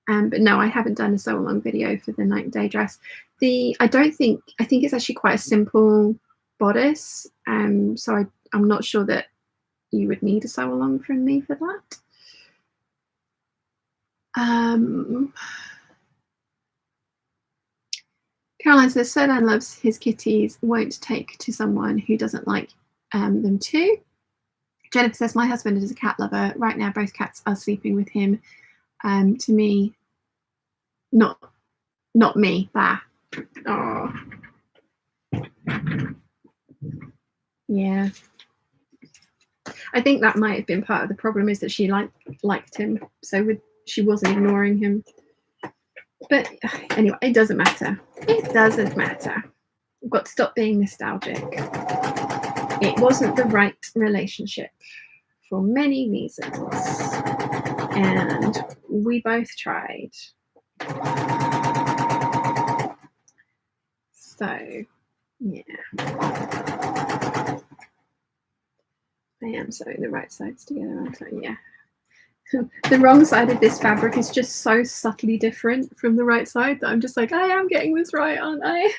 But no, I haven't done a sew along video for the night and day dress. I think it's actually quite a simple bodice. So I'm not sure that you would need a sew along from me for that. Caroline says, Serdan loves his kitties, won't take to someone who doesn't like them too. Jennifer says, my husband is a cat lover. Right now, both cats are sleeping with him. To me, not me. Bah. Oh. Yeah. I think that might have been part of the problem, is that she liked him, so she wasn't ignoring him. But anyway, it doesn't matter. It doesn't matter. We've got to stop being nostalgic. It wasn't the right relationship for many reasons, and we both tried. So, yeah. I am sewing the right sides together, aren't I? Yeah. The wrong side of this fabric is just so subtly different from the right side that I'm just like, I am getting this right, aren't I?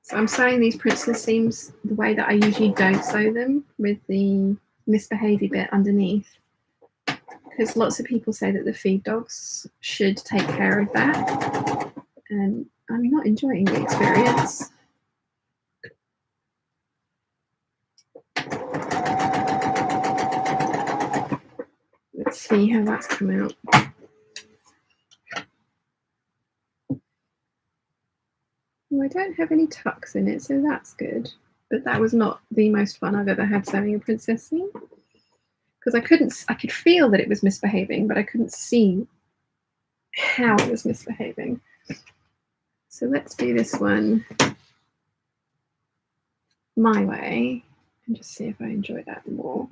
So I'm sewing these princess seams the way that I usually don't sew them, with the misbehaviour bit underneath, because lots of people say that the feed dogs should take care of that, and I'm not enjoying the experience. Let's see how that's come out. Well, I don't have any tucks in it, so that's good. But that was not the most fun I've ever had sewing a princess seam, because I could feel that it was misbehaving, but I couldn't see how it was misbehaving. So let's do this one my way and just see if I enjoy that more.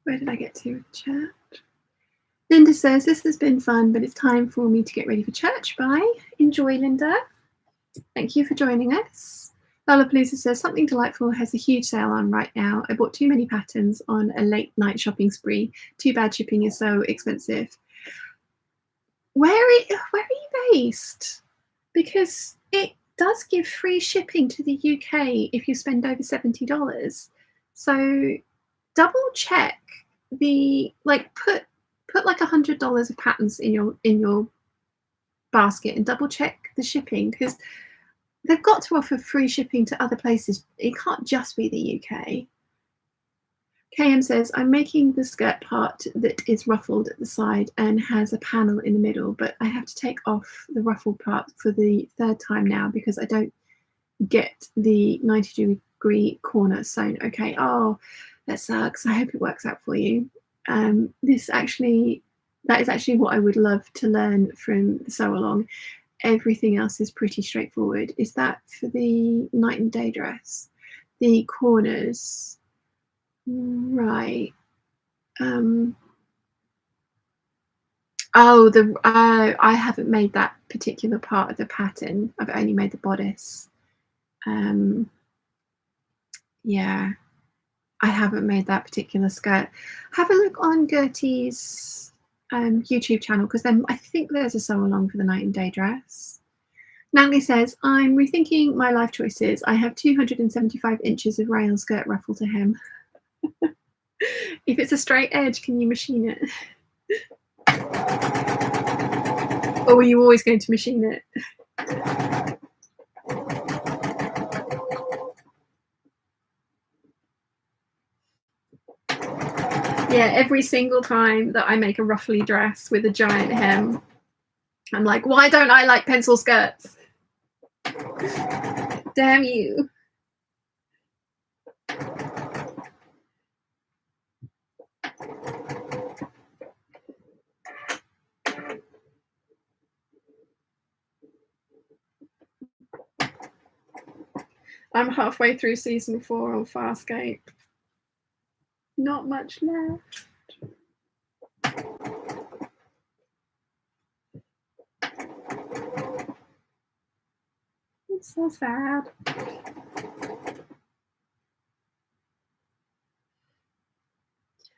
Where did I get to with chat? Linda says, this has been fun, but it's time for me to get ready for church. Bye. Enjoy, Linda. Thank you for joining us. Lollapalooza says, something delightful has a huge sale on right now. I bought too many patterns on a late night shopping spree. Too bad shipping is so expensive. Where are you based? Because it does give free shipping to the UK if you spend over $70. So double check the, like, put like $100 of patterns in your basket and double check the shipping, because they've got to offer free shipping to other places. It can't just be the UK. KM says, I'm making the skirt part that is ruffled at the side and has a panel in the middle, but I have to take off the ruffled part for the third time now because I don't get the 90-degree corner sewn. Okay, oh, that sucks. I hope it works out for you. That is actually what I would love to learn from the sew along. Everything else is pretty straightforward. Is that for the night and day dress? The corners, right? I haven't made that particular part of the pattern. I've only made the bodice. Yeah, I haven't made that particular skirt. Have a look on Gertie's YouTube channel, because then I think there's a sew along for the night and day dress. Natalie says, I'm rethinking my life choices. I have 275 inches of rail skirt ruffle to hem. If it's a straight edge, can you machine it? Or were you always going to machine it? Yeah, every single time that I make a ruffly dress with a giant hem, I'm like, why don't I like pencil skirts? Damn you. I'm halfway through season 4 on Farscape. Not much left. It's so sad.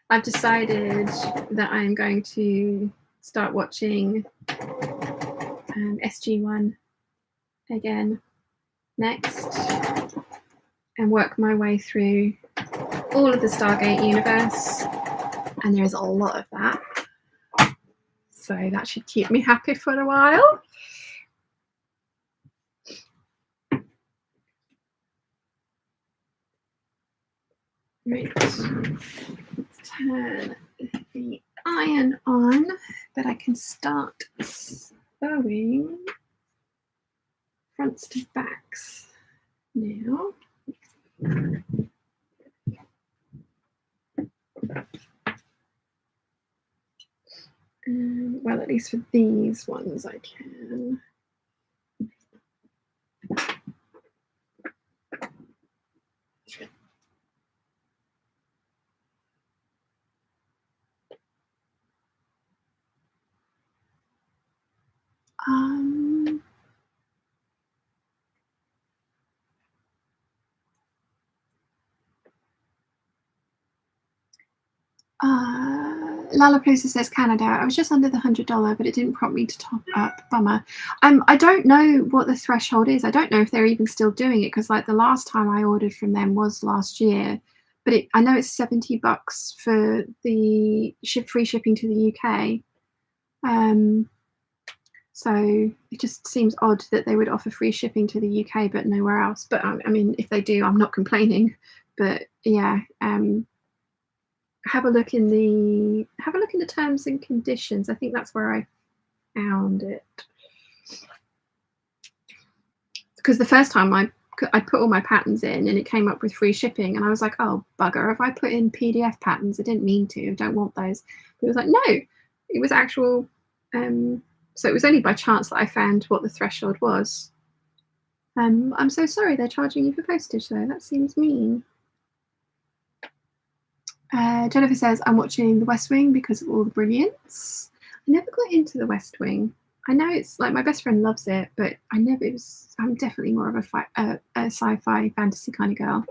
I've decided that I'm going to start watching SG1 again next and work my way through all of the Stargate universe, and there's a lot of that, so that should keep me happy for a while. Right, let's turn the iron on, that I can start sewing fronts to backs now. Well, at least for these ones I can. Lollapalooza says Canada. I was just under the $100, but it didn't prompt me to top up. Bummer. I don't know what the threshold is. I don't know if they're even still doing it, because like the last time I ordered from them was last year, but I know it's $70 for the free shipping to the UK. So it just seems odd that they would offer free shipping to the UK but nowhere else. But I mean, if they do, I'm not complaining. But yeah, have a look in the terms and conditions. I think that's where I found it, because the first time I put all my patterns in and it came up with free shipping, and I was like, oh bugger, if I put in PDF patterns, I didn't mean to, I don't want those. But it was like, no, it was actual. So it was only by chance that I found what the threshold was. I'm so sorry they're charging you for postage though. That seems mean. Jennifer says, I'm watching The West Wing because of all the brilliance. I never got into The West Wing. I know it's like my best friend loves it, but I'm definitely more of a sci-fi fantasy kind of girl.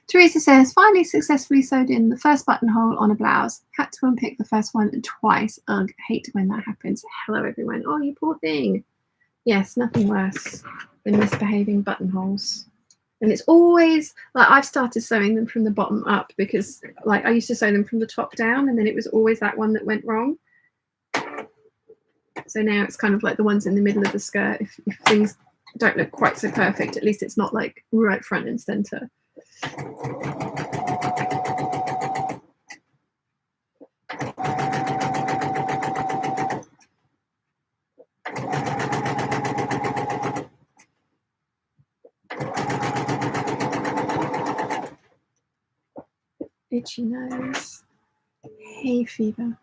Teresa says, finally successfully sewed in the first buttonhole on a blouse. Had to unpick the first one twice. Ugh, hate when that happens. Hello, everyone. Oh, you poor thing. Yes, nothing worse than misbehaving buttonholes. And it's always, like, I've started sewing them from the bottom up, because, like, I used to sew them from the top down, and then it was always that one that went wrong. So now it's kind of like the ones in the middle of the skirt. If things don't look quite so perfect, at least it's not, like, right front and centre. Itchy nose. Hay fever.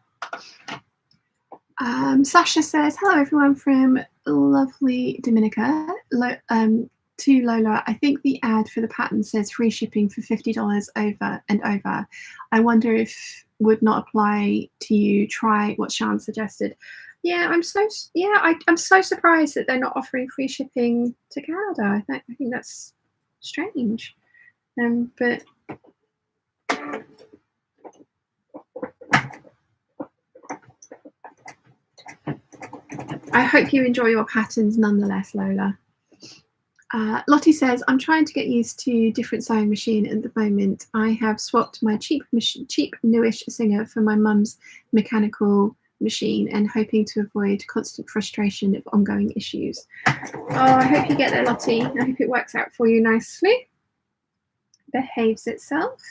Sasha says, hello everyone from lovely Dominica. To Lola, I think the ad for the pattern says free shipping for $50 over and over. I wonder if would not apply to you. Try what Sian suggested. Yeah, I'm so surprised that they're not offering free shipping to Canada. I think that's strange. But I hope you enjoy your patterns nonetheless, Lola. Lottie says, I'm trying to get used to different sewing machine at the moment. I have swapped my cheap newish Singer for my mum's mechanical machine, and hoping to avoid constant frustration of ongoing issues. Oh, I hope you get there, Lottie. I hope it works out for you nicely. Behaves itself.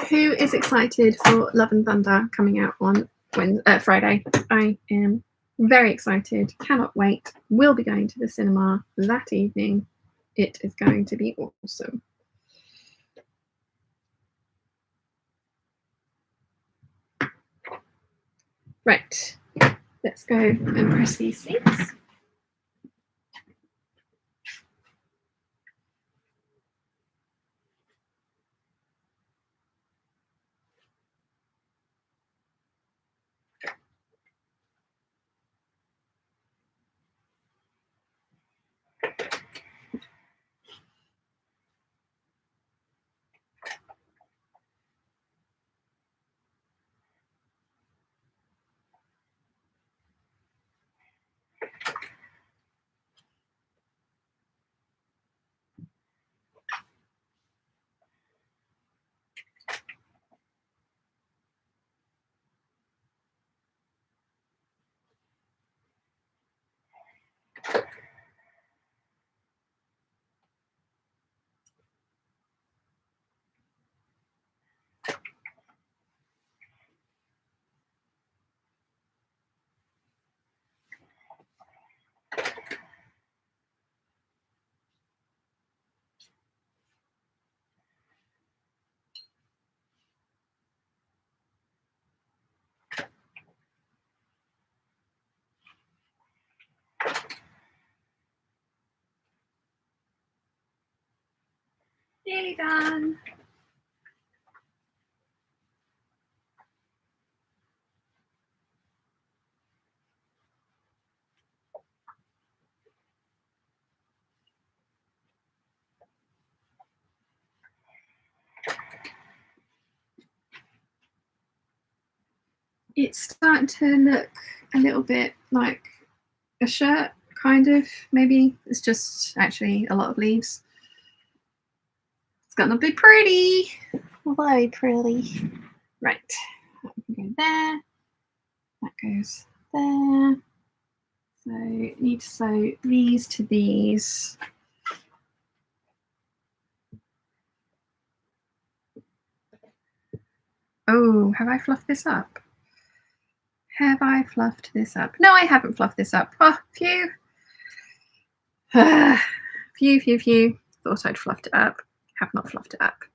Who is excited for Love and Thunder coming out on Friday? I am very excited. Cannot wait. We'll be going to the cinema that evening. It is going to be awesome. Right, let's go and press these things. Nearly done. It's starting to look a little bit like a shirt, kind of, maybe. It's just actually a lot of leaves. It's gonna be pretty. Very pretty. Right, that can go there. That goes there. So need to sew these to these. Oh, have I fluffed this up? Have I fluffed this up? No, I haven't fluffed this up. Oh, phew. Phew. Thought I'd fluffed it up. Have not fluffed it up.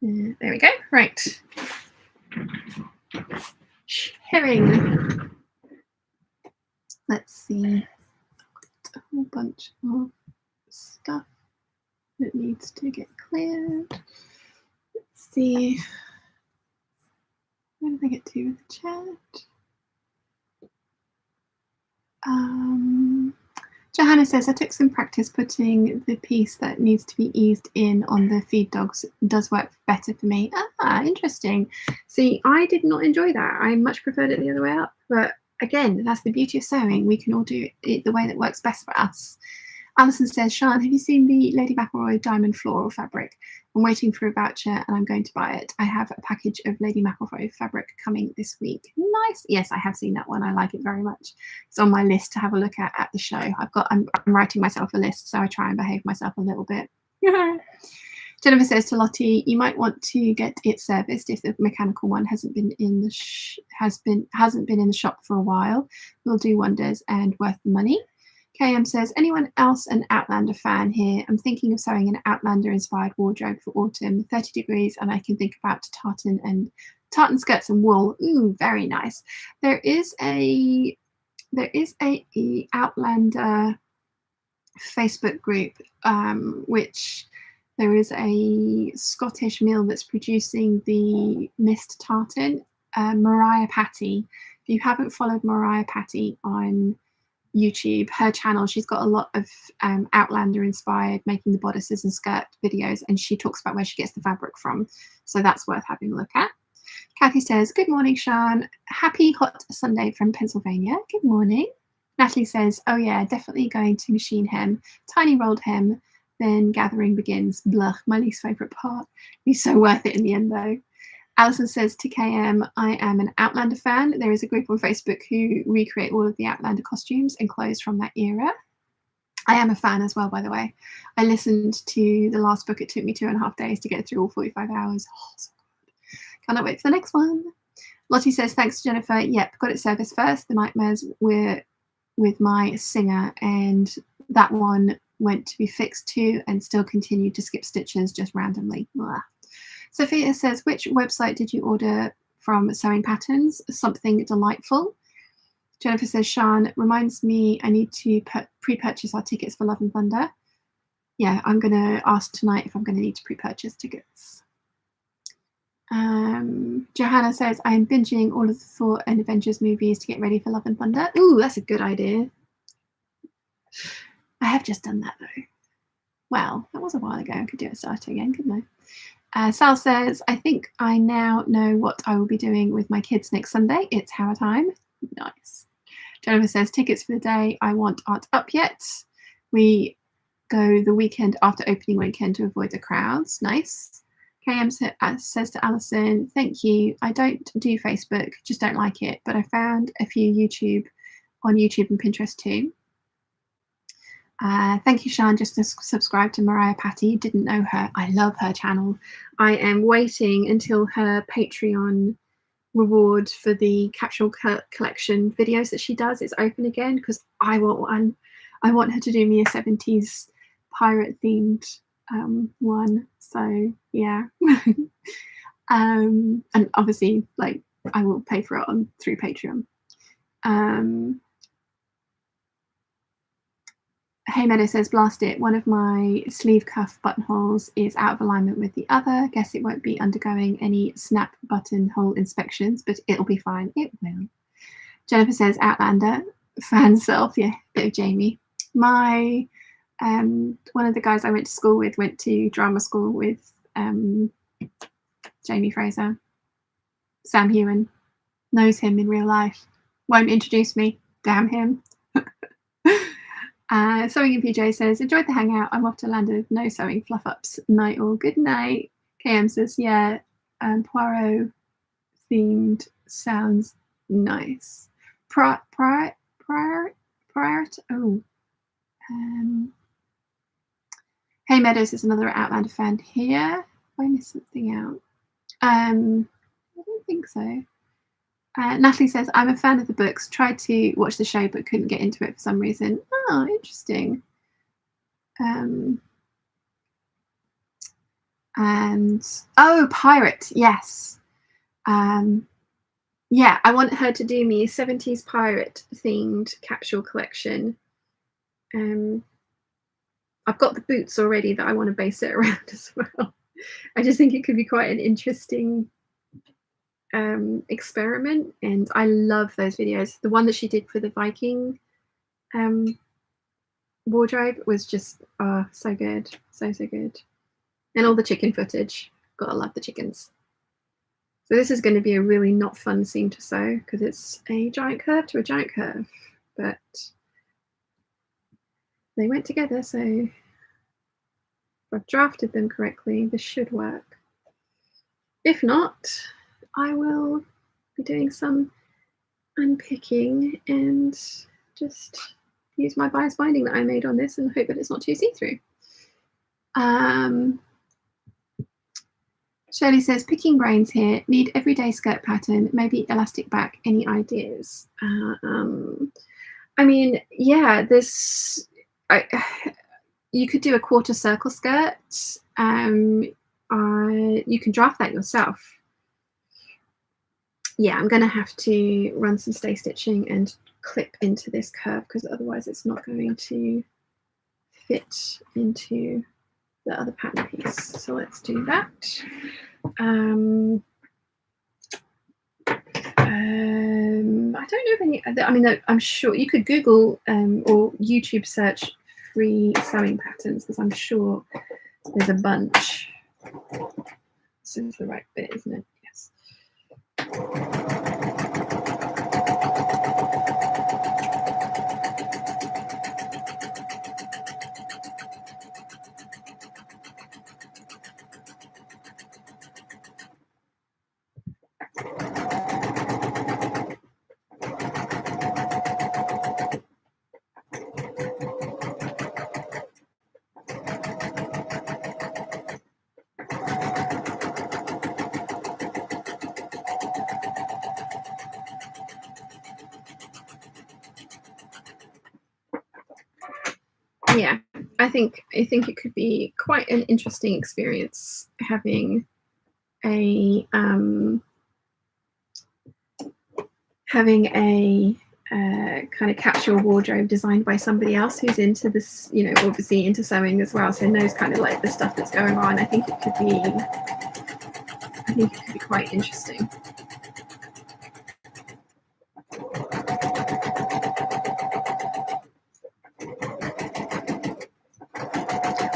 There we go. Right. Herring. Let's see. A whole bunch of stuff that needs to get cleared. Let's see. Where did I get to with the chat? Johanna says, I took some practice putting the piece that needs to be eased in on the feed dogs. It does work better for me. Ah, interesting. See, I did not enjoy that. I much preferred it the other way up. But again, that's the beauty of sewing. We can all do it the way that works best for us. Alison says, Sian, have you seen the Lady McElroy diamond floral fabric? I'm waiting for a voucher and I'm going to buy it. I have a package of Lady McElroy fabric coming this week. Nice. Yes, I have seen that one. I like it very much. It's on my list to have a look at the show. I'm writing myself a list, so I try and behave myself a little bit. Jennifer says to Lottie, you might want to get it serviced if the mechanical one hasn't been in the shop for a while. Will do wonders and worth the money. KM says, anyone else an Outlander fan here? I'm thinking of sewing an Outlander-inspired wardrobe for autumn, 30 degrees, and I can think about tartan skirts and wool. Ooh, very nice. There is a Outlander Facebook group, which there is a Scottish mill that's producing the mist tartan. Mariah Patty. If you haven't followed Mariah Patty on YouTube, her channel, she's got a lot of Outlander inspired making the bodices and skirt videos, and she talks about where she gets the fabric from, so that's worth having a look at. Kathy says, good morning, Sian. Happy hot Sunday from Pennsylvania. Good morning. Natalie says, oh yeah, definitely going to machine hem, tiny rolled hem, then gathering begins. Blah, my least favorite part. Be so worth it in the end though. Alison says to KM, I am an Outlander fan. There is a group on Facebook who recreate all of the Outlander costumes and clothes from that era. I am a fan as well, by the way. I listened to the last book. It took me 2.5 days to get through all 45 hours. Oh, so good. Cannot wait for the next one. Lottie says, thanks to Jennifer. Yep, got it serviced first. The nightmares were with my Singer, and that one went to be fixed too and still continued to skip stitches just randomly. Blah. Sophia says, which website did you order from Sewing Patterns? Something Delightful. Jennifer says, Sian, reminds me I need to pre-purchase our tickets for Love and Thunder. Yeah, I'm going to ask tonight if I'm going to need to pre-purchase tickets. Johanna says, I am binging all of the Thor and Avengers movies to get ready for Love and Thunder. Ooh, that's a good idea. I have just done that, though. Well, that was a while ago. I could do it start again, couldn't I? Sal says, I think I now know what I will be doing with my kids next Sunday. It's Howard time. Nice. Jennifer says, tickets for the day I want aren't up yet. We go the weekend after opening weekend to avoid the crowds. Nice. KM says to Alison, thank you. I don't do Facebook, just don't like it, but I found a few on YouTube and Pinterest too. Thank you, Sian, just to subscribe to Mariah Patty. Didn't know her. I love her channel. I am waiting until her Patreon reward for the capsule collection videos that she does is open again, because I want one. I want her to do me a 70s pirate themed one. So yeah. And obviously, like, I will pay for it through Patreon. Hey Meadow says, blast it. One of my sleeve cuff buttonholes is out of alignment with the other. Guess it won't be undergoing any snap buttonhole inspections, but it'll be fine. It will. Jennifer says, Outlander, fan self. Yeah, bit of Jamie. My one of the guys I went to school with went to drama school with Jamie Fraser. Sam Hewen knows him in real life. Won't introduce me. Damn him. Sewing in PJ says, enjoyed the hangout. I'm off to London. No sewing fluff ups. Night all. Good night. KM says, yeah, Poirot themed sounds nice. Prior. Oh. Hey Meadows is another Outlander fan here. Have I missed something out? I don't think so. Natalie says, I'm a fan of the books. Tried to watch the show but couldn't get into it for some reason. Oh, interesting. And pirate, yes. Yeah, I want her to do me a 70s pirate themed capsule collection. I've got the boots already that I want to base it around as well. I just think it could be quite an interesting experiment, and I love those videos. The one that she did for the Viking wardrobe was just so good, so good. And all the chicken footage, gotta love the chickens. So this is going to be a really not fun scene to sew because it's a giant curve to a giant curve, but they went together, so if I've drafted them correctly, this should work. If not, I will be doing some unpicking and just use my bias binding that I made on this and hope that it's not too see-through. Shirley says, picking brains here, need everyday skirt pattern, maybe elastic back, any ideas? I mean, yeah, you could do a quarter circle skirt. You can draft that yourself. Yeah, I'm going to have to run some stay stitching and clip into this curve because otherwise it's not going to fit into the other pattern piece. So let's do that. I don't know of any. I mean, I'm sure you could Google or YouTube search free sewing patterns because I'm sure there's a bunch. This is the right bit, isn't it? Yes. Yeah, I think it could be quite an interesting experience having a kind of capsule wardrobe designed by somebody else who's into this, you know, obviously into sewing as well, so knows kind of like the stuff that's going on. I think it could be quite interesting.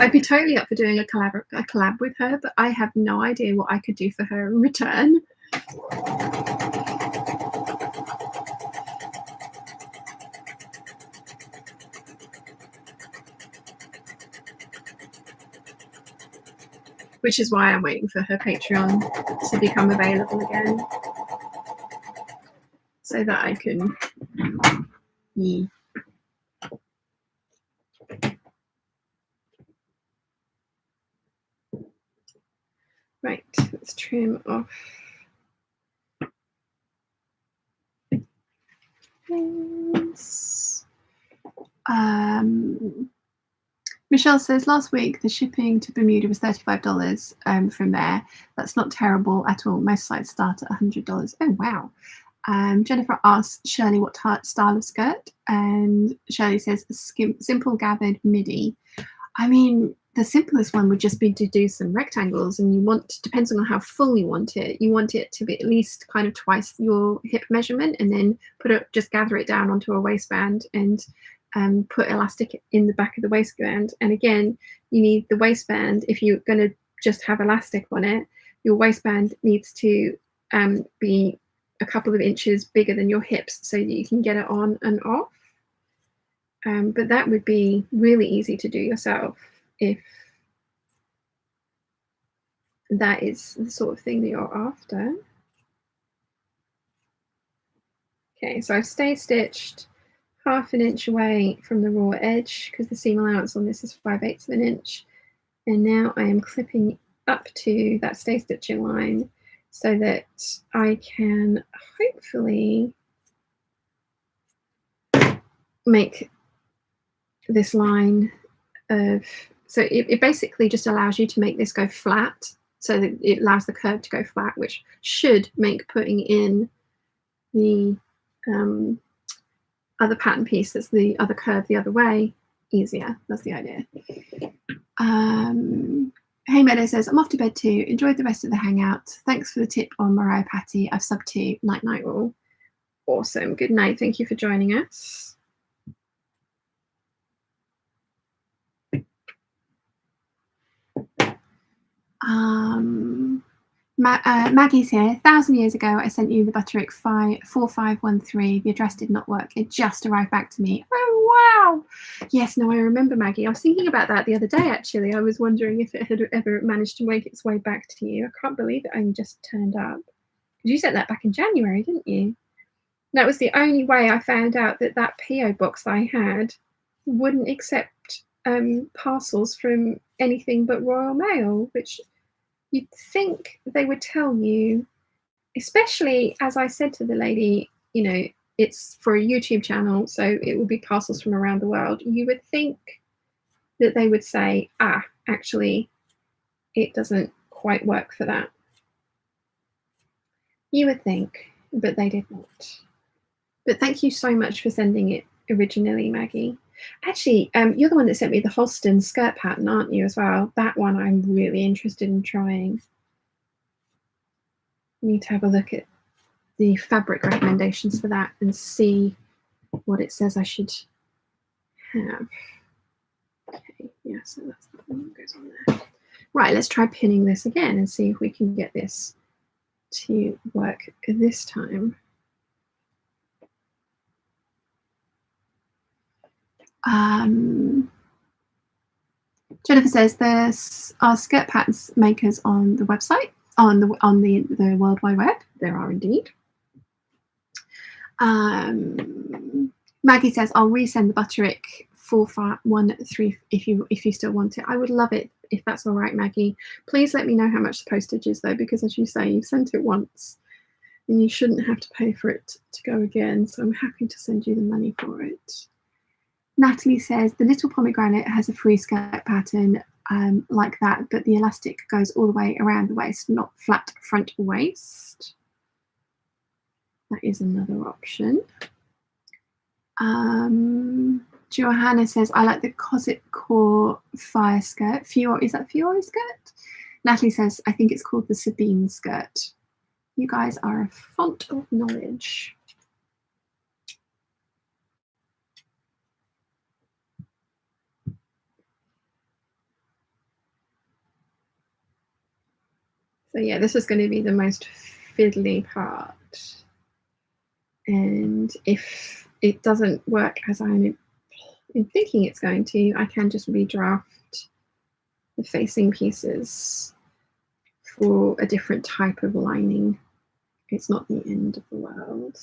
I'd be totally up for doing a collab with her, but I have no idea what I could do for her in return. Which is why I'm waiting for her Patreon to become available again, so that I can. Yeah. Right, let's trim off. This. Michelle says last week the shipping to Bermuda was $35 from there. That's not terrible at all. Most sites start at $100. Oh wow. Jennifer asks Shirley what style of skirt, and Shirley says simple gathered midi. I mean, the simplest one would just be to do some rectangles, and you want, depends on how full you want it to be at least kind of twice your hip measurement, and then just gather it down onto a waistband and put elastic in the back of the waistband. And again, you need the waistband. If you're going to just have elastic on it, your waistband needs to be a couple of inches bigger than your hips so that you can get it on and off. But that would be really easy to do yourself if that is the sort of thing that you're after. Okay, so I've stay stitched 1/2 inch away from the raw edge because the seam allowance on this is 5/8 of an inch. And now I am clipping up to that stay stitching line so that I can hopefully make this line of, so it basically just allows you to make this go flat, so that it allows the curve to go flat, which should make putting in the other pattern piece, that's the other curve the other way, easier. That's the idea. Hey Meadow says, I'm off to bed too. Enjoyed the rest of the hangout. Thanks for the tip on Mariah Patty. I've subbed to. Night night all. Awesome. Good night. Thank you for joining us. Maggie's here. 1,000 years ago, I sent you the Butterick 4513. The address did not work. It just arrived back to me. Oh, wow. Yes, no, I remember, Maggie. I was thinking about that the other day, actually. I was wondering if it had ever managed to make its way back to you. I can't believe it only just turned up. Because you sent that back in January, didn't you? That was the only way I found out that that P.O. box I had wouldn't accept parcels from anything but Royal Mail, which you'd think they would tell you, especially as I said to the lady, you know, it's for a YouTube channel, so it would be parcels from around the world. You would think that they would say, actually, it doesn't quite work for that. You would think, but they did not. But thank you so much for sending it originally, Maggie. Actually, you're the one that sent me the Holston skirt pattern, aren't you, as well? That one I'm really interested in trying. I need to have a look at the fabric recommendations for that and see what it says I should have. Okay, yeah, so that's the one that goes on there. Right, let's try pinning this again and see if we can get this to work this time. Jennifer says there are skirt patterns makers on the website, on the World Wide Web. There are indeed. Maggie says I'll resend the Butterick 4513 if you still want it. I would love it if that's all right, Maggie. Please let me know how much the postage is though, because as you say, you've sent it once and you shouldn't have to pay for it to go again. So I'm happy to send you the money for it. Natalie says the Little Pomegranate has a free skirt pattern. like that, but the elastic goes all the way around the waist, not flat front waist. That is another option. Johanna says, I like the Cosset Core fire skirt. Is that Fiore skirt? Natalie says, I think it's called the Sabine skirt. You guys are a font of knowledge. So yeah, this is going to be the most fiddly part. And if it doesn't work as I'm thinking it's going to, I can just redraft the facing pieces for a different type of lining. It's not the end of the world.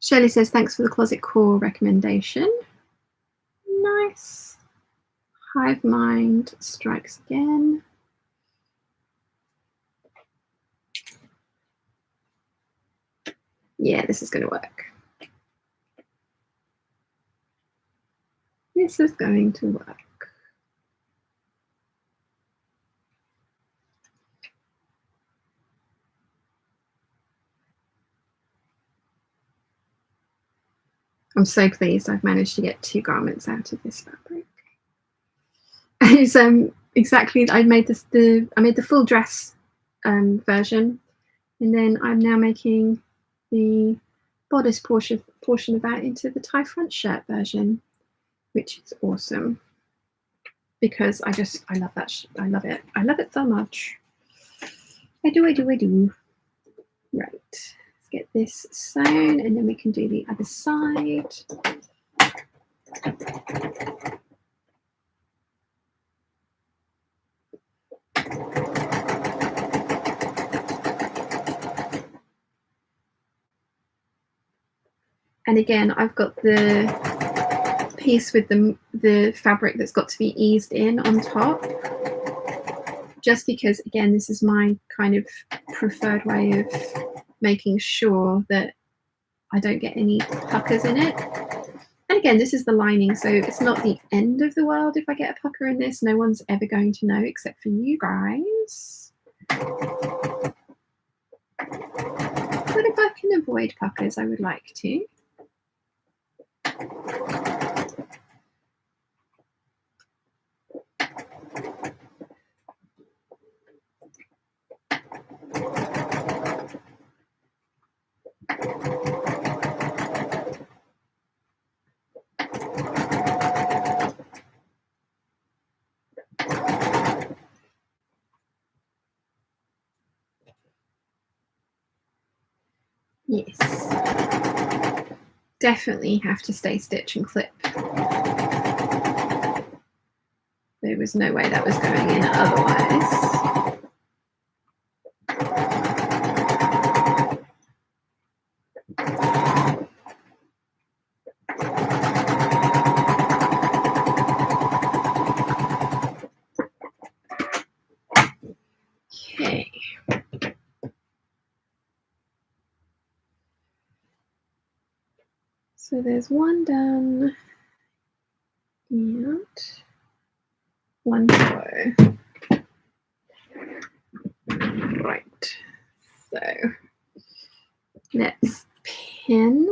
Shirley says, thanks for the Closet Core recommendation. Nice. Hive Mind strikes again. Yeah, this is going to work. This is going to work. I'm so pleased I've managed to get 2 garments out of this fabric. It's exactly, I made the full dress version, and then I'm now making the bodice portion of that into the tie front shirt version, which is awesome because I love that. I love it. I love it so much. I do. Right. Let's get this sewn, and then we can do the other side. And again, I've got the piece with the fabric that's got to be eased in on top, just because, again, this is my kind of preferred way of making sure that I don't get any puckers in it. And again, this is the lining, so it's not the end of the world if I get a pucker in this. No one's ever going to know except for you guys. But if I can avoid puckers, I would like to. Yes. Definitely have to stay stitch and clip. There was no way that was going in otherwise. Okay. So there's one done and one to go. Right. So let's pin.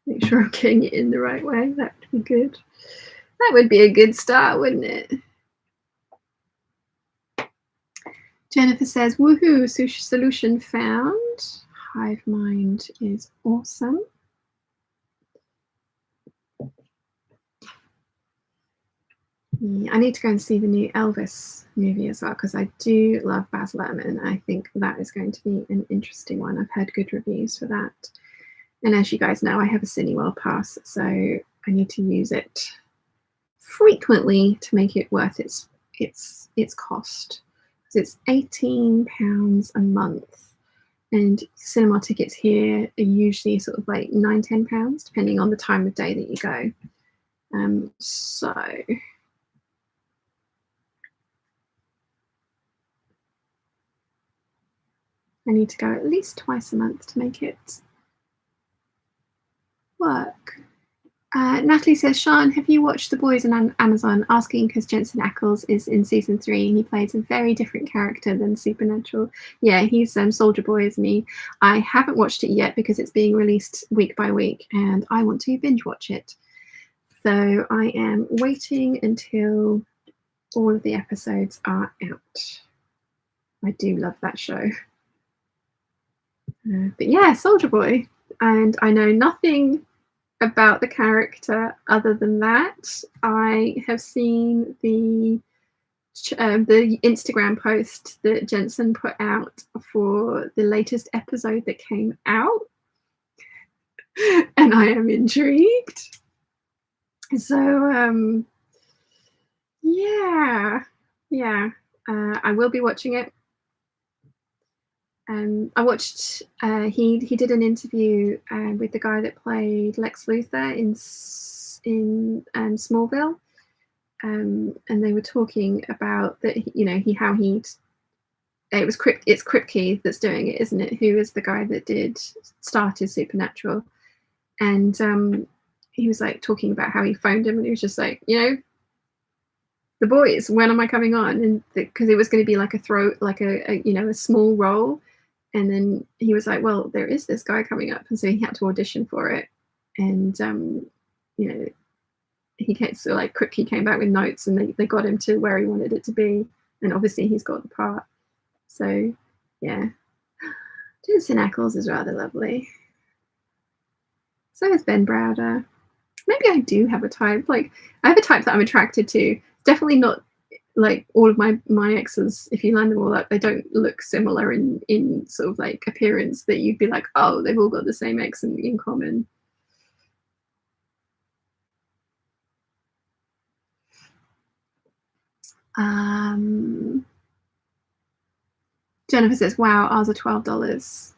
Make sure I'm getting it in the right way. That would be good. That would be a good start, wouldn't it? Jennifer says, woohoo, solution found. Hive Mind is awesome. Yeah, I need to go and see the new Elvis movie as well, because I do love Baz Luhrmann. I think that is going to be an interesting one. I've heard good reviews for that. And as you guys know, I have a Cineworld pass, so I need to use it frequently to make it worth its cost. So it's £18 a month, and cinema tickets here are usually sort of like £9–10, depending on the time of day that you go. So I need to go at least twice a month to make it work. Natalie says, Sian, have you watched The Boys on Amazon? Asking because Jensen Ackles is in season 3 and he plays a very different character than Supernatural. Yeah, he's Soldier Boy, isn't he? I haven't watched it yet because it's being released week by week and I want to binge watch it. So I am waiting until all of the episodes are out. I do love that show. But yeah, Soldier Boy. And I know nothing about the character other than that. I have seen the Instagram post that Jensen put out for the latest episode that came out, and I am intrigued. So yeah, I will be watching it. I watched he did an interview with the guy that played Lex Luthor in Smallville, and they were talking about that, you know, it's Kripke that's doing it, isn't it? Who is the guy that started Supernatural, and he was like talking about how he phoned him and he was just like, you know, The Boys, when am I coming on? And because it was going to be like a small role. And then he was like, well, there is this guy coming up. And so he had to audition for it. And, you know, Kripke came back with notes and they got him to where he wanted it to be. And obviously he's got the part. So, yeah. Jensen Ackles is rather lovely. So is Ben Browder. Maybe I do have a type. Like, I have a type that I'm attracted to. Definitely not like all of my exes. If you line them all up, they don't look similar in sort of like appearance that you'd be like, oh, they've all got the same ex in common. Jennifer says, wow, ours are $12.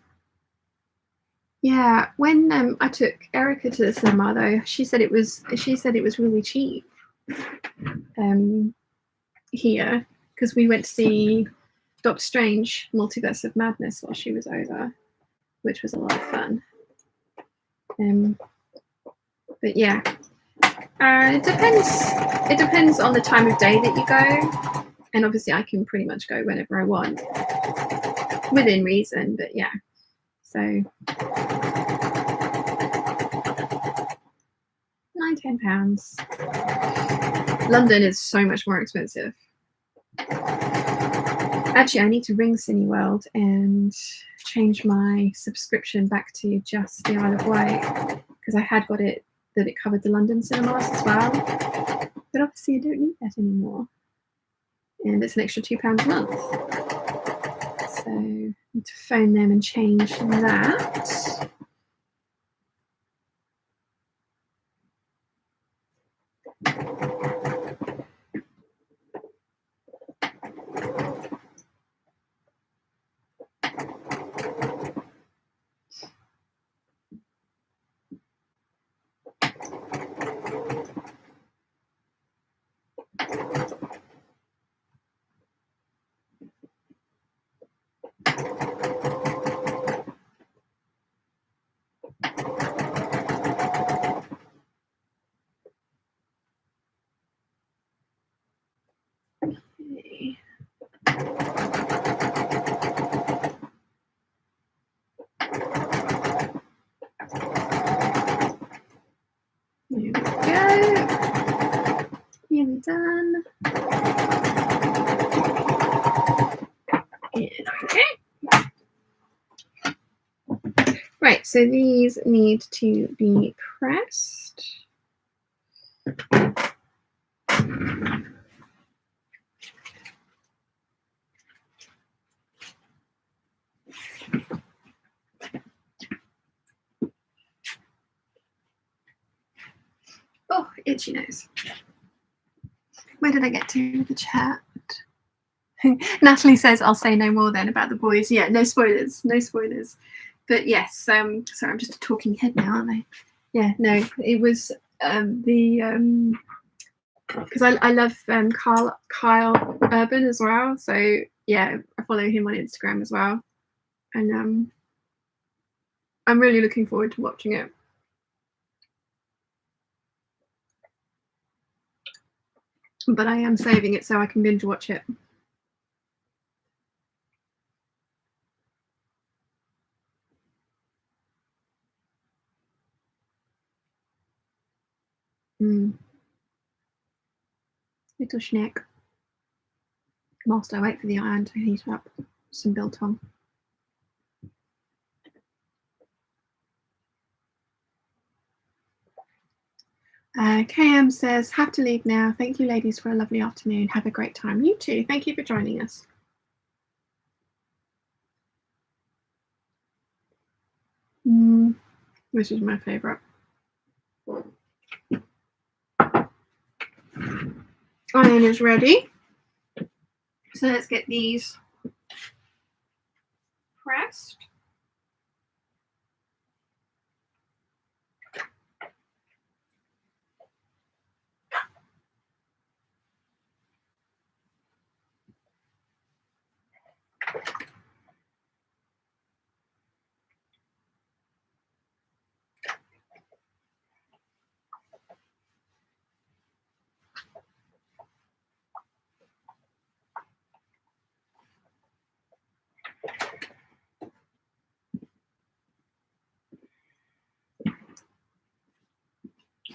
Yeah, when I took Erica to the cinema though, she said it was really cheap here, because we went to see Doctor Strange Multiverse of Madness while she was over, which was a lot of fun. But yeah, it depends on the time of day that you go, and obviously I can pretty much go whenever I want within reason, but yeah, so £9-10. London is so much more expensive. Actually, I need to ring Cineworld and change my subscription back to just the Isle of Wight, because I had got it that it covered the London cinemas as well. But obviously I don't need that anymore. And it's an extra £2 a month. So I need to phone them and change that. There we go. Nearly done. And okay. Right, so these need to be pressed. Oh, itchy nose. Where did I get to with the chat? Natalie says, I'll say no more then about The Boys. Yeah, no spoilers, no spoilers. But yes, sorry, I'm just a talking head now, aren't I? Yeah, no, it was because I love Kyle Urban as well. So yeah, I follow him on Instagram as well, and I'm really looking forward to watching it. But I am saving it so I can binge watch it. Little schneck. Whilst I wait for the iron to heat up some biltong. KM says, have to leave now. Thank you, ladies, for a lovely afternoon. Have a great time. You too. Thank you for joining us. This is my favourite. Iron is ready. So let's get these pressed.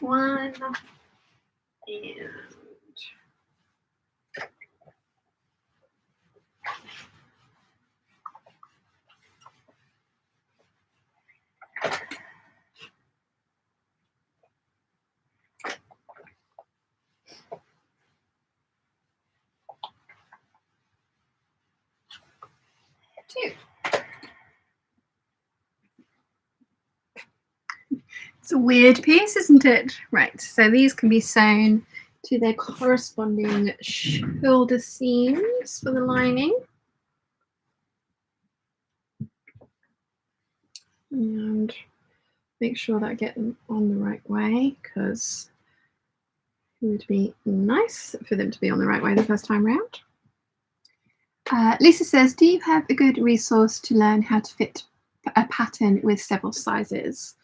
One and two. It's a weird piece, isn't it? Right, so these can be sewn to their corresponding shoulder seams for the lining. And make sure that I get them on the right way, because it would be nice for them to be on the right way the first time round. Lisa says, do you have a good resource to learn how to fit a pattern with several sizes?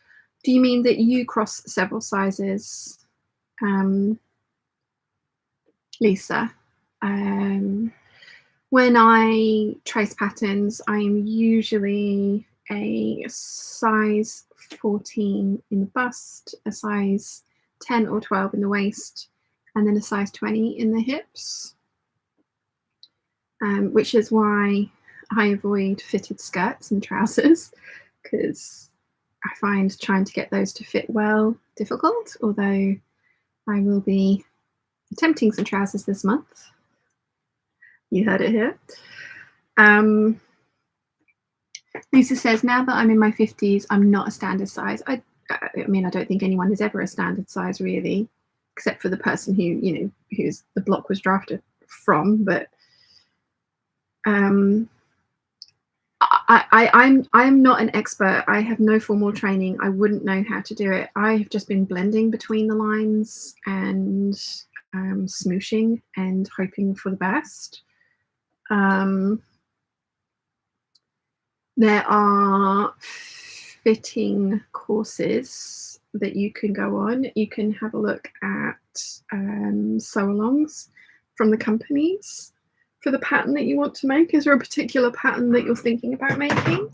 Do you mean that you cross several sizes, Lisa? When I trace patterns, I'm usually a size 14 in the bust, a size 10 or 12 in the waist, and then a size 20 in the hips, which is why I avoid fitted skirts and trousers, because I find trying to get those to fit well difficult, although I will be attempting some trousers this month. You heard it here. Lisa says, now that I'm in my 50s, I'm not a standard size. I mean, I don't think anyone is ever a standard size, really, except for the person who, you know, whose the block was drafted from. But I'm not an expert. I have no formal training. I wouldn't know how to do it. I have just been blending between the lines and smooshing and hoping for the best. There are fitting courses that you can go on. You can have a look at sew-alongs from the companies for the pattern that you want to make. Is there a particular pattern that you're thinking about making?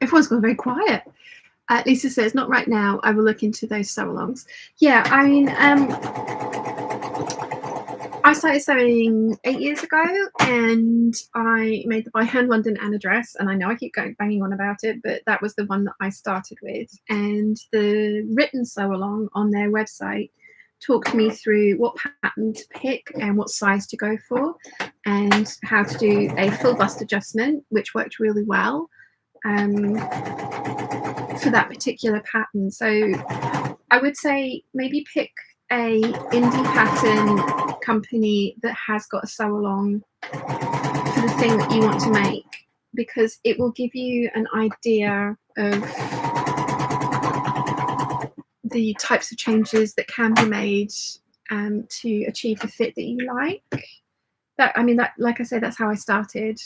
Everyone's gone very quiet. Lisa says, not right now. I will look into those sew-alongs. Yeah, I mean, I started sewing 8 years ago, and I made the by hand London Anna dress, and I know I keep banging on about it, but that was the one that I started with. And the written sew along on their website talked me through what pattern to pick and what size to go for, and how to do a full bust adjustment, which worked really well for that particular pattern. So I would say maybe pick a indie pattern company that has got a sew along for the thing that you want to make, because it will give you an idea of the types of changes that can be made to achieve the fit that you like. That, like I say, that's how I started.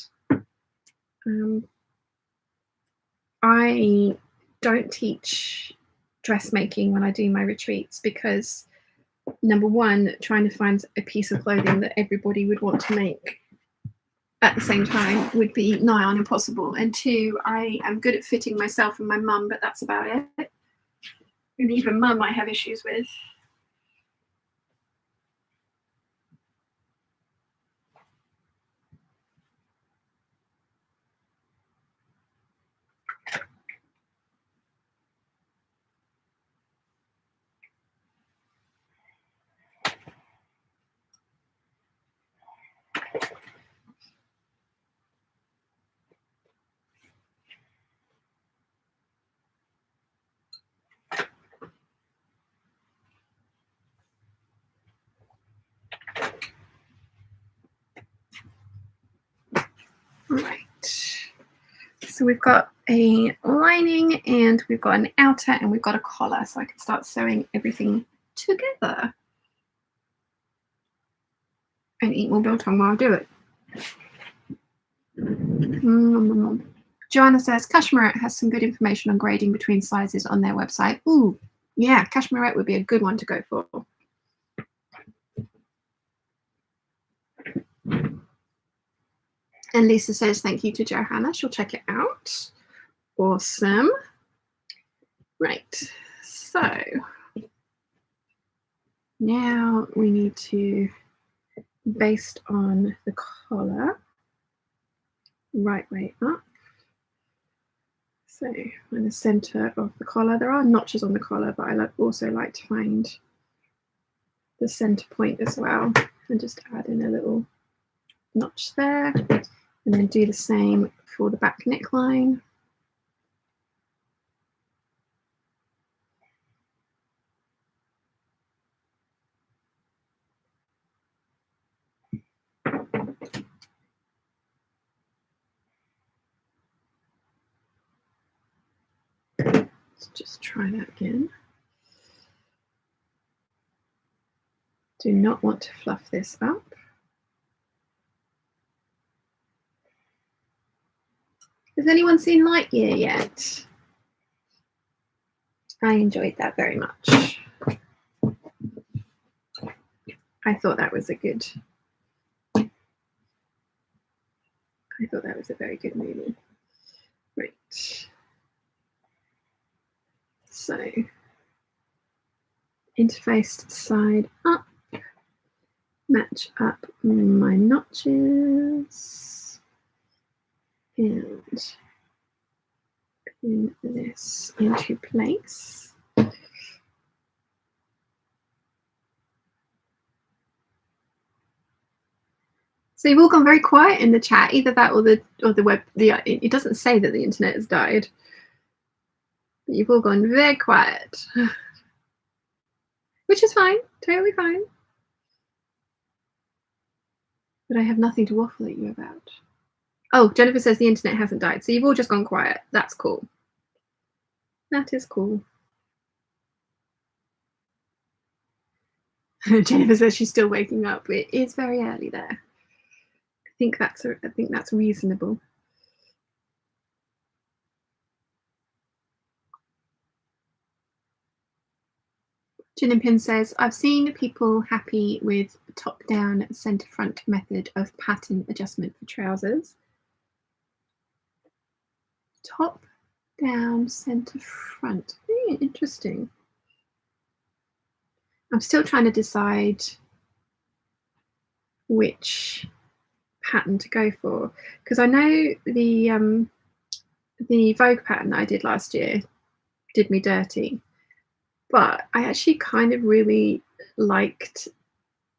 I don't teach dressmaking when I do my retreats, because number one, trying to find a piece of clothing that everybody would want to make at the same time would be nigh on impossible. And two, I am good at fitting myself and my mum, but that's about it. And even mum I have issues with. Right. So we've got a lining, and we've got an outer, and we've got a collar, so I can start sewing everything together and eat more biltong while I do it. Joanna says Cashmerette has some good information on grading between sizes on their website. Ooh, yeah, Cashmerette would be a good one to go for. And Lisa says thank you to Johanna. She'll check it out. Awesome. Right. So now we need to, based on the collar, right way up. So in the center of the collar, there are notches on the collar, but I also like to find the center point as well, and just add in a little notch there, and then do the same for the back neckline. Let's just try that again. Do not want to fluff this up. Has anyone seen Lightyear yet? I enjoyed that very much. I thought that was a very good movie. Right. So, interfaced side up, match up my notches, and pin this into place. So you've all gone very quiet in the chat. Either that or the web. It doesn't say that the internet has died. But you've all gone very quiet, which is fine, totally fine. But I have nothing to waffle at you about. Oh, Jennifer says the internet hasn't died. So you've all just gone quiet. That's cool. That is cool. Jennifer says she's still waking up. It is very early there. I think that's reasonable. Gin and Pin says, I've seen people happy with top-down centre-front method of pattern adjustment for trousers. Top-down centre-front. Interesting. I'm still trying to decide which pattern to go for, because I know the Vogue pattern that I did last year did me dirty, but I actually kind of really liked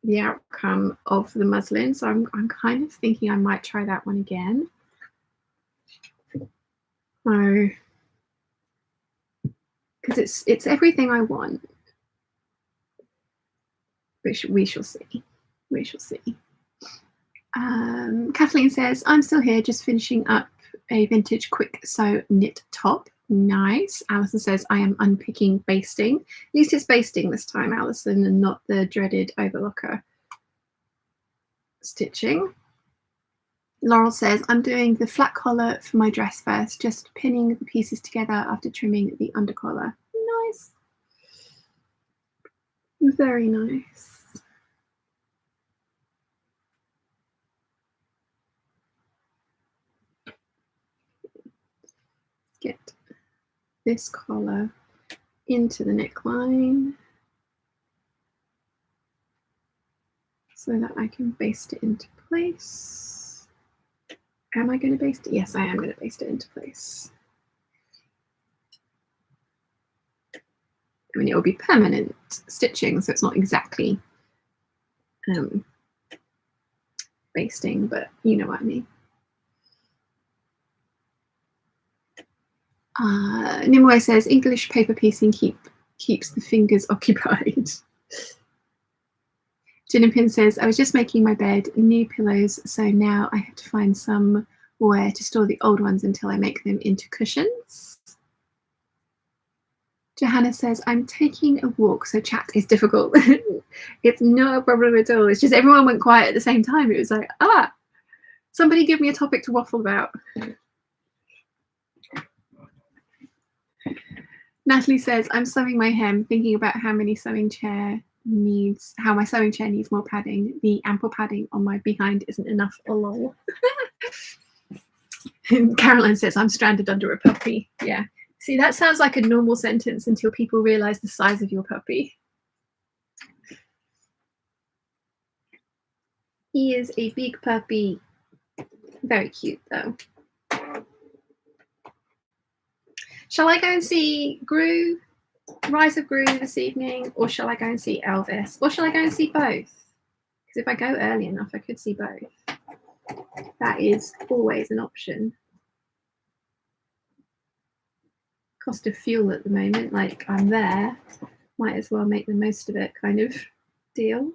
the outcome of the muslin, so I'm kind of thinking I might try that one again. So, because it's everything I want. We shall see. We shall see. Kathleen says, I'm still here, just finishing up a vintage quick sew knit top. Nice. Alison says, I am unpicking basting. At least it's basting this time, Alison, and not the dreaded overlocker stitching. Laurel says, I'm doing the flat collar for my dress first, just pinning the pieces together after trimming the undercollar. Nice. Very nice. Get this collar into the neckline so that I can baste it into place. Am I going to baste it? Yes, I am going to baste it into place. I mean, it will be permanent stitching, so it's not exactly basting, but you know what I mean. Nimue says, English paper piecing keeps the fingers occupied. Jinapin says, I was just making my bed, new pillows, so now I have to find somewhere to store the old ones until I make them into cushions. Johanna says, I'm taking a walk, so chat is difficult. It's no problem at all. It's just everyone went quiet at the same time. It was like, somebody give me a topic to waffle about. Natalie says, I'm sewing my hem, thinking about how my sewing chair needs more padding. The ample padding on my behind isn't enough. Lol. Caroline says, I'm stranded under a puppy. Yeah. See, that sounds like a normal sentence until people realize the size of your puppy. He is a big puppy. Very cute, though. Shall I go and see Rise of Gru this evening, or shall I go and see Elvis? Or shall I go and see both? Because if I go early enough, I could see both. That is always an option. Cost of fuel at the moment, like I'm there, might as well make the most of it kind of deal.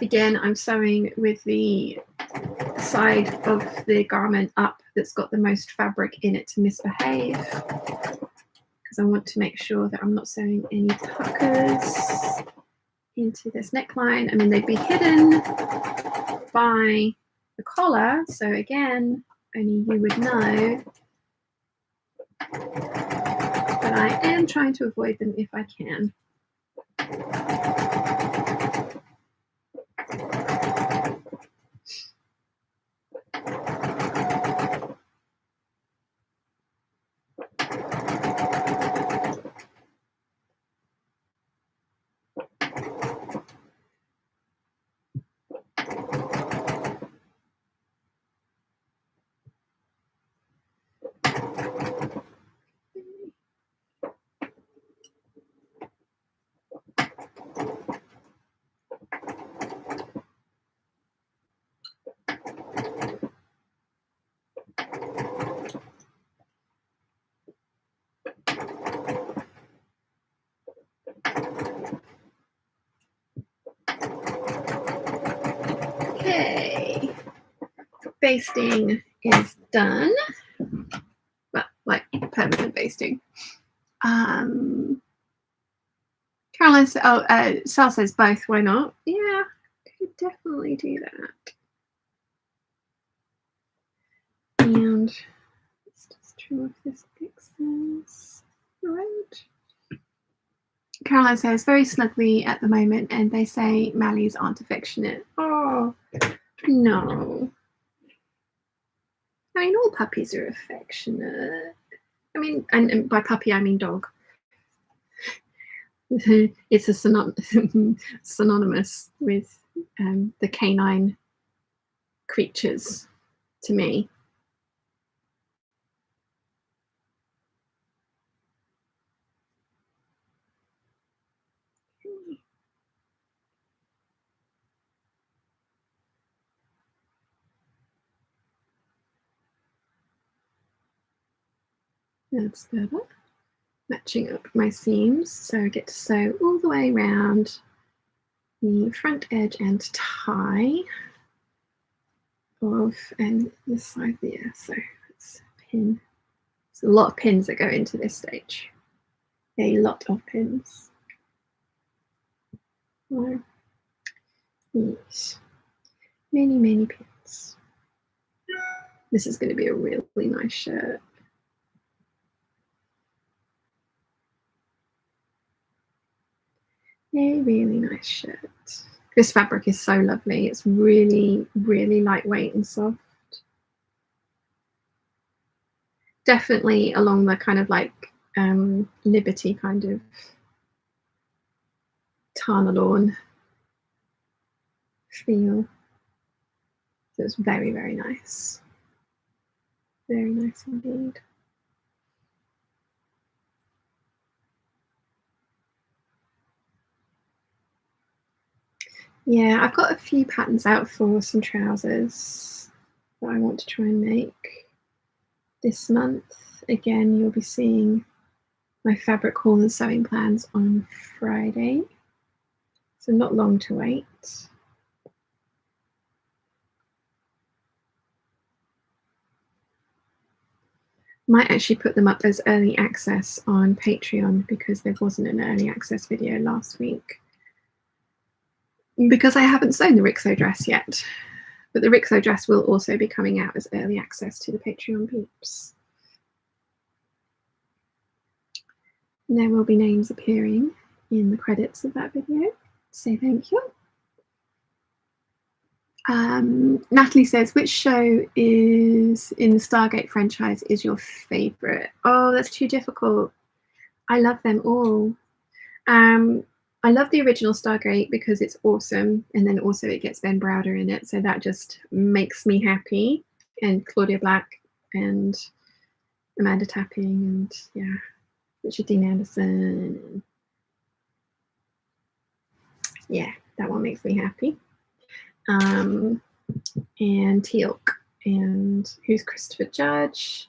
Again, I'm sewing with the side of the garment up that's got the most fabric in it to misbehave, because I want to make sure that I'm not sewing any puckers into this neckline. I mean, they'd be hidden by the collar, so again, only you would know, but I am trying to avoid them if I can. Okay, basting is done. Well, like permanent basting. Caroline says, Sal says both. Why not? Yeah, could definitely do that. And let's just trim off this excess. Right. Caroline says, very snuggly at the moment, and they say Malleys aren't affectionate. Oh, no. I mean, all puppies are affectionate. I mean, and by puppy, I mean dog. It's a synonymous with the canine creatures to me. That's better. Matching up my seams, so I get to sew all the way around the front edge and tie of and this side there. So let's pin. There's a lot of pins that go into this stage. A lot of pins. Yes. Many, many pins. This is going to be a really nice shirt. A really nice shirt. This fabric is so lovely. It's really, really lightweight and soft. Definitely along the kind of like Liberty kind of Tarnalawn feel. So it's very, very nice. Very nice indeed. Yeah, I've got a few patterns out for some trousers that I want to try and make this month. Again, you'll be seeing my fabric haul and sewing plans on Friday, so not long to wait. Might actually put them up as early access on Patreon because there wasn't an early access video last week. Because I haven't sewn the Rixo dress yet, but the Rixo dress will also be coming out as early access to the Patreon peeps. And there will be names appearing in the credits of that video. Say thank you. Natalie says, which show is in the Stargate franchise is your favourite? Oh, that's too difficult. I love them all. I love the original Stargate because it's awesome, and then also it gets Ben Browder in it, so that just makes me happy. And Claudia Black and Amanda Tapping and yeah, Richard Dean Anderson. Yeah, that one makes me happy. And Teal'c, and who's Christopher Judge,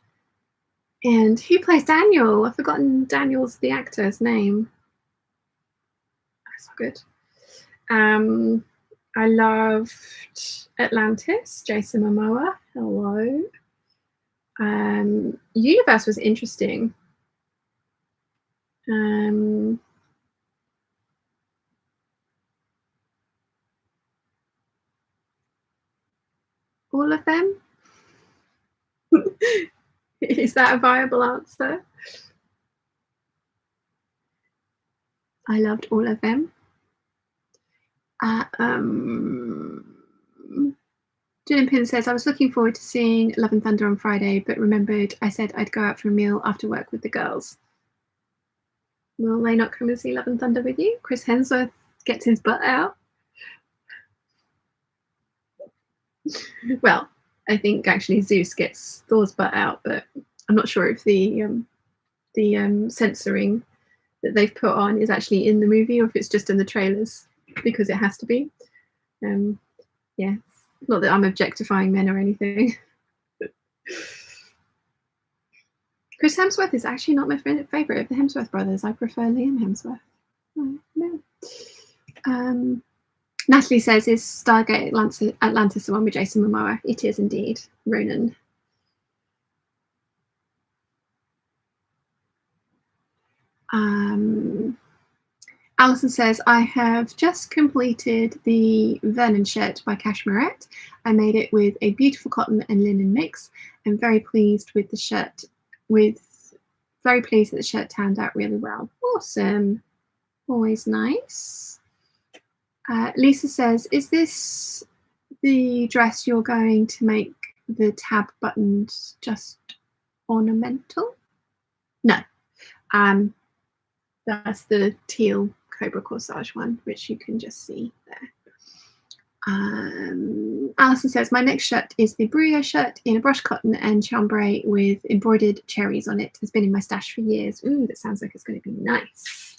and who plays Daniel? I've forgotten Daniel's the actor's name. That's good. I loved Atlantis, Jason Momoa. Hello. Universe was interesting. All of them? Is that a viable answer? I loved all of them. Julian Pin says, I was looking forward to seeing Love and Thunder on Friday, but remembered I said I'd go out for a meal after work with the girls. Will they not come and see Love and Thunder with you? Chris Hemsworth gets his butt out. Well, I think actually Zeus gets Thor's butt out, but I'm not sure if the censoring that they've put on is actually in the movie or if it's just in the trailers, because it has to be. Yeah, not that I'm objectifying men or anything. Chris Hemsworth is actually not my favourite of the Hemsworth brothers. I prefer Liam Hemsworth. Oh, no. Natalie says, is Stargate Atlantis the one with Jason Momoa? It is indeed. Ronan. Alison says, I have just completed the Vernon shirt by Cashmerette. I made it with a beautiful cotton and linen mix. I'm very pleased with the shirt. Very pleased that the shirt turned out really well. Awesome. Always nice. Lisa says, is this the dress you're going to make the tab buttons just ornamental? No. That's the teal Cobra Corsage one, which you can just see there. Alison says, my next shirt is the Brouillard shirt in a brushed cotton and chambray with embroidered cherries on it. It's been in my stash for years. Ooh, that sounds like it's going to be nice.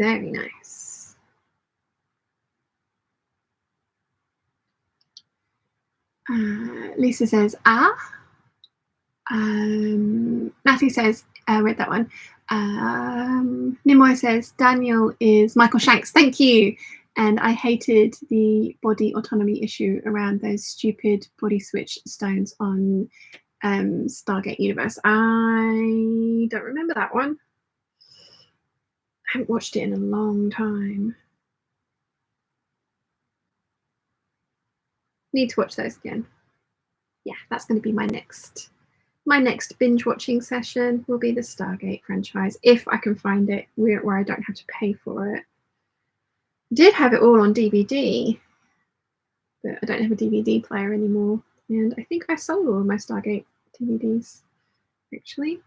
Very nice. Lisa says, Natalie says, I read that one. Nimoy says, Daniel is Michael Shanks. Thank you. And I hated the body autonomy issue around those stupid body switch stones on Stargate Universe. I don't remember that one. I haven't watched it in a long time. Need to watch those again. Yeah, that's going to be my next binge watching session. Will be the Stargate franchise, if I can find it where I don't have to pay for it. I did have it all on DVD, but I don't have a DVD player anymore, and I think I sold all of my Stargate DVDs, actually,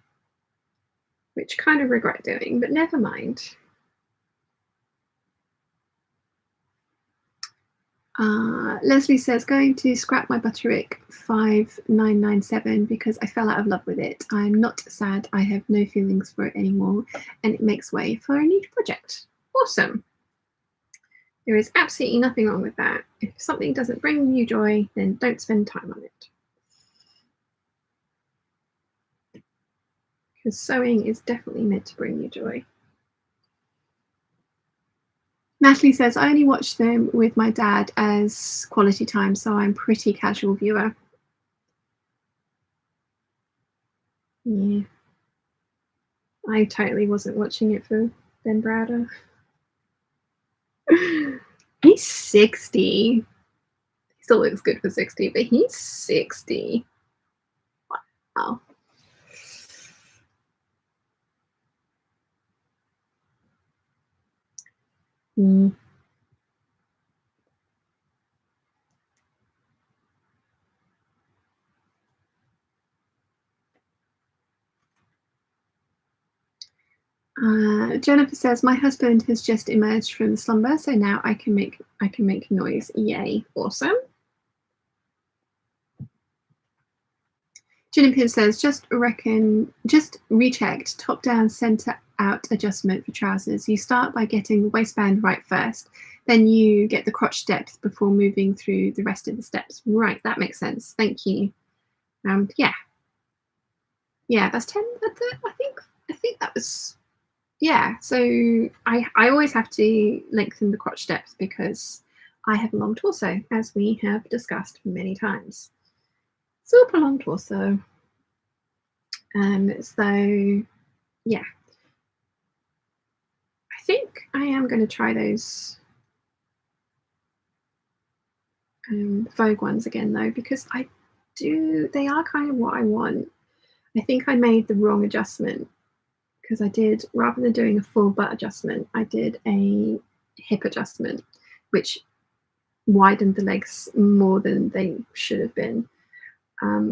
which kind of regret doing, but never mind. Leslie says, going to scrap my Butterick 5997 because I fell out of love with it. I'm not sad. I have no feelings for it anymore, and it makes way for a new project. Awesome. There is absolutely nothing wrong with that. If something doesn't bring you joy, then don't spend time on it. Because sewing is definitely meant to bring you joy. Natalie says, I only watch them with my dad as quality time, so I'm pretty casual viewer. Yeah. I totally wasn't watching it for Ben Browder. He's 60. He still looks good for 60, but he's 60. Wow. Mm. Jennifer says, my husband has just emerged from slumber, so now I can make noise. Yay. Awesome. Jennifer says, just rechecked top down center out adjustment for trousers. You start by getting the waistband right first, then you get the crotch depth before moving through the rest of the steps. Right, that makes sense. Thank you. Yeah, that's 10. I think that was, yeah. So I always have to lengthen the crotch depth because I have a long torso, as we have discussed many times. Super long torso. So yeah, I think I am going to try those Vogue ones again though, because they are kind of what I want. I think I made the wrong adjustment because I did, rather than doing a full butt adjustment, I did a hip adjustment, which widened the legs more than they should have been.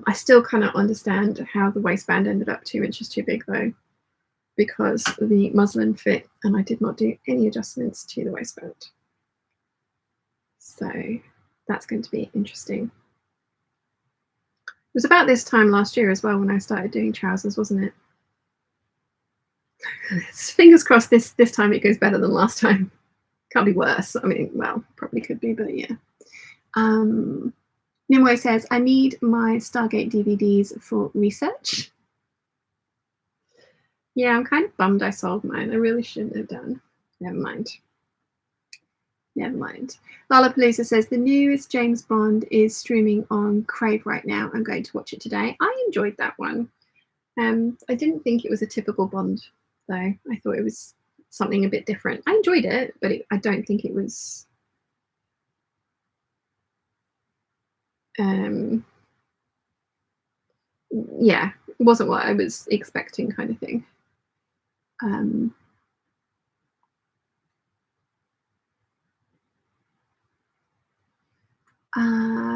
I still kind of understand how the waistband ended up 2 inches too big though, because the muslin fit, and I did not do any adjustments to the waistband. So that's going to be interesting. It was about this time last year as well when I started doing trousers, wasn't it? Fingers crossed this time it goes better than last time. Can't be worse. I mean, well, probably could be, but yeah. Nimue says, I need my Stargate DVDs for research. Yeah, I'm kind of bummed I sold mine. I really shouldn't have done. Never mind. Lollapalooza says, the newest James Bond is streaming on Crave right now. I'm going to watch it today. I enjoyed that one. I didn't think it was a typical Bond, though. I thought it was something a bit different. I enjoyed it, but I don't think it was... yeah, it wasn't what I was expecting, kind of thing.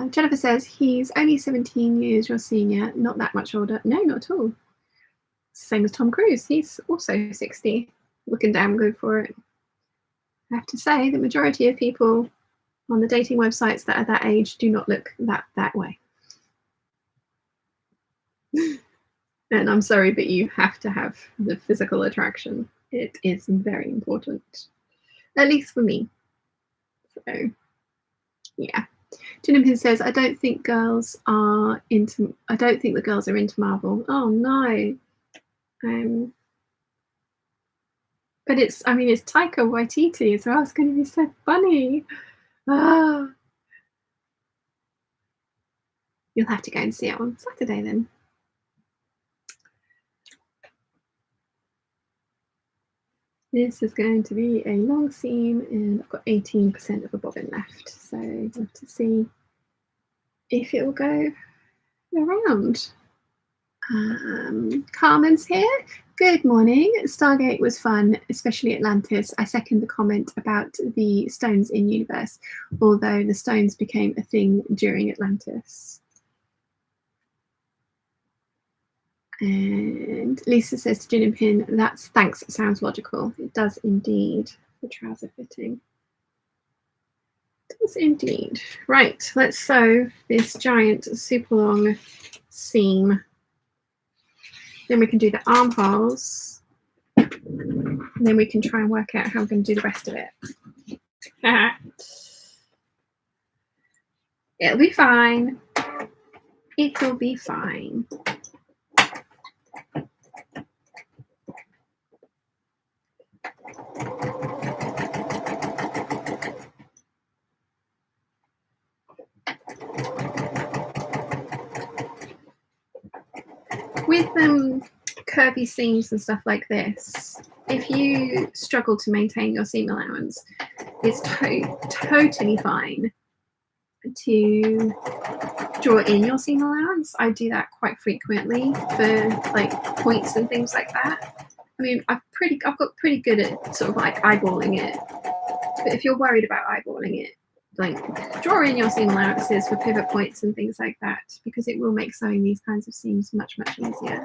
Jennifer says he's only 17 years your senior, not that much older. No, not at all. Same as Tom Cruise. He's also 60, looking damn good for it. I have to say the majority of people on the dating websites that are that age do not look that way. And I'm sorry, but you have to have the physical attraction. It is very important, at least for me. So, yeah. Jinapin says, I don't think the girls are into Marvel. Oh no. But it's Taika Waititi as well. It's going to be so funny. Ah. You'll have to go and see it on Saturday then. This is going to be a long seam, and I've got 18% of a bobbin left. So we'll have to see if it will go around. Carmen's here. Good morning. Stargate was fun, especially Atlantis. I second the comment about the stones in universe, although the stones became a thing during Atlantis. And Lisa says to Jin and Pin, that's thanks, it sounds logical. It does indeed. The trouser fitting. It does indeed. Right, let's sew this giant super long seam. Then we can do the armholes. And then we can try and work out how we're going to do the rest of it. It'll be fine. It'll be fine. With curvy seams and stuff like this, if you struggle to maintain your seam allowance, it's totally fine to draw in your seam allowance. I do that quite frequently for like points and things like that. I mean, I've got pretty good at sort of like eyeballing it. But if you're worried about eyeballing it, like draw in your seam allowances for pivot points and things like that, because it will make sewing these kinds of seams much easier.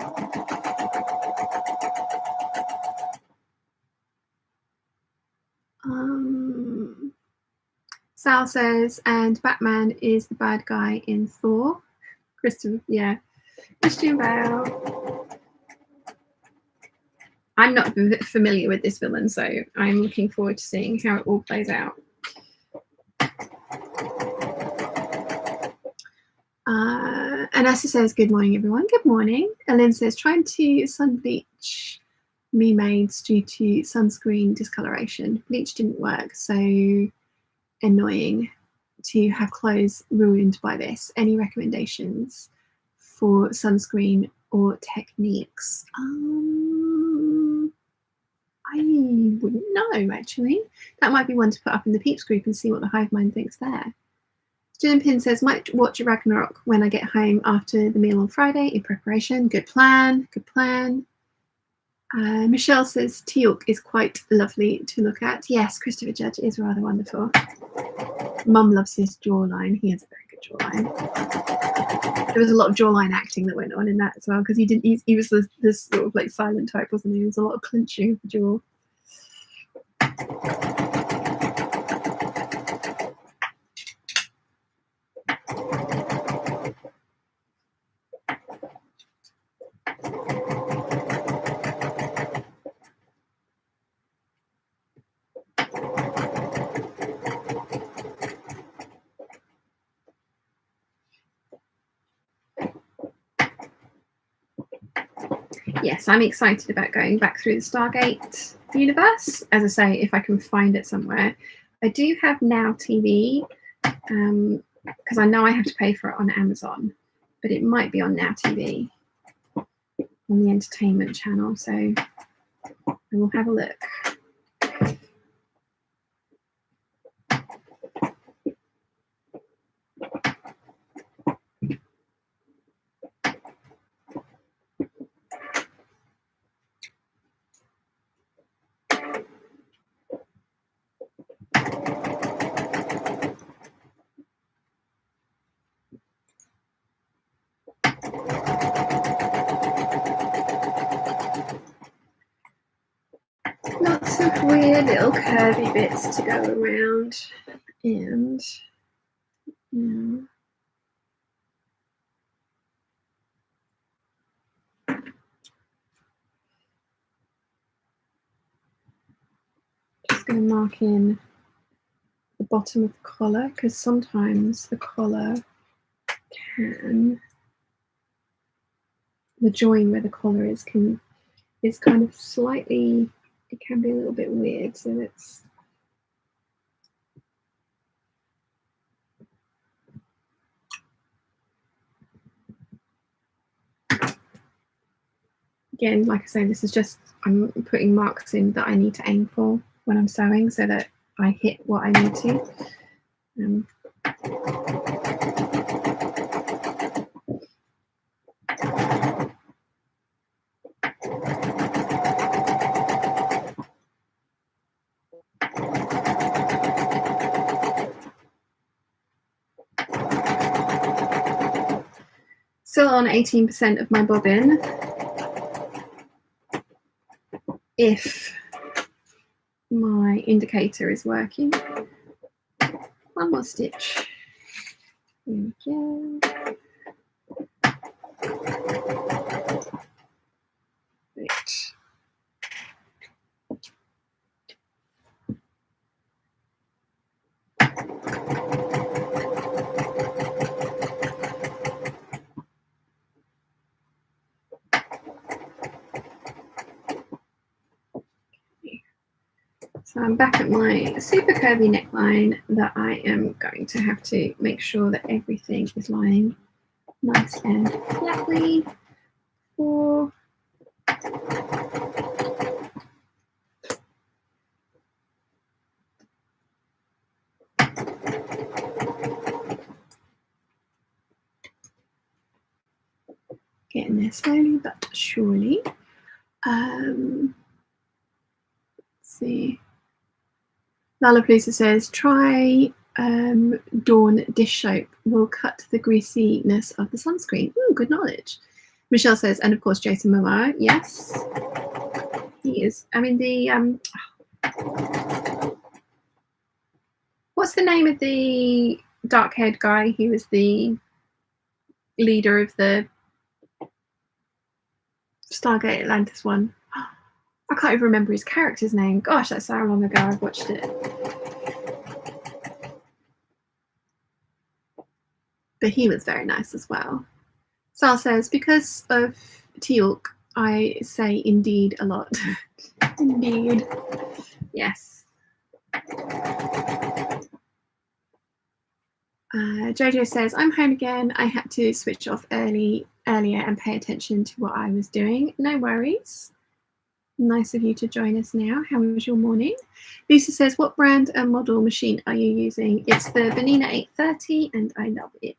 Sal says, and Batman is the bad guy in Thor. Christian Bale. I'm not familiar with this villain, so I'm looking forward to seeing how it all plays out. Anessa says, good morning, everyone. Good morning. Ellen says, trying to sun bleach me maids due to sunscreen discoloration. Bleach didn't work, so annoying to have clothes ruined by this. Any recommendations for sunscreen or techniques? I wouldn't know, actually. That might be one to put up in the Peeps group and see what the hive mind thinks there. Jen Pin says, might watch Ragnarok when I get home after the meal on Friday in preparation. Good plan, good plan. Michelle says, Teal'c is quite lovely to look at. Yes, Christopher Judge is rather wonderful. Mum loves his jawline. He has a very good jawline. There was a lot of jawline acting that went on in that as well, because he was this sort of like silent type, wasn't he? There was a lot of clenching of the jaw. Yes, I'm excited about going back through the Stargate universe. As I say, if I can find it somewhere. I do have Now TV, because I know I have to pay for it on Amazon, but it might be on Now TV, on the entertainment channel, so I will have a look. the little curvy bits to go around, and just going to mark in the bottom of the collar, because sometimes the collar can, the join where the collar is kind of slightly, it can be a little bit weird, so let's again, like I say, this is just, I'm putting marks in that I need to aim for when I'm sewing so that I hit what I need to. Still on 18% of my bobbin. If my indicator is working. One more stitch. There we go. Right. So I'm back at my super curvy neckline that I am going to have to make sure that everything is lying nice and flatly for getting there slowly but surely. Let's see. Lollapalooza says, try Dawn dish soap. Will cut the greasiness of the sunscreen. Ooh, good knowledge. Michelle says, and of course Jason Momoa. Yes, he is. I mean, the what's the name of the dark-haired guy? He was the leader of the Stargate Atlantis one. I can't even remember his character's name. Gosh, that's how long ago I've watched it. But he was very nice as well. Sal says, because of Teal'c, I say indeed a lot. Indeed. Yes. Jojo says, I'm home again. I had to switch off earlier and pay attention to what I was doing. No worries. Nice of you to join us now. How was your morning? Lisa says, what brand and model machine are you using? It's the Benina 830 and I love it.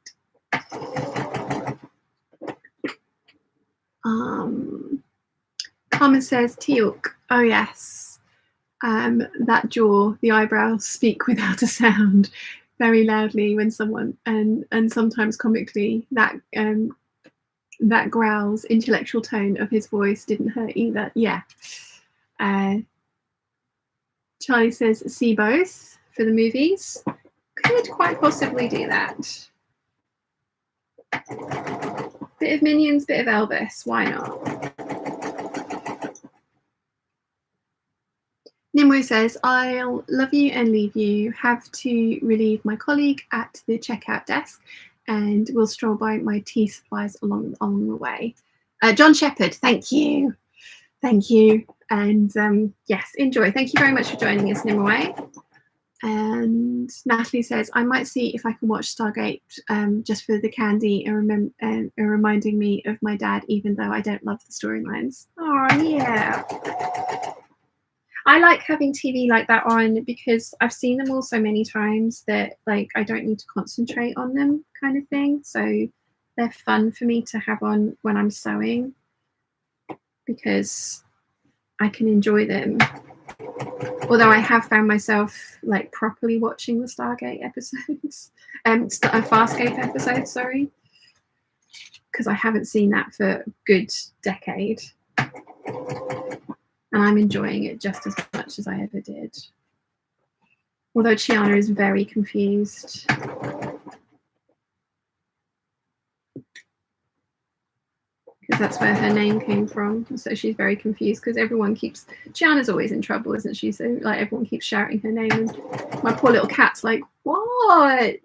Carmen says, Teal'c. Oh yes. That jaw, the eyebrows speak without a sound very loudly when someone, and sometimes comically, that that growls intellectual tone of his voice didn't hurt either. Yeah. Charlie says, see both for the movies. Could quite possibly do that. Bit of Minions, bit of Elvis. Why not? Nimue says, I'll love you and leave you. Have to relieve my colleague at the checkout desk and we'll stroll by my tea supplies along the way. John Shepherd, thank you. Thank you. And yes, enjoy. Thank you very much for joining us, Nimue. And Natalie says, I might see if I can watch Stargate just for the candy and reminding me of my dad, even though I don't love the storylines. Oh, yeah. I like having TV like that on because I've seen them all so many times that like I don't need to concentrate on them kind of thing. So they're fun for me to have on when I'm sewing because I can enjoy them. Although I have found myself like properly watching the Stargate episodes, Farscape episodes, sorry, because I haven't seen that for a good decade. and I'm enjoying it just as much as I ever did. Although Tiana is very confused. Because that's where her name came from. So she's very confused because everyone keeps... Tiana's always in trouble, isn't she? So like everyone keeps shouting her name. And my poor little cat's like, what?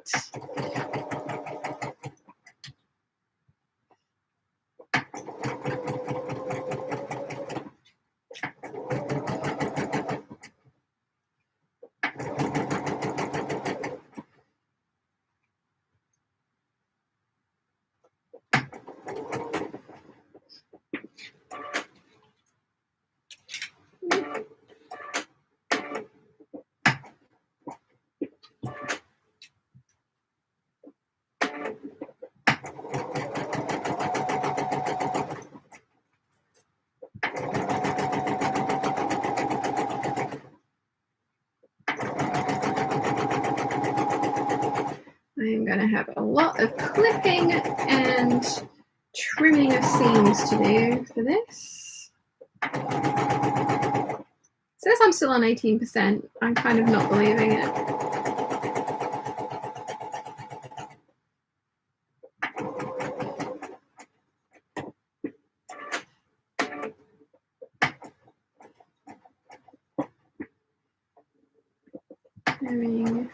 I'm going to have a lot of clipping and trimming of seams to do for this. It says I'm still on 18%. I'm kind of not believing it. Trimming.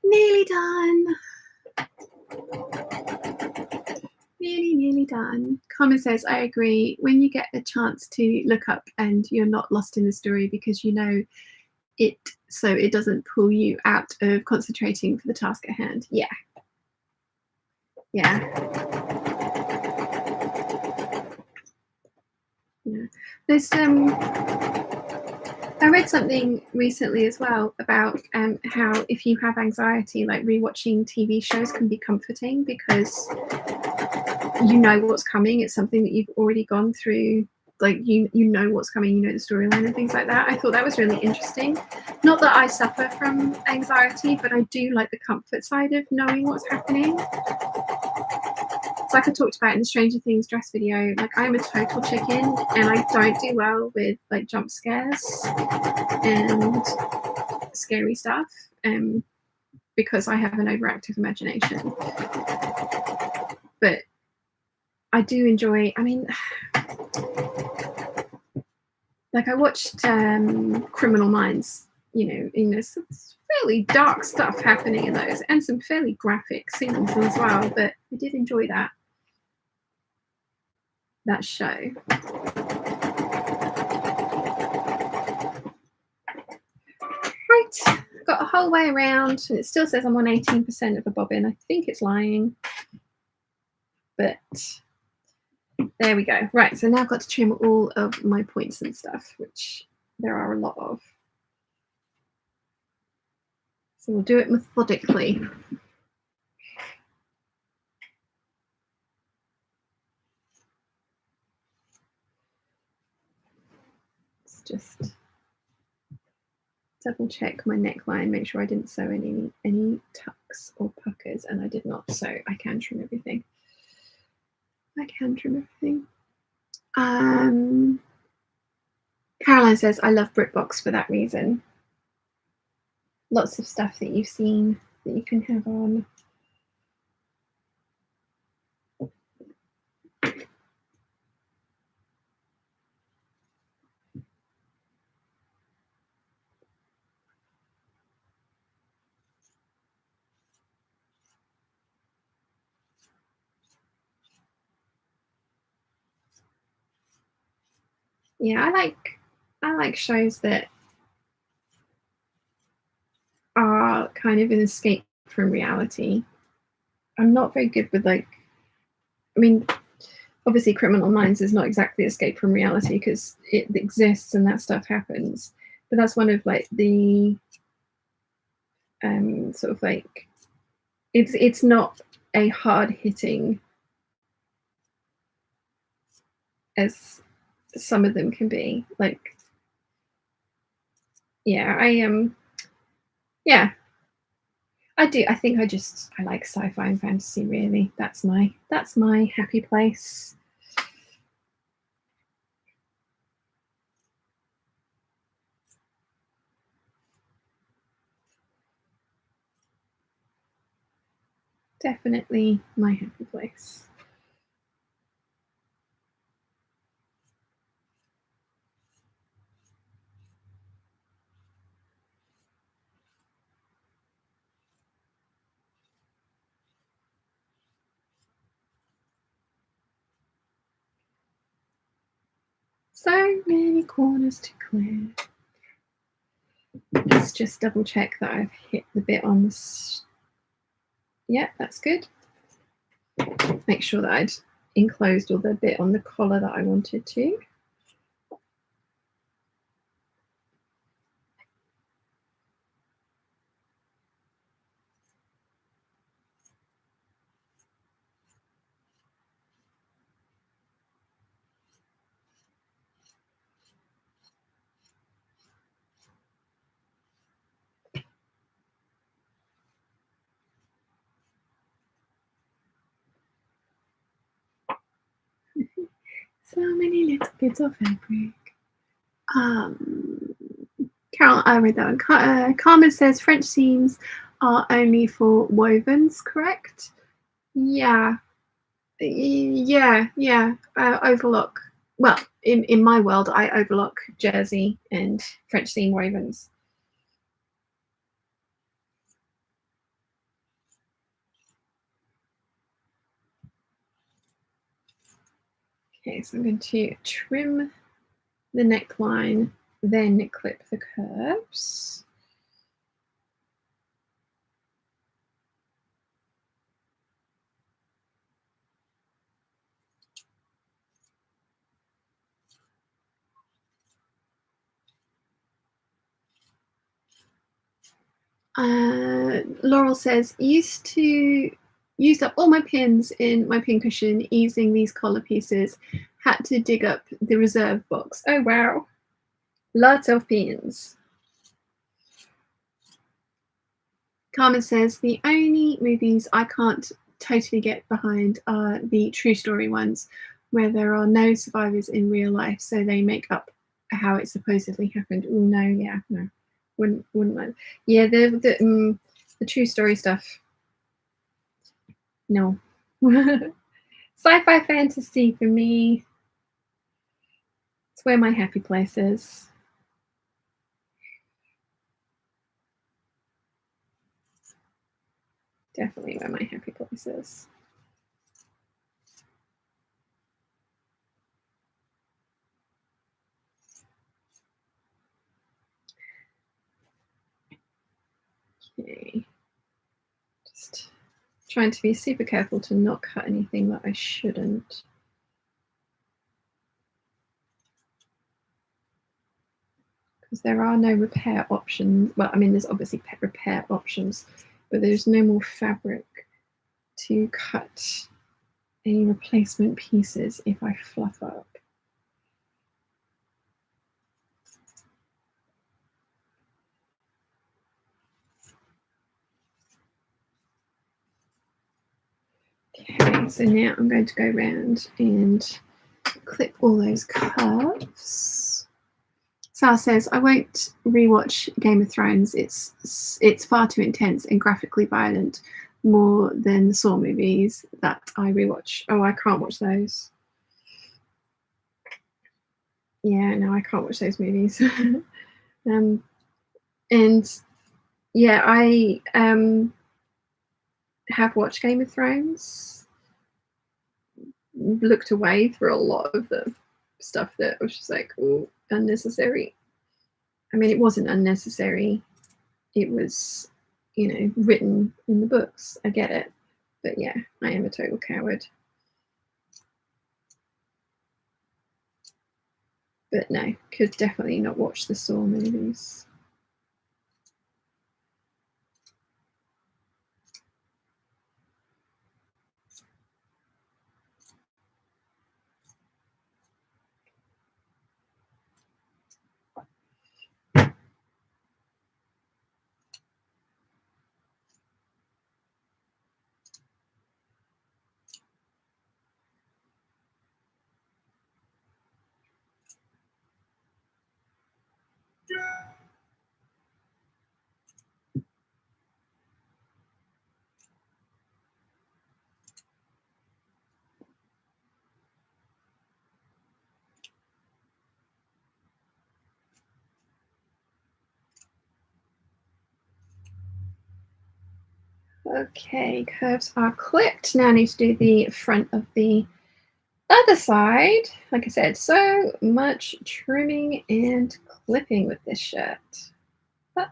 Nearly done. Nearly done. Carmen says, I agree. When you get a chance to look up and you're not lost in the story because you know it, so it doesn't pull you out of concentrating for the task at hand. Yeah. Yeah. Yeah. There's I read something recently as well about how if you have anxiety, like rewatching TV shows can be comforting because you know what's coming. It's something that you've already gone through. Like you know what's coming, you know the storyline and things like that. I thought that was really interesting. Not that I suffer from anxiety, but I do like the comfort side of knowing what's happening. So like I talked about in the Stranger Things dress video, like I'm a total chicken and I don't do well with like jump scares and scary stuff because I have an overactive imagination. But I do enjoy, I mean, like I watched Criminal Minds, you know, some fairly dark stuff happening in those and some fairly graphic scenes as well, but I did enjoy that show. Right, got a whole way around and it still says I'm on 18% of a bobbin. I think it's lying, but there we go. Right, so now I've got to trim all of my points and stuff, which there are a lot of. So we'll do it methodically. Let's just double check my neckline, make sure I didn't sew any tucks or puckers, and I did not, so I can trim everything. Caroline says, I love BritBox for that reason. Lots of stuff that you've seen that you can have on. Yeah, I like shows that are kind of an escape from reality. I'm not very good with like, I mean, obviously Criminal Minds is not exactly escape from reality because it exists and that stuff happens, but that's one of like the sort of like, it's not a hard-hitting as some of them can be. Like, yeah, yeah, I do. I think I like sci-fi and fantasy, really. That's my happy place. Definitely my happy place. So many corners to clear. Let's just double check that I've hit the bit on this. Yeah, that's good. Make sure that I'd enclosed all the bit on the collar that I wanted to. So many little bits of fabric. Carol, I read that one. Carmen says French seams are only for wovens, correct? Yeah. Overlock. Well, in my world, I overlock jersey and French seam wovens. Okay, so I'm going to trim the neckline, then clip the curves. Laurel says, used up all my pins in my pincushion easing these collar pieces. Had to dig up the reserve box. Oh wow, lots of pins. Carmen says the only movies I can't totally get behind are the true story ones, where there are no survivors in real life, so they make up how it supposedly happened. Oh no, yeah, no, wouldn't mind. Yeah, the true story stuff. No. Sci-fi fantasy for me. It's where my happy place is. Definitely where my happy place is. Okay. Just trying to be super careful to not cut anything that I shouldn't. Because there are no repair options. Well, I mean, there's obviously repair options, but there's no more fabric to cut any replacement pieces if I fluff up. Okay, so now I'm going to go around and clip all those curves. Sal says, I won't rewatch Game of Thrones. It's far too intense and graphically violent, more than the Saw movies that I rewatch. Oh, I can't watch those. Yeah, no, I can't watch those movies. And yeah, I have watched Game of Thrones, looked away for a lot of the stuff that was just like, oh, unnecessary. I mean, it wasn't unnecessary. It was, written in the books. I get it. But yeah, I am a total coward. But no, could definitely not watch the Saw movies. Okay, curves are clipped. Now I need to do the front of the other side. Like I said, so much trimming and clipping with this shirt, but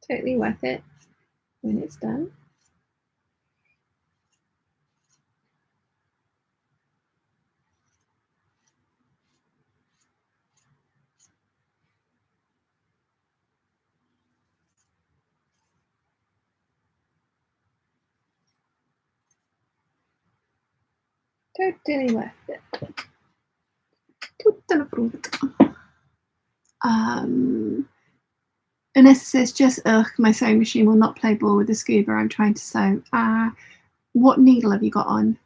totally worth it when it's done. Totally worth it. Vanessa says, just ugh, my sewing machine will not play ball with the scuba I'm trying to sew. What needle have you got on?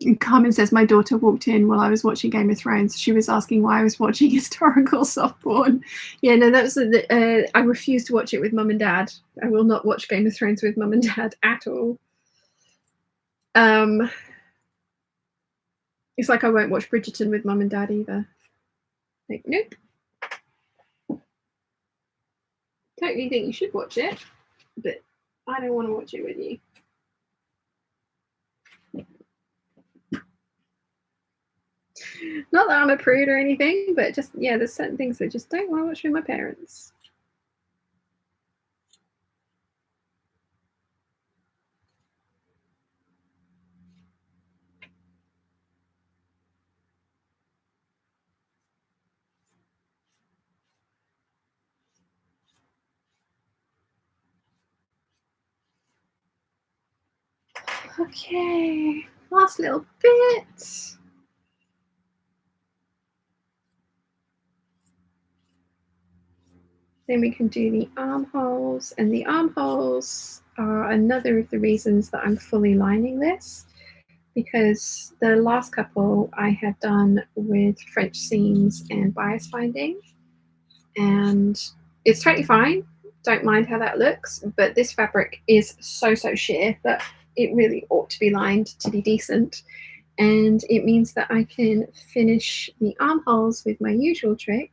And Carmen says, my daughter walked in while I was watching Game of Thrones. She was asking why I was watching historical soft porn. Yeah, no, that was I refuse to watch it with mum and dad. I will not watch Game of Thrones with mum and dad at all. It's like I won't watch Bridgerton with mum and dad either. Like, nope. Totally think you should watch it, but I don't want to watch it with you. Not that I'm a prude or anything, but just, yeah, there's certain things I just don't want to watch with my parents. Okay, last little bit. Then we can do the armholes, and the armholes are another of the reasons that I'm fully lining this, because the last couple I had done with French seams and bias binding, and it's totally fine. Don't mind how that looks, but this fabric is so sheer that it really ought to be lined to be decent. And it means that I can finish the armholes with my usual trick,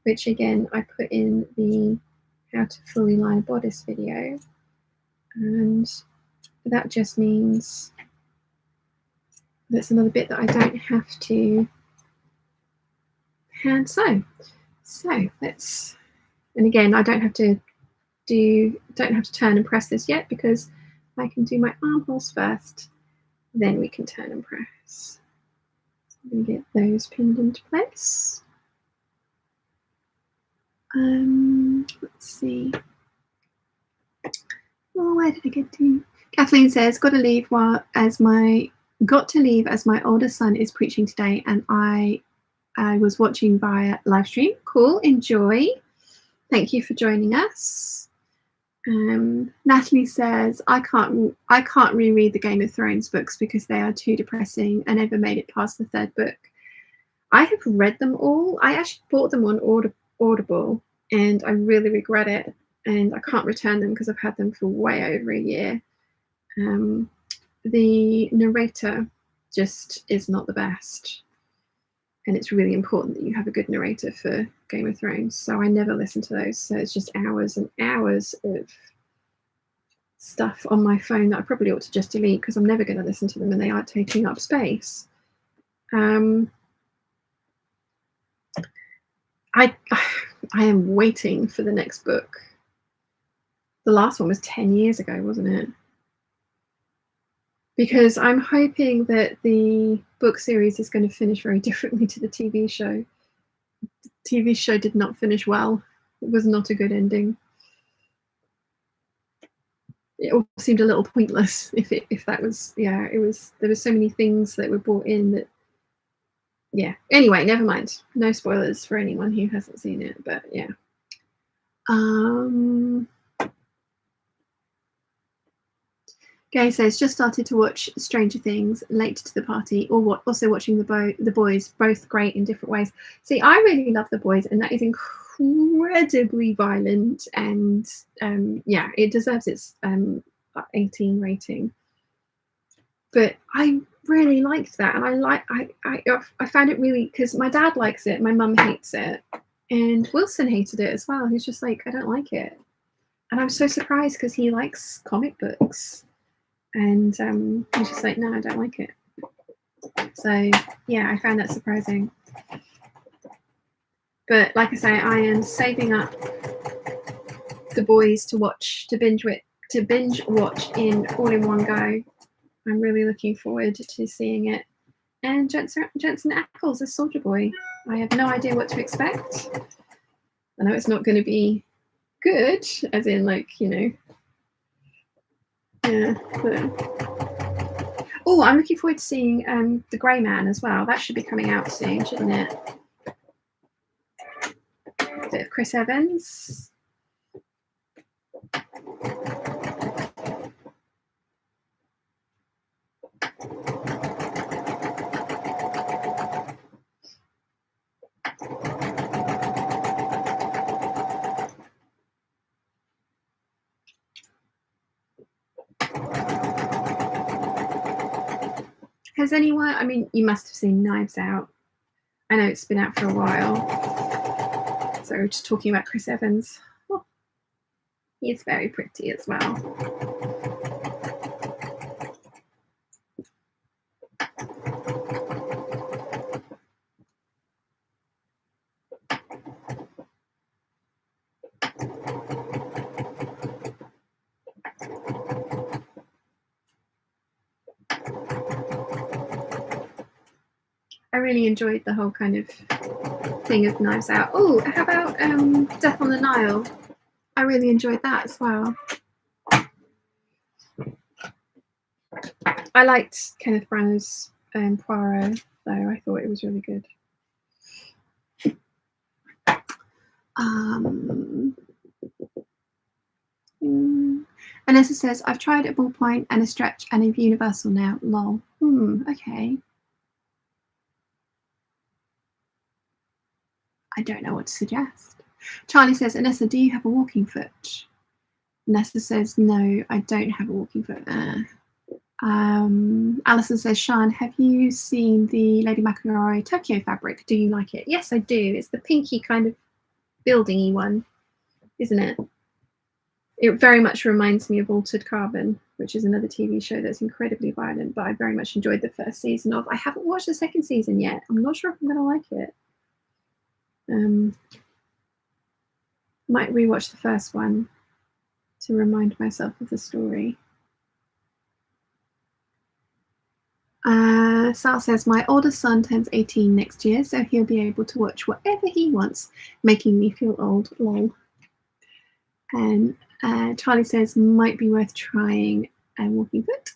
which again I put in the how to fully line a bodice video, and that just means that's another bit that I don't have to hand sew. So let's, and again I don't have to turn and press this yet, because I can do my armholes first, then we can turn and press. So I'm going to get those pinned into place. Let's see. Oh, where did I get to? Kathleen says, got to leave as my older son is preaching today, and I was watching via live stream. Cool, enjoy. Thank you for joining us. Natalie says, I can't reread the Game of Thrones books because they are too depressing. I never made it past the third book. I have read them all. I actually bought them on Audible, and I really regret it. And I can't return them because I've had them for way over a year. The narrator just is not the best. And it's really important that you have a good narrator for Game of Thrones. So I never listen to those. So it's just hours and hours of stuff on my phone that I probably ought to just delete, because I'm never going to listen to them and they are taking up space. I am waiting for the next book. The last one was 10 years ago, wasn't it? Because I'm hoping that the book series is going to finish very differently to the TV show. The TV show did not finish well. It was not a good ending. It all seemed a little pointless. If that was, yeah, it was. There were so many things that were brought in that, yeah. Anyway, never mind. No spoilers for anyone who hasn't seen it, but yeah. Gay says, just started to watch Stranger Things, late to the party, or also watching the boys, both great in different ways. See, I really love The Boys, and that is incredibly violent, and yeah, it deserves its 18 rating. But I really liked that, and I found it really, because my dad likes it, my mum hates it, And Wilson hated it as well. He's just like, I don't like it. And I'm so surprised because he likes comic books. And he's just like, no, I don't like it. So, yeah, I found that surprising. But like I say, I am saving up the boys to binge watch in all in one go. I'm really looking forward to seeing it. And Jensen Ackles as Soldier Boy. I have no idea what to expect. I know it's not going to be good, as in, like, you know. Yeah. Oh, I'm looking forward to seeing The Grey Man as well. That should be coming out soon, shouldn't it? A bit of Chris Evans. Has anyone, I mean, you must have seen Knives Out. I know it's been out for a while. So just talking about Chris Evans. Oh, he is very pretty as well. I really enjoyed the whole kind of thing of Knives Out. Oh, how about Death on the Nile? I really enjoyed that as well. I liked Kenneth Branagh's Poirot, though. I thought it was really good. Vanessa says, I've tried a ballpoint and a stretch and a universal now. Lol. Okay. I don't know what to suggest. Charlie says, Anessa, do you have a walking foot? Nessa says, no, I don't have a walking foot. Alison says, Sian, have you seen the Lady McElroy Tokyo fabric? Do you like it? Yes, I do. It's the pinky kind of buildingy one, isn't it? It very much reminds me of Altered Carbon, which is another TV show that's incredibly violent, but I very much enjoyed the first season of. I haven't watched the second season yet. I'm not sure if I'm going to like it. Might rewatch the first one to remind myself of the story. Sal says, my oldest son turns 18 next year, so he'll be able to watch whatever he wants, making me feel old. Lol. And Charlie says, might be worth trying Walking Foot.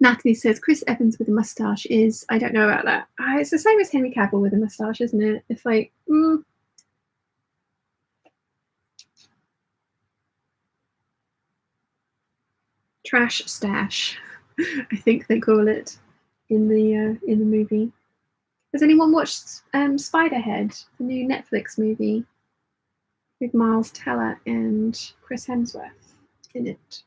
Natalie says, Chris Evans with a moustache is, I don't know about that. It's the same as Henry Cavill with a moustache, isn't it? It's like, trash stash, I think they call it in the movie. Has anyone watched Spiderhead, the new Netflix movie with Miles Teller and Chris Hemsworth in it?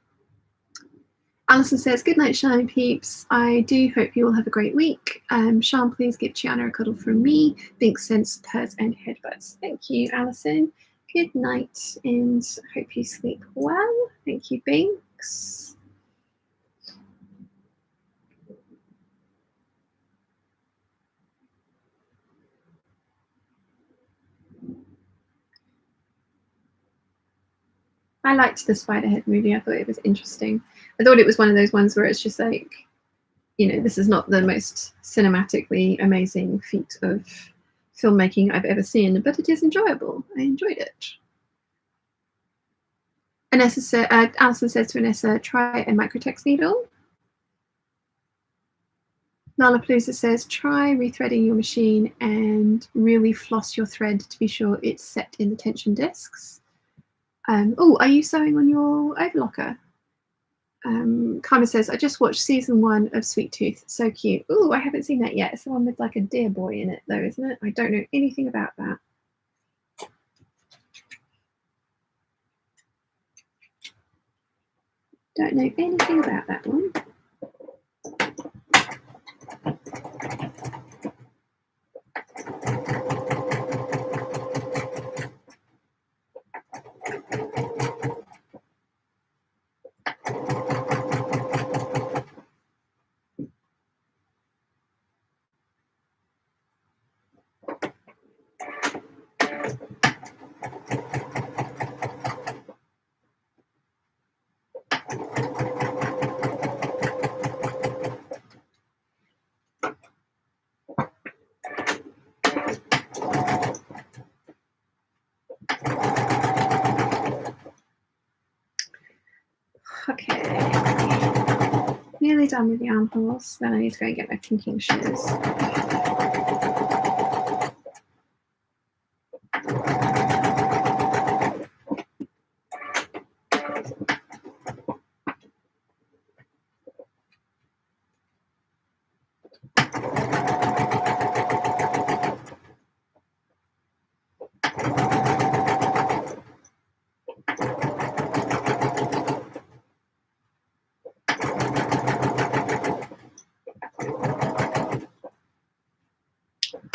Alison says, good night, Sian and Peeps. I do hope you all have a great week. Sian, please give Tiana a cuddle from me. Binks sends purrs and headbutts. Thank you, Alison. Good night, and hope you sleep well. Thank you, Binks. I liked the Spiderhead movie. I thought it was interesting. I thought it was one of those ones where it's just like, you know, this is not the most cinematically amazing feat of filmmaking I've ever seen, but it is enjoyable. I enjoyed it. Alison says to Anessa, try a microtext needle. Lollapalooza says, try rethreading your machine and really floss your thread to be sure it's set in the tension discs. Oh, are you sewing on your overlocker? Carmen says, I just watched season 1 of Sweet Tooth. So cute. Oh, I haven't seen that yet. It's the one with like a deer boy in it, though, isn't it? I don't know anything about that. Don't know anything about that one. Okay, nearly done with the armholes. Then I need to go and get my pinking shears.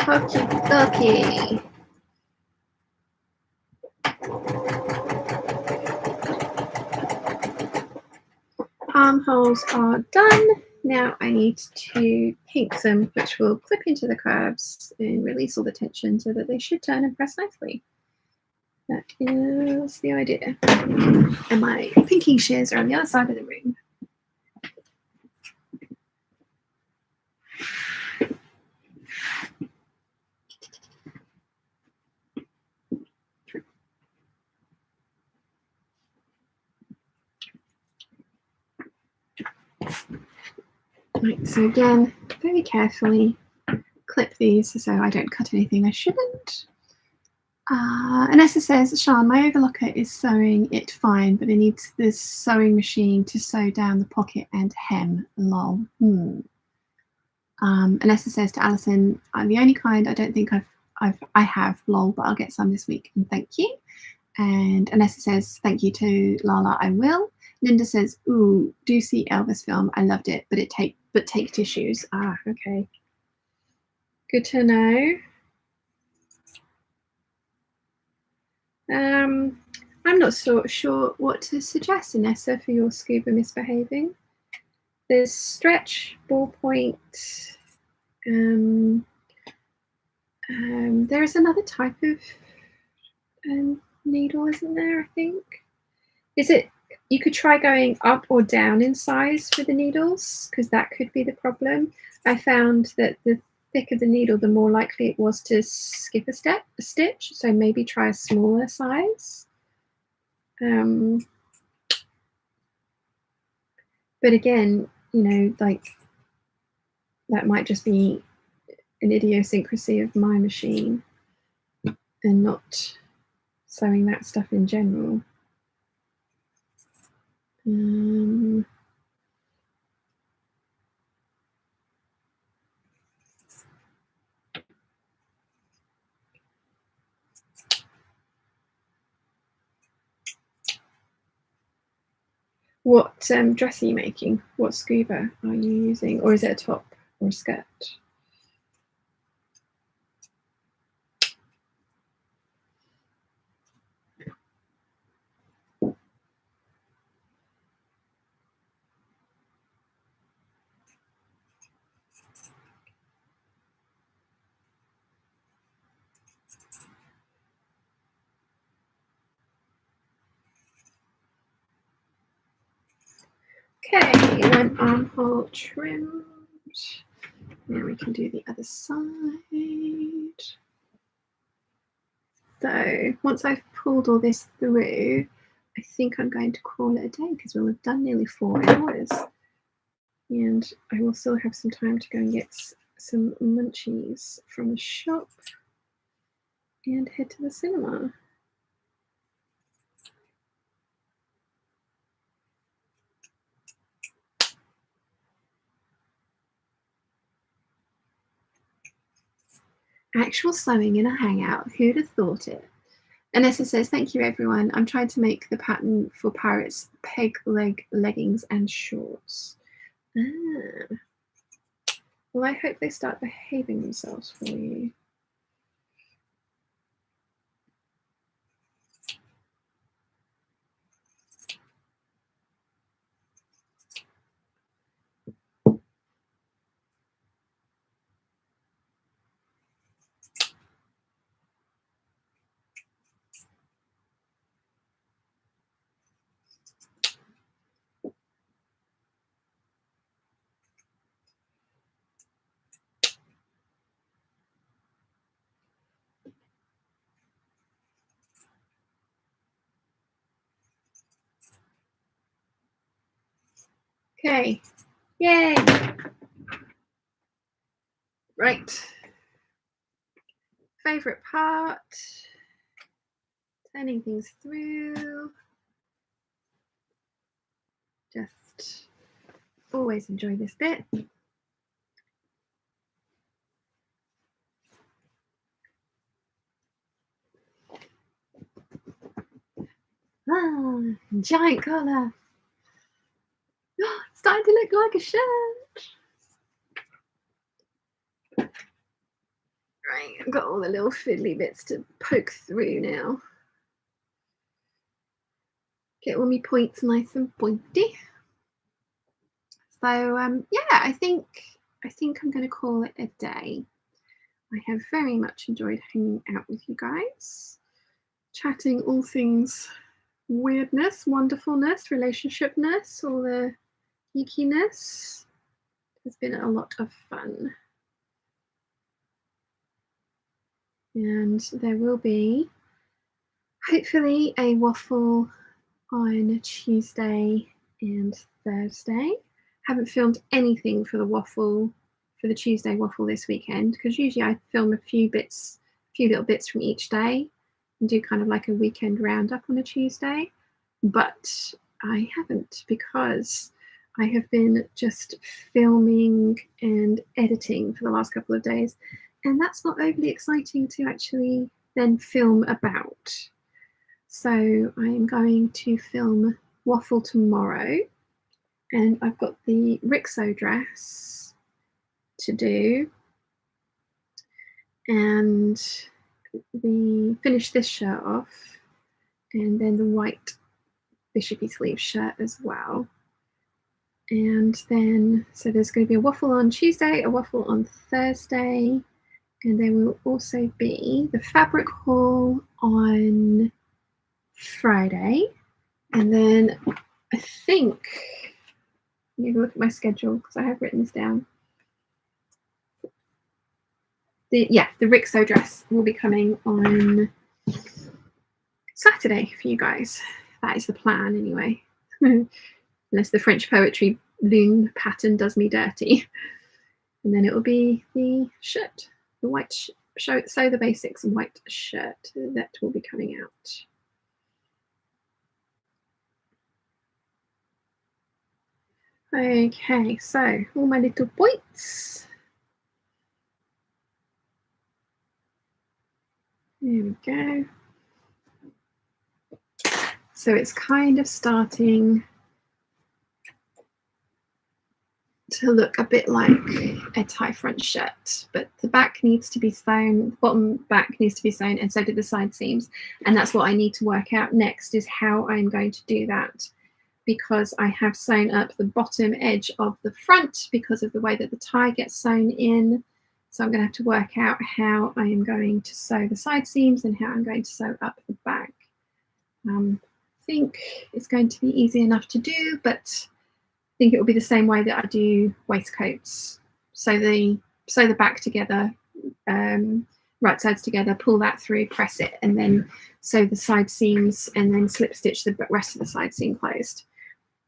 Okie dokie. Armholes are done. Now I need to pink them, which will clip into the curves and release all the tension so that they should turn and press nicely. That is the idea. And my pinking shears are on the other side of the room. Right, so again, very carefully clip these so I don't cut anything I shouldn't. Anessa says, Sian, my overlocker is sewing it fine, but it needs this sewing machine to sew down the pocket and hem. Lol. Anessa says to Alison, I'm the only kind I don't think I have, lol, but I'll get some this week and thank you. And Anessa says, thank you to Lala, I will. Linda says, ooh, do see Elvis film. I loved it, but take tissues. Ah, okay. Good to know. I'm not so sure what to suggest, Anessa, for your scuba misbehaving. There's stretch, ballpoint. There's another type of needle, isn't there? I think. Is it? You could try going up or down in size for the needles, because that could be the problem. I found that the thicker the needle, the more likely it was to skip a stitch. So maybe try a smaller size. But again, you know, like that might just be an idiosyncrasy of my machine and not sewing that stuff in general. What dress are you making? What scuba are you using? Or is it a top or a skirt? Okay, one armhole trimmed. Now we can do the other side. So once I've pulled all this through, I think I'm going to call it a day because we'll have done nearly 4 hours. And I will still have some time to go and get some munchies from the shop and head to the cinema. Actual sewing in a hangout. Who'd have thought it? Anessa says, thank you, everyone. I'm trying to make the pattern for Parrot's peg leg leggings and shorts. Ah. Well, I hope they start behaving themselves for you. Okay, yay! Right. Favorite part, turning things through. Just always enjoy this bit. Ah, giant collar. It's starting to look like a shirt. Right, I've got all the little fiddly bits to poke through now. Get all my points nice and pointy. So yeah, I think I'm going to call it a day. I have very much enjoyed hanging out with you guys, chatting all things weirdness, wonderfulness, relationshipness, all the geekiness. It's been a lot of fun. And there will be hopefully a waffle on Tuesday and Thursday. Haven't filmed anything for the waffle, for the Tuesday waffle this weekend, because usually I film a few little bits from each day and do kind of like a weekend roundup on a Tuesday. But I haven't, because I have been just filming and editing for the last couple of days, and that's not overly exciting to actually then film about. So I'm going to film waffle tomorrow, and I've got the Rixo dress to do, and finish this shirt off, and then the white bishopy sleeve shirt as well. And then, so there's going to be a waffle on Tuesday, a waffle on Thursday, and there will also be the fabric haul on Friday. And then I think, let me look at my schedule because I have written this down. The Rixo dress will be coming on Saturday for you guys. That is the plan anyway. Unless the French poetry loom pattern does me dirty. And then it will be the shirt, the white Sew the Basics white shirt that will be coming out. Okay, so all my little points. There we go. So it's kind of starting to look a bit like a tie front shirt, but the back needs to be sewn, the bottom back needs to be sewn, and so do the side seams. And that's what I need to work out next, is how I'm going to do that, because I have sewn up the bottom edge of the front because of the way that the tie gets sewn in. So I'm going to have to work out how I am going to sew the side seams and how I'm going to sew up the back. I think it's going to be easy enough to do, but I think it will be the same way that I do waistcoats. Sew the back together, right sides together, pull that through, press it, and then sew the side seams, and then slip stitch the rest of the side seam closed.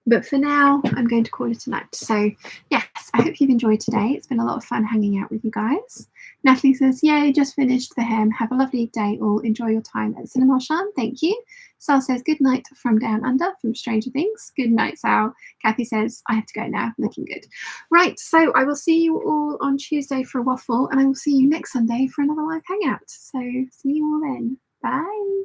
But for now, I'm going to call it a night. So yes, I hope you've enjoyed today. It's been a lot of fun hanging out with you guys. Natalie says, yay, just finished the hem. Have a lovely day all. Enjoy your time at Cinema Shan. Thank you. Sal says, good night from Down Under from Stranger Things. Good night, Sal. Kathy says, I have to go now. Looking good. Right, so I will see you all on Tuesday for a waffle, and I will see you next Sunday for another live hangout. So see you all then. Bye.